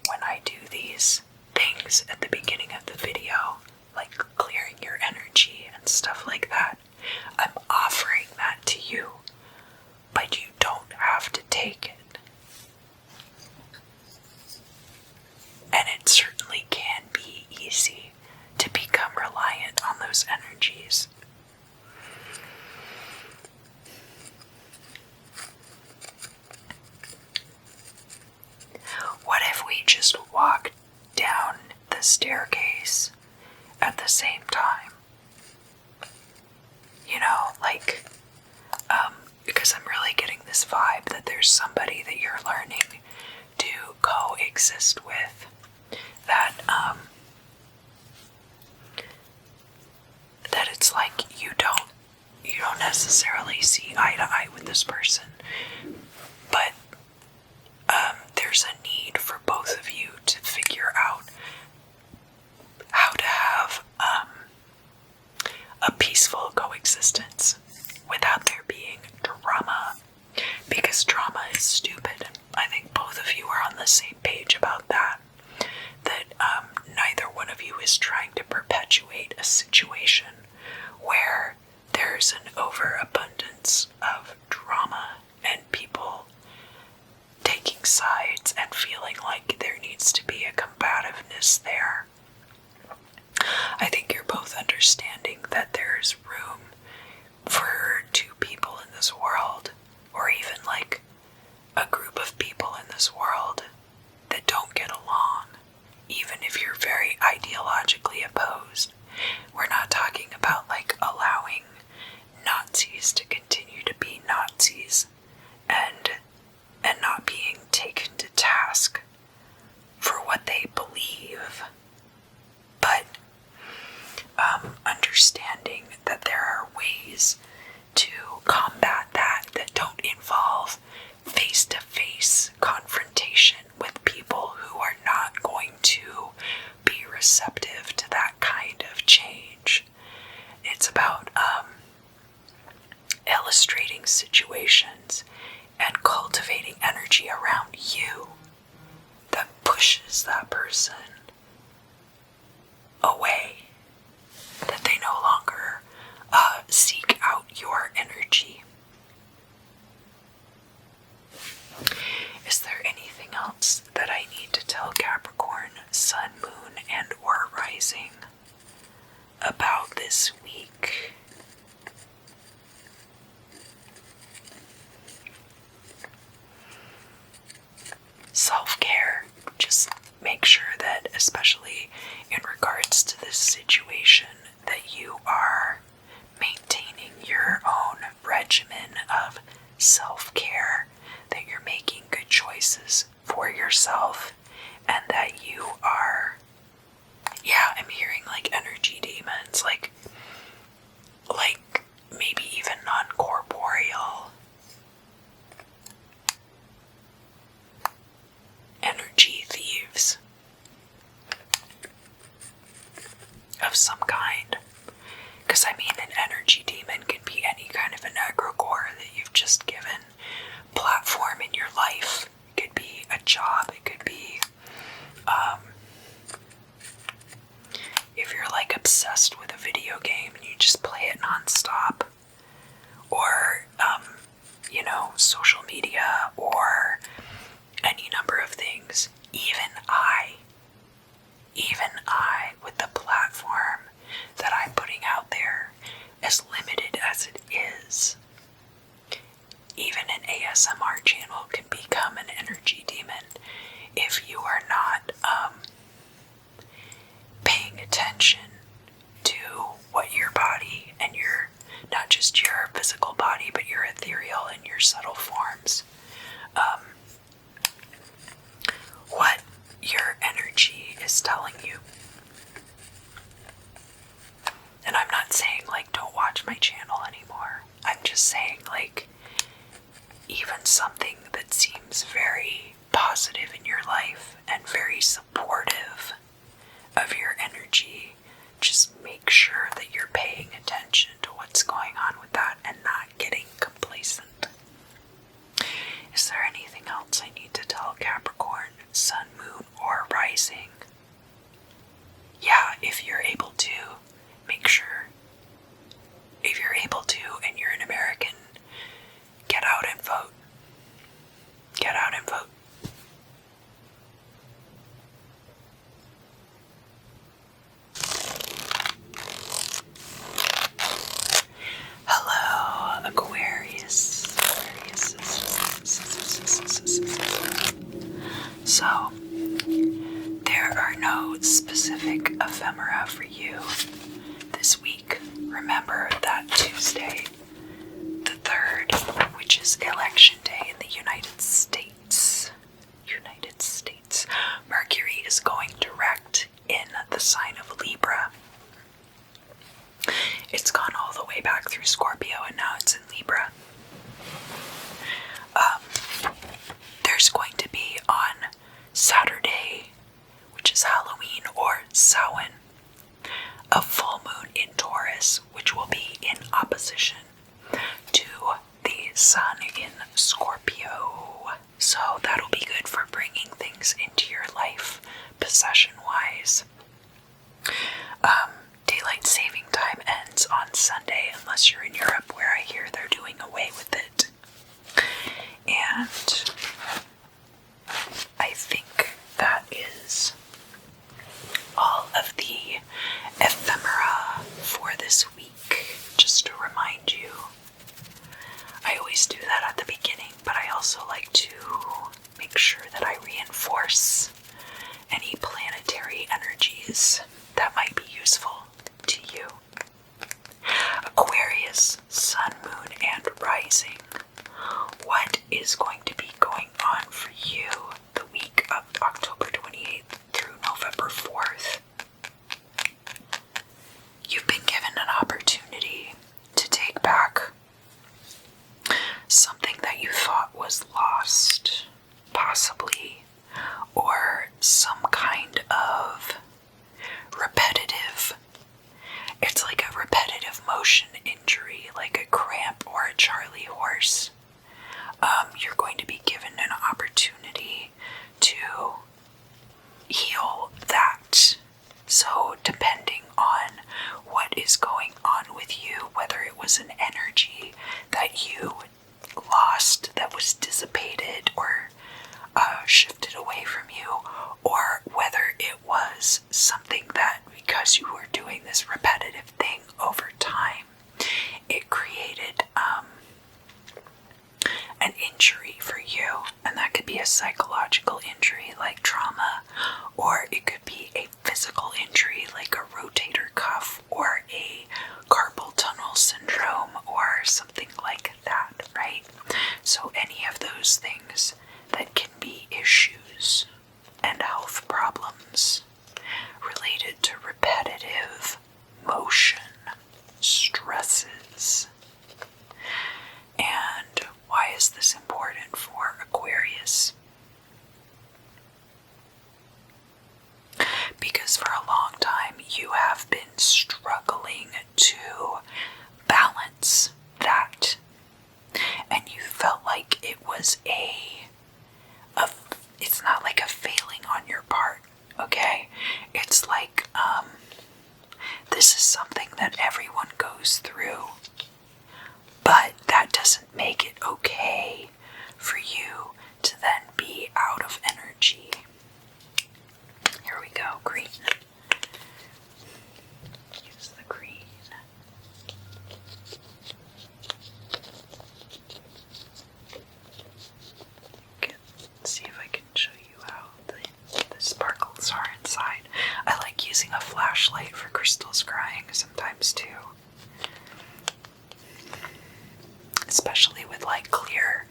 when I do these things at the beginning of the video, like clearing your energy and stuff like that, I'm offering that to you, but you don't have to take it. And it certainly can be easy to become reliant on those energies. What if we just walked down the staircase at the same time? You know, like, because I'm really getting this vibe that there's somebody that you're learning to coexist with, that, that it's like you don't necessarily see eye to eye with this person, but, there's a need for both of you to figure out how to have, a peaceful coexistence without there being drama, because drama is stupid, and I think both of you are on the same page about that, neither one of you is trying to perpetuate a situation where there's an overabundance of drama and people taking sides and feeling like there needs to be a combativeness there. I think you're both understanding that there's room for two people in this world, or even like a group of people in this world that don't get along, even if you're very ideologically opposed. We're not talking about like allowing Nazis to continue to be Nazis and not being taken to task for what they believe, but understanding that there are ways to combat that don't involve face-to-face confrontation with people who are not going to be receptive to that kind of change. It's about illustrating situations and cultivating energy around you that pushes that person away, that they no longer seek out your energy. Is there anything else that I need to tell Capricorn, Sun, Moon, and or Rising about this week? Self-care. Just make sure that, especially in regards to this situation, that you are maintaining your own regimen of self-care, that you're making good choices for yourself, and that you are, I'm hearing like energy demons, like maybe even non-corporeal energy thieves of some kind. Because I mean, an energy demon can be any kind of an egregore that you've just given platform in your life. It could be a job, it could be if you're like obsessed with a video game and you just play it non-stop, or social media, or any number of things. Even I, with the platform that I'm putting out there, as limited as it attention to what your body and your, not just your physical body, but your ethereal and your subtle forms, what your energy is telling you. And I'm not saying, like, don't watch my channel anymore. I'm just saying, like, even something that seems very positive in your life and very supportive of your energy, just make sure that you're paying attention to what's going on with that and not getting complacent. Is there anything else I need to tell Capricorn, Sun, Moon, or Rising? Yeah, if you're able to, make sure. If you're able to and you're an American, get out and vote. Get out and vote. Hello, Aquarius. So, there are no specific ephemera for you this week. Remember that Tuesday, the 3rd, which is election day in the United States, Mercury is going direct in the sign of Libra. It's gone all the way back through Scorpio and now it's in Libra. There's going to be on Saturday, which is Halloween or Samhain, a full moon in Taurus, which will be in opposition to the sun in Scorpio. So that'll be good for bringing things into your life, possession-wise. Daylight saving time ends on Sunday, unless you're in Europe, where I hear they're doing away with it. And I think that is all of the ephemera for this week. Just to remind you, I always do that at the beginning, but I also like to make sure that I reinforce any planetary energies that might be useful to you. Aquarius, Sun, Moon, and Rising. What is going to be going on for you the week of October 28th through November 4th? You've been given an opportunity to take back something that you thought was lost, possibly, or some kind of repetitive, it's like a repetitive motion injury, like a cramp or a Charlie horse. You're going to be given an opportunity to heal that. So depending on what is going on with you, whether it was an energy that you lost, that was dissipated or shifted away from you, or whether it was something that, because you were doing this repetitive thing over time, it created an injury for you. And that could be a psychological injury like trauma, or it could be a physical injury like a rotator cuff or a carpal tunnel syndrome or something like that, right? So any of those things that can be issues and health problems related to repetitive motion, stresses. And why is this important for Aquarius? Because for a long time you have been struggling to balance that, and you felt like it was it's not like a failing on your part, okay? It's like, this is something that everyone goes through, but that doesn't make it okay for you to then be out of energy. Here we go, green. Use the green. See if I can show you how the sparkles are inside. I like using a flashlight great for crystal scrying sometimes too. Especially with like clear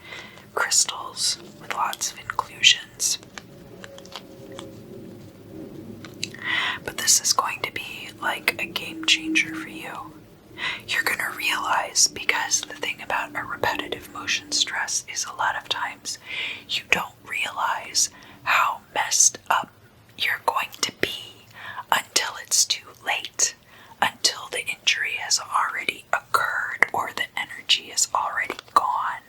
crystals with lots of inclusions. But this is going to be like a game changer for you. You're going to realize, because the thing about a repetitive motion stress is a lot of times you don't realize how messed up you're going to be until it's too late, until the injury has already occurred or the energy is already gone.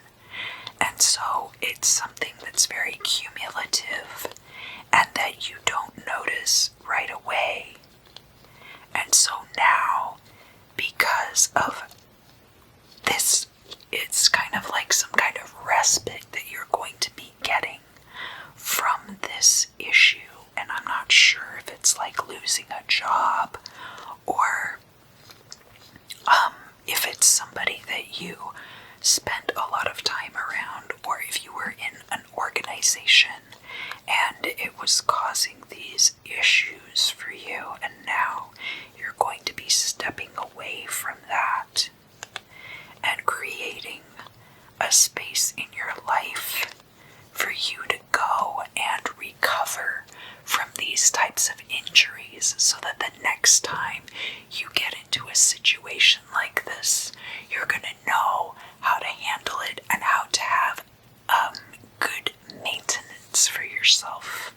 And so it's something that's very cumulative and that you don't notice right away. And so now, because of this, it's kind of like some kind of respite that you're going to be getting from this issue. And I'm not sure if it's like losing a job or if it's somebody that you spent a lot of time around, or if you were in an organization and it was causing these issues for you, and now you're going to be stepping away from that and creating a space in your life for you to go and recover from these types of injuries, so that the next time you get into a situation like this, you're going to know how to handle it and how to have good maintenance for yourself.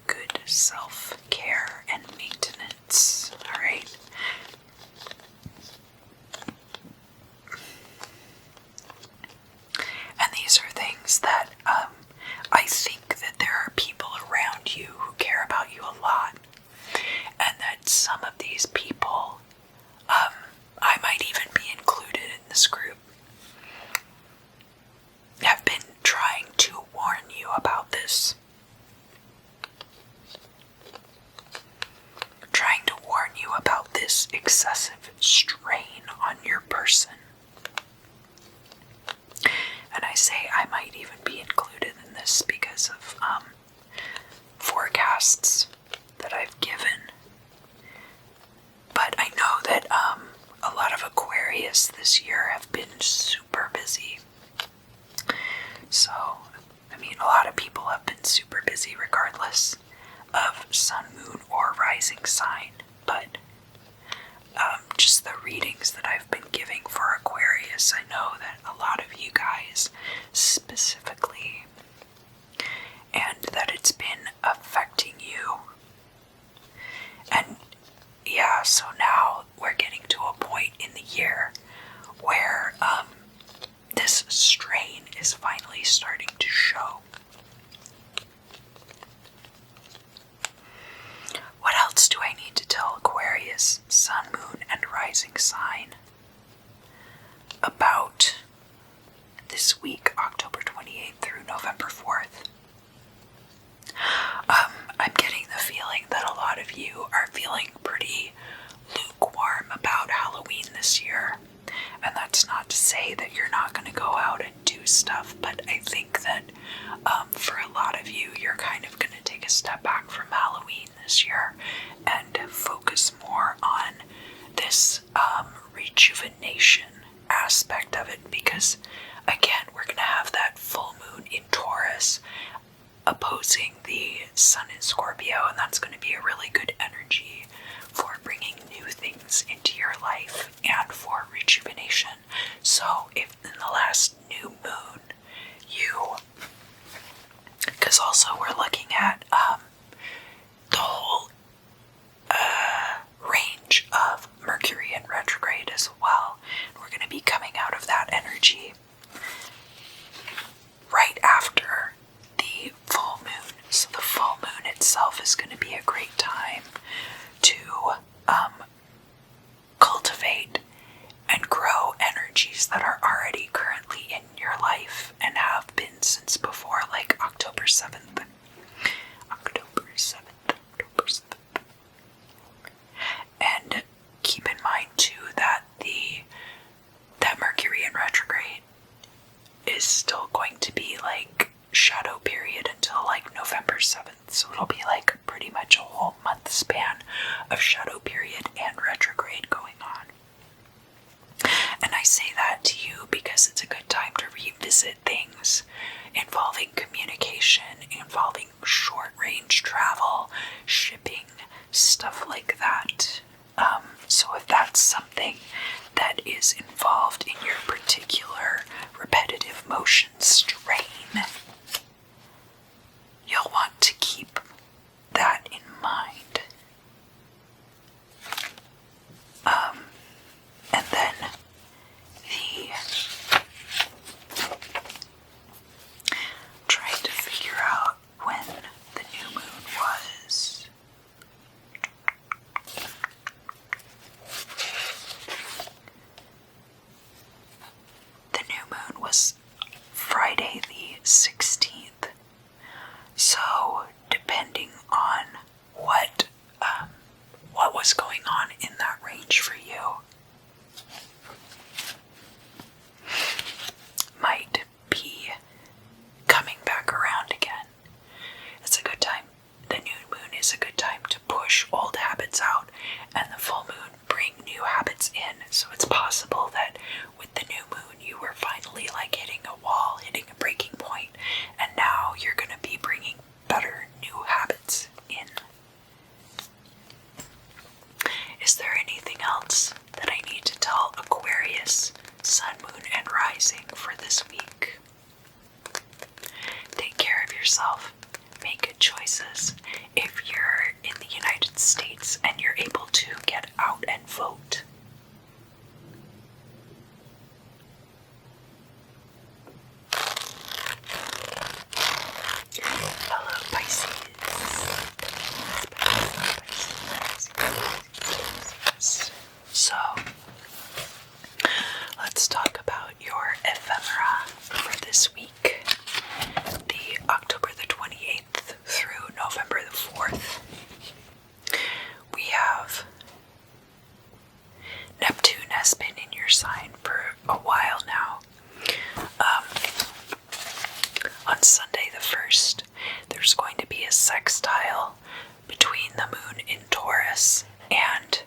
Good self-care and maintenance. Alright? And these are things that I think that there are people around you who care about you a lot, and that some of these people, I might even be included in this group, have been trying to warn you about this. Trying to warn you about this excessive strain on your person. And I say I might even be included in this because of forecasts that I've given. But I know that a lot of Aquarius this year have been super busy. So, I mean, a lot of people have been super busy regardless of sun, moon, or rising sign. But just the readings that I've been giving for Aquarius, I know that a lot of you guys specifically, and that it's been affecting you. And yeah, so now we're getting to a point in the year where this strain is finally starting to show. What else do I need to tell Aquarius, sun, moon, and rising sign about this week, October 28th through November 4th? I'm getting the feeling that a lot of you are feeling pretty lukewarm about Halloween this year. And that's not to say that you're not going to go out and do stuff, but I think that for a lot of you, you're kind of going to take a step back from Halloween this year and focus more on this rejuvenation aspect of it, because again, we're going to have that full moon in Taurus opposing the sun in Scorpio, and that's going to be a really good energy for bringing new things into your life and for rejuvenation. So if in the last new moon because also we're looking at the whole range of Mercury in retrograde as well. We're going to be coming out of that energy right after the full moon. So the full moon itself is going to be a great time to cultivate and grow energies that are already currently in your life and have been since before, like October 7th. And keep in mind too that that Mercury in retrograde is still going to be like shadow period until like November 7th. So it'll be like pretty much a whole month span of shadow period period and retrograde going on. And I say that to you because it's a good time to revisit things involving communication, involving short-range travel, shipping, stuff like that. So if that's something that is involved in your particular repetitive motion strain, you'll want to keep that in mind. And then trying to figure out when the new moon was. The new moon was Friday the 16th. So, depending on what was going on in that range for you, might be coming back around again. It's a good time. The new moon is a good time to push old habits out, and the full moon bring new habits in. So it's possible that with the new moon you were finally like hitting a wall, hitting a breaking point, and now you're going to be bringing better new habits in. Is there anything else that I need to tell Aquarius, Sun, Moon, and Rising for this week? Take care of yourself. Make good choices. If you're in the United States and you're able to get out and vote, hello, Pisces. So, let's talk about your ephemera for this week, the October the 28th through November the 4th. We have Neptune has been in your sign for a while now. On Sunday the 1st, there's going to be a sextile between the moon in Taurus and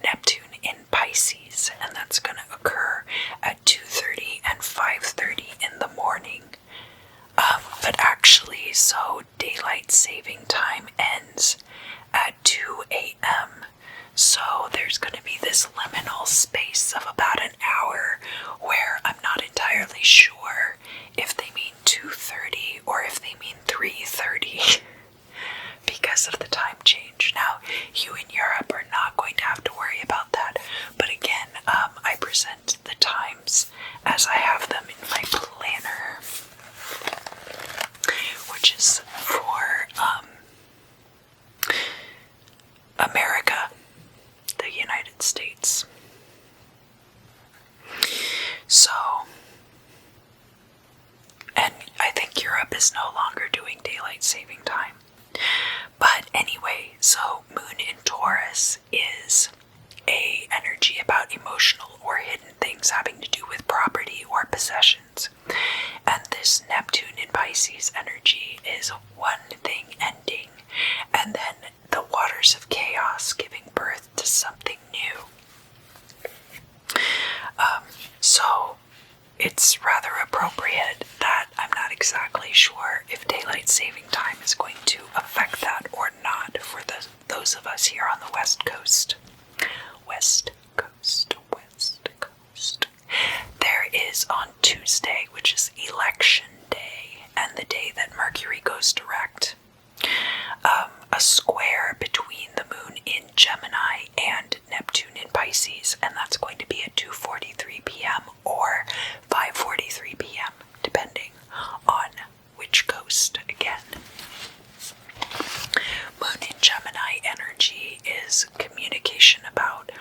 Neptune in Pisces, and that's going to occur at 2:30 and 5:30 in the morning. But actually, so daylight saving time ends at 2 a.m. So there's going to be this liminal space of about an hour where I'm not entirely sure if they mean 2:30 or if they mean 3:30 because of the time change. Now, you in Europe are not going to have to worry about that, but again, I present the times as I have them in my planner, which is for America, the United States. So, and I think Europe is no longer doing daylight saving time. But anyway, so moon in Taurus is a energy about emotional or hidden things having to do with property or possessions. And this Neptune in Pisces energy is one thing ending, and then the waters of chaos giving birth to something new. So it's rather appropriate that I'm not exactly sure if daylight saving time is going to affect that or not for those of us here on the West Coast. West Coast. There is on Tuesday, which is election day, and the day that Mercury goes direct, a square between the moon in Gemini and Neptune in Pisces, and that's going to be at 2:43 p.m. or 5:43 p.m., depending on which coast again. Moon in Gemini energy is communication about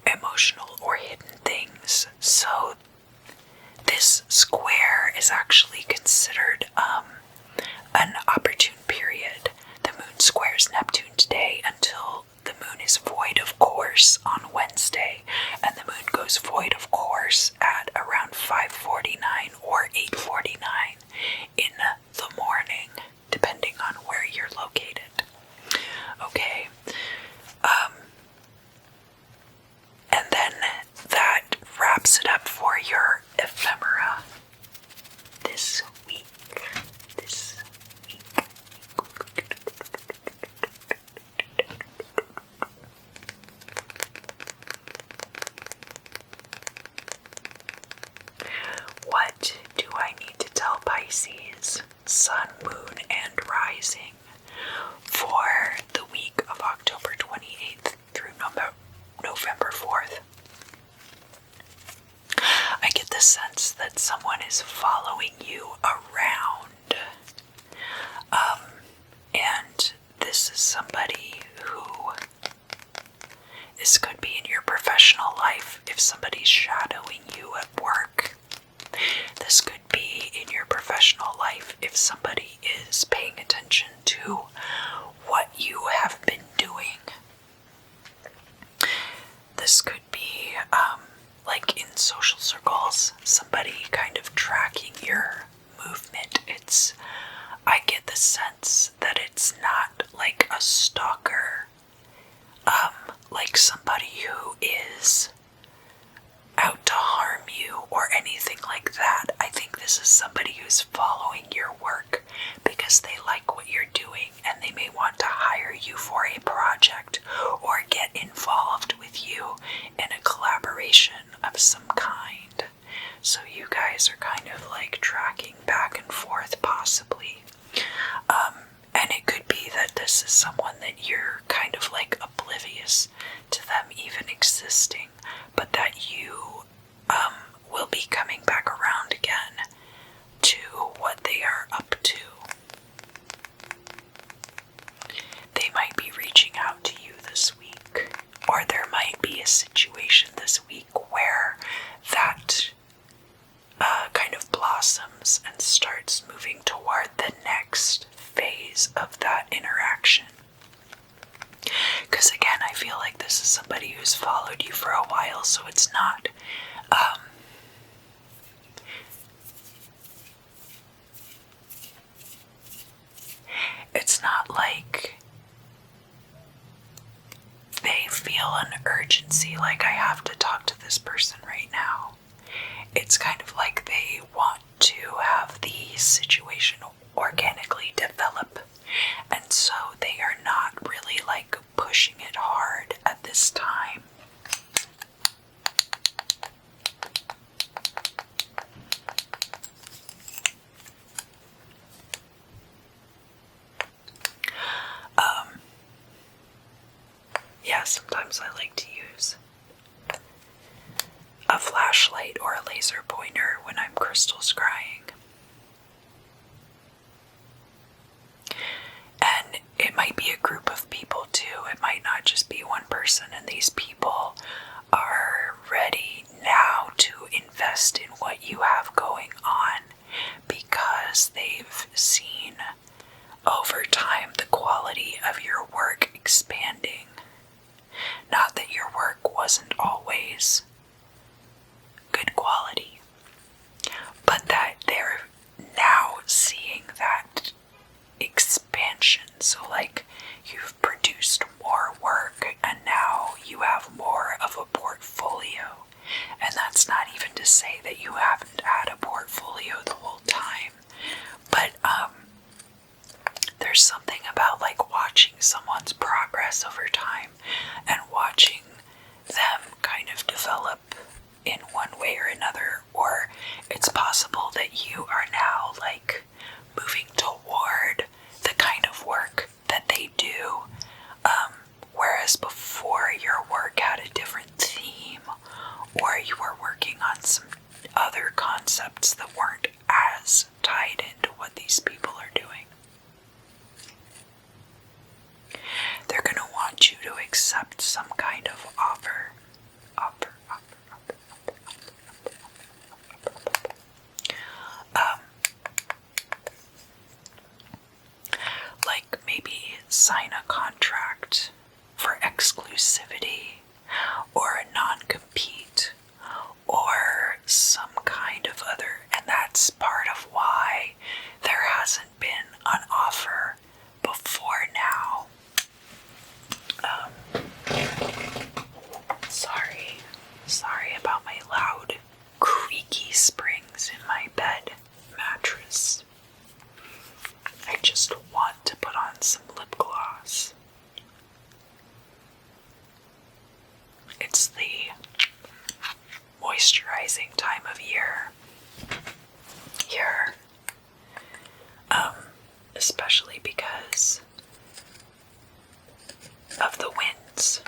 emotional or hidden things, so this square is actually considered an opportune period. The moon squares Neptune today until the moon is void of course on Wednesday, and the moon goes void of course at around 5:49 or 8:49 in the morning, depending on where you're located. Okay, wraps it up for your ephemera this week. What do I need to tell Pisces, Sun, Moon, and Rising for the week of October 28th through November 4th? I get the sense that someone is following you around. And this is somebody who, this could be in your professional life if somebody's shadowing you at work. This could be in your professional life if somebody is paying attention to what you have been doing. This could be, like in social circles, somebody kind of tracking your movement. I get the sense that it's not like a stalker, like somebody who is out to harm you or anything like that. I think this is somebody who's following your work because they like what you're doing and they may want to hire you for a project or get involved with you in a collaboration of some kind. So you guys are kind of like tracking back and forth possibly. And it could be that this is someone that you're kind of like oblivious to them even existing, but that you will be coming back around again to what they are up to. They might be reaching out to you this week, or there might be a situation this week where that kind of blossoms and starts moving toward the next phase of that interaction. Because again, I feel like this is somebody who's followed you for a while, so it's not like they feel an urgency, like I have to talk to this person right now. It's kind of like they want to have the situation organically develop, and so they are not really like pushing it hard at this time. Yeah, sometimes I like to use a flashlight or a laser pointer when I'm crystal scrying. And it might be a group of people too. It might not just be one person, and these people are ready now to invest in what you have going on because they've seen over time the quality of your work expanding. Not that your work wasn't always good quality, but that they're now seeing that expansion. So like you've produced more work and now you have more of a portfolio. And that's not even to say that you haven't had a portfolio the whole time, but there's something about like watching someone's progress over time and watching them kind of develop in one way or another, or it's possible that you are now like moving toward the kind of work that they do, whereas before your work had a different theme, or you were working on some other concepts that weren't as tied into what these people are doing. They're going to want you to accept some kind of offer. Like maybe sign a contract for exclusivity or a non-compete or some kind of other, and that's part of why there hasn't been an offer before now. Sorry about my loud it's the moisturizing time of year here, especially because of the winds.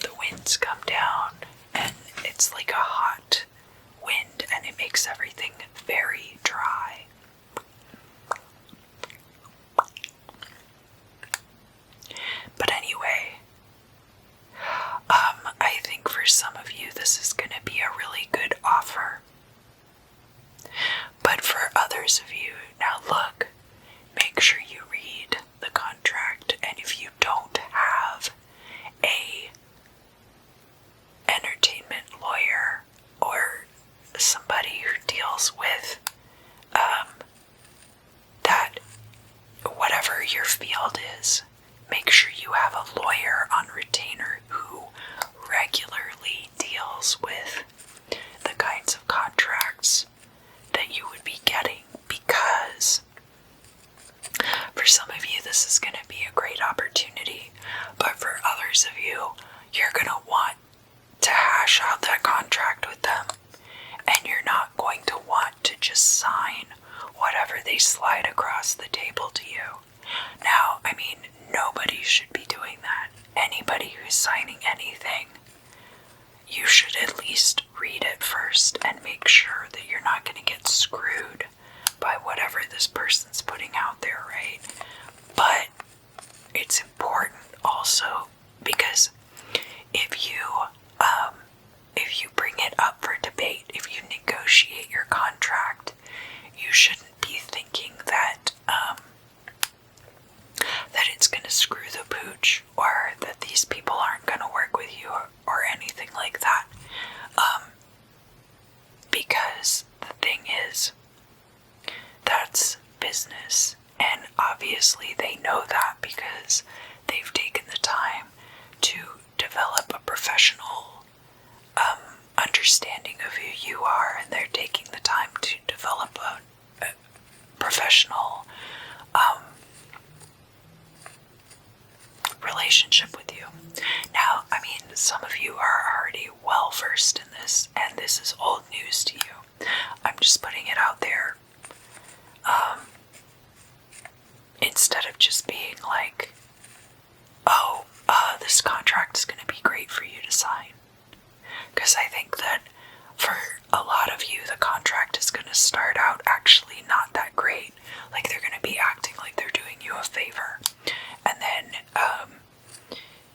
The winds come down and it's like a hot wind and it makes everything very dry. But anyway, I think for some of you this is going to be a really good offer. But for others of you, now look, make sure you read the contract, and if you don't have a entertainment lawyer or somebody who deals with that, whatever your field is, make sure you have a lawyer on retainer who regularly deals with the kinds of contracts that you would be getting, because for some of you this is going to be a great opportunity, but for others of you, you're going to want to hash out that contract with them, and you're not going to want to just sign whatever they slide across the table to you. Now, I mean, nobody should be doing that. Anybody who's signing anything, you should at least read it first and make sure that you're not going to get screwed by whatever this person's putting out there, right? But it's important also because if you bring it up for debate, if you negotiate your contract, you shouldn't be thinking that that it's going to screw the pooch, or that these people aren't going to work with you, or anything like that. Because the thing is, that's business, and obviously they know that because they've taken the time to develop a professional understanding of who you are, and they're taking the time to develop a professional relationship with you. Now, I mean, some of you are already well versed in this, and this is old news to you. I'm just putting it out there. Instead of just being like, oh, this contract is going to be great for you to sign. Because I think that for a lot of you, the contract is going to start out actually not that great. Like, they're going to be acting like they're doing you a favor. And then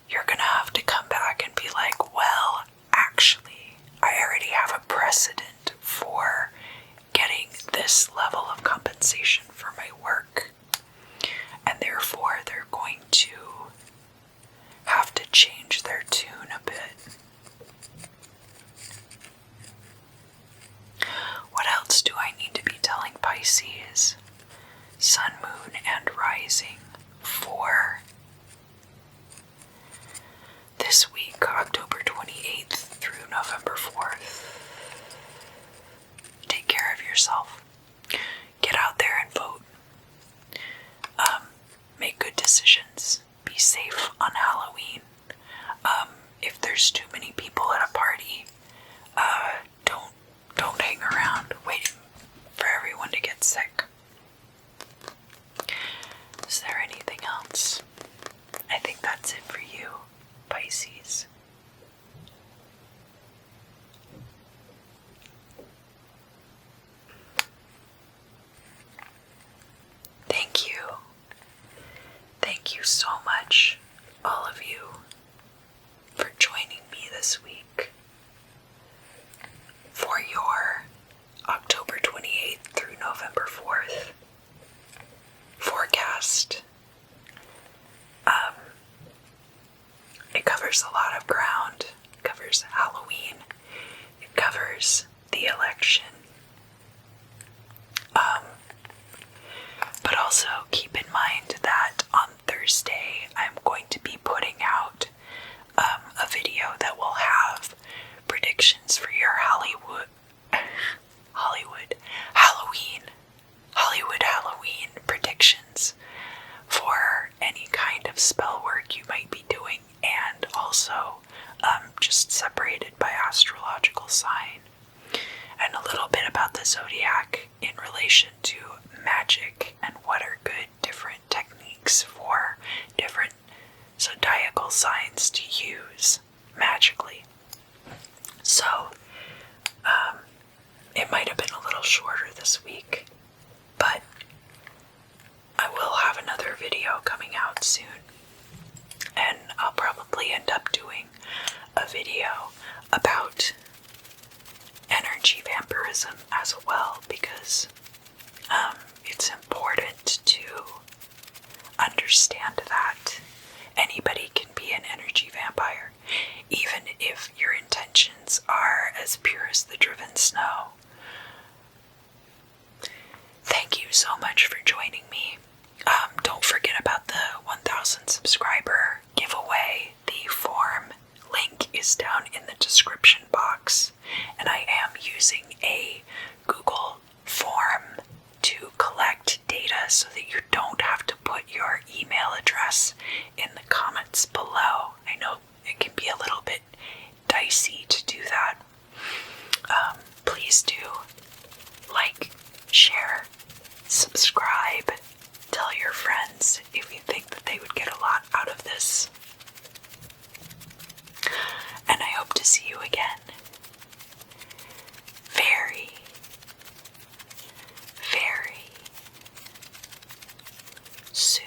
you're going to have to come back and be like, well, actually, I already have a precedent for getting this level of compensation for my work. And therefore, they're going to have to change their tune a bit. What else do I need to be telling Pisces? Sun, moon, and rising for this week, October 28th through November 4th. Take care of yourself. Get out there and vote. Make good decisions. Be safe on Halloween. If there's too many people at a party, don't hang around waiting for everyone to get sick. Is there anything else? I think that's it for you, Pisces. Thank you. Thank you so much, all of you, for joining me this week for your October 28th through November 4th forecast. It covers a lot of ground. It covers Halloween. It covers the election. But also keep in mind that on Thursday I'm going to be putting out a video that will have predictions for your Hollywood Halloween predictions of spell work you might be doing, and also just separated by astrological sign, and a little bit about the zodiac in relation to magic and what are good different techniques for different zodiacal signs to use magically. So, it might have been a little shorter this week, but I will have another video coming out soon, and I'll probably end up doing a video about energy vampirism as well, because it's important to understand that anybody can be an energy vampire, even if your intentions are as pure as the driven snow. Thank you so much for joining me. Don't forget about the 1,000 subscriber giveaway. The form link is down in the description box, and I am using a Google form to collect data so that you don't have to put your email address in the comments below. I know it can be a little bit dicey to do that. Please do like, share, subscribe, tell your friends if you think that they would get a lot out of this. And I hope to see you again very, very soon.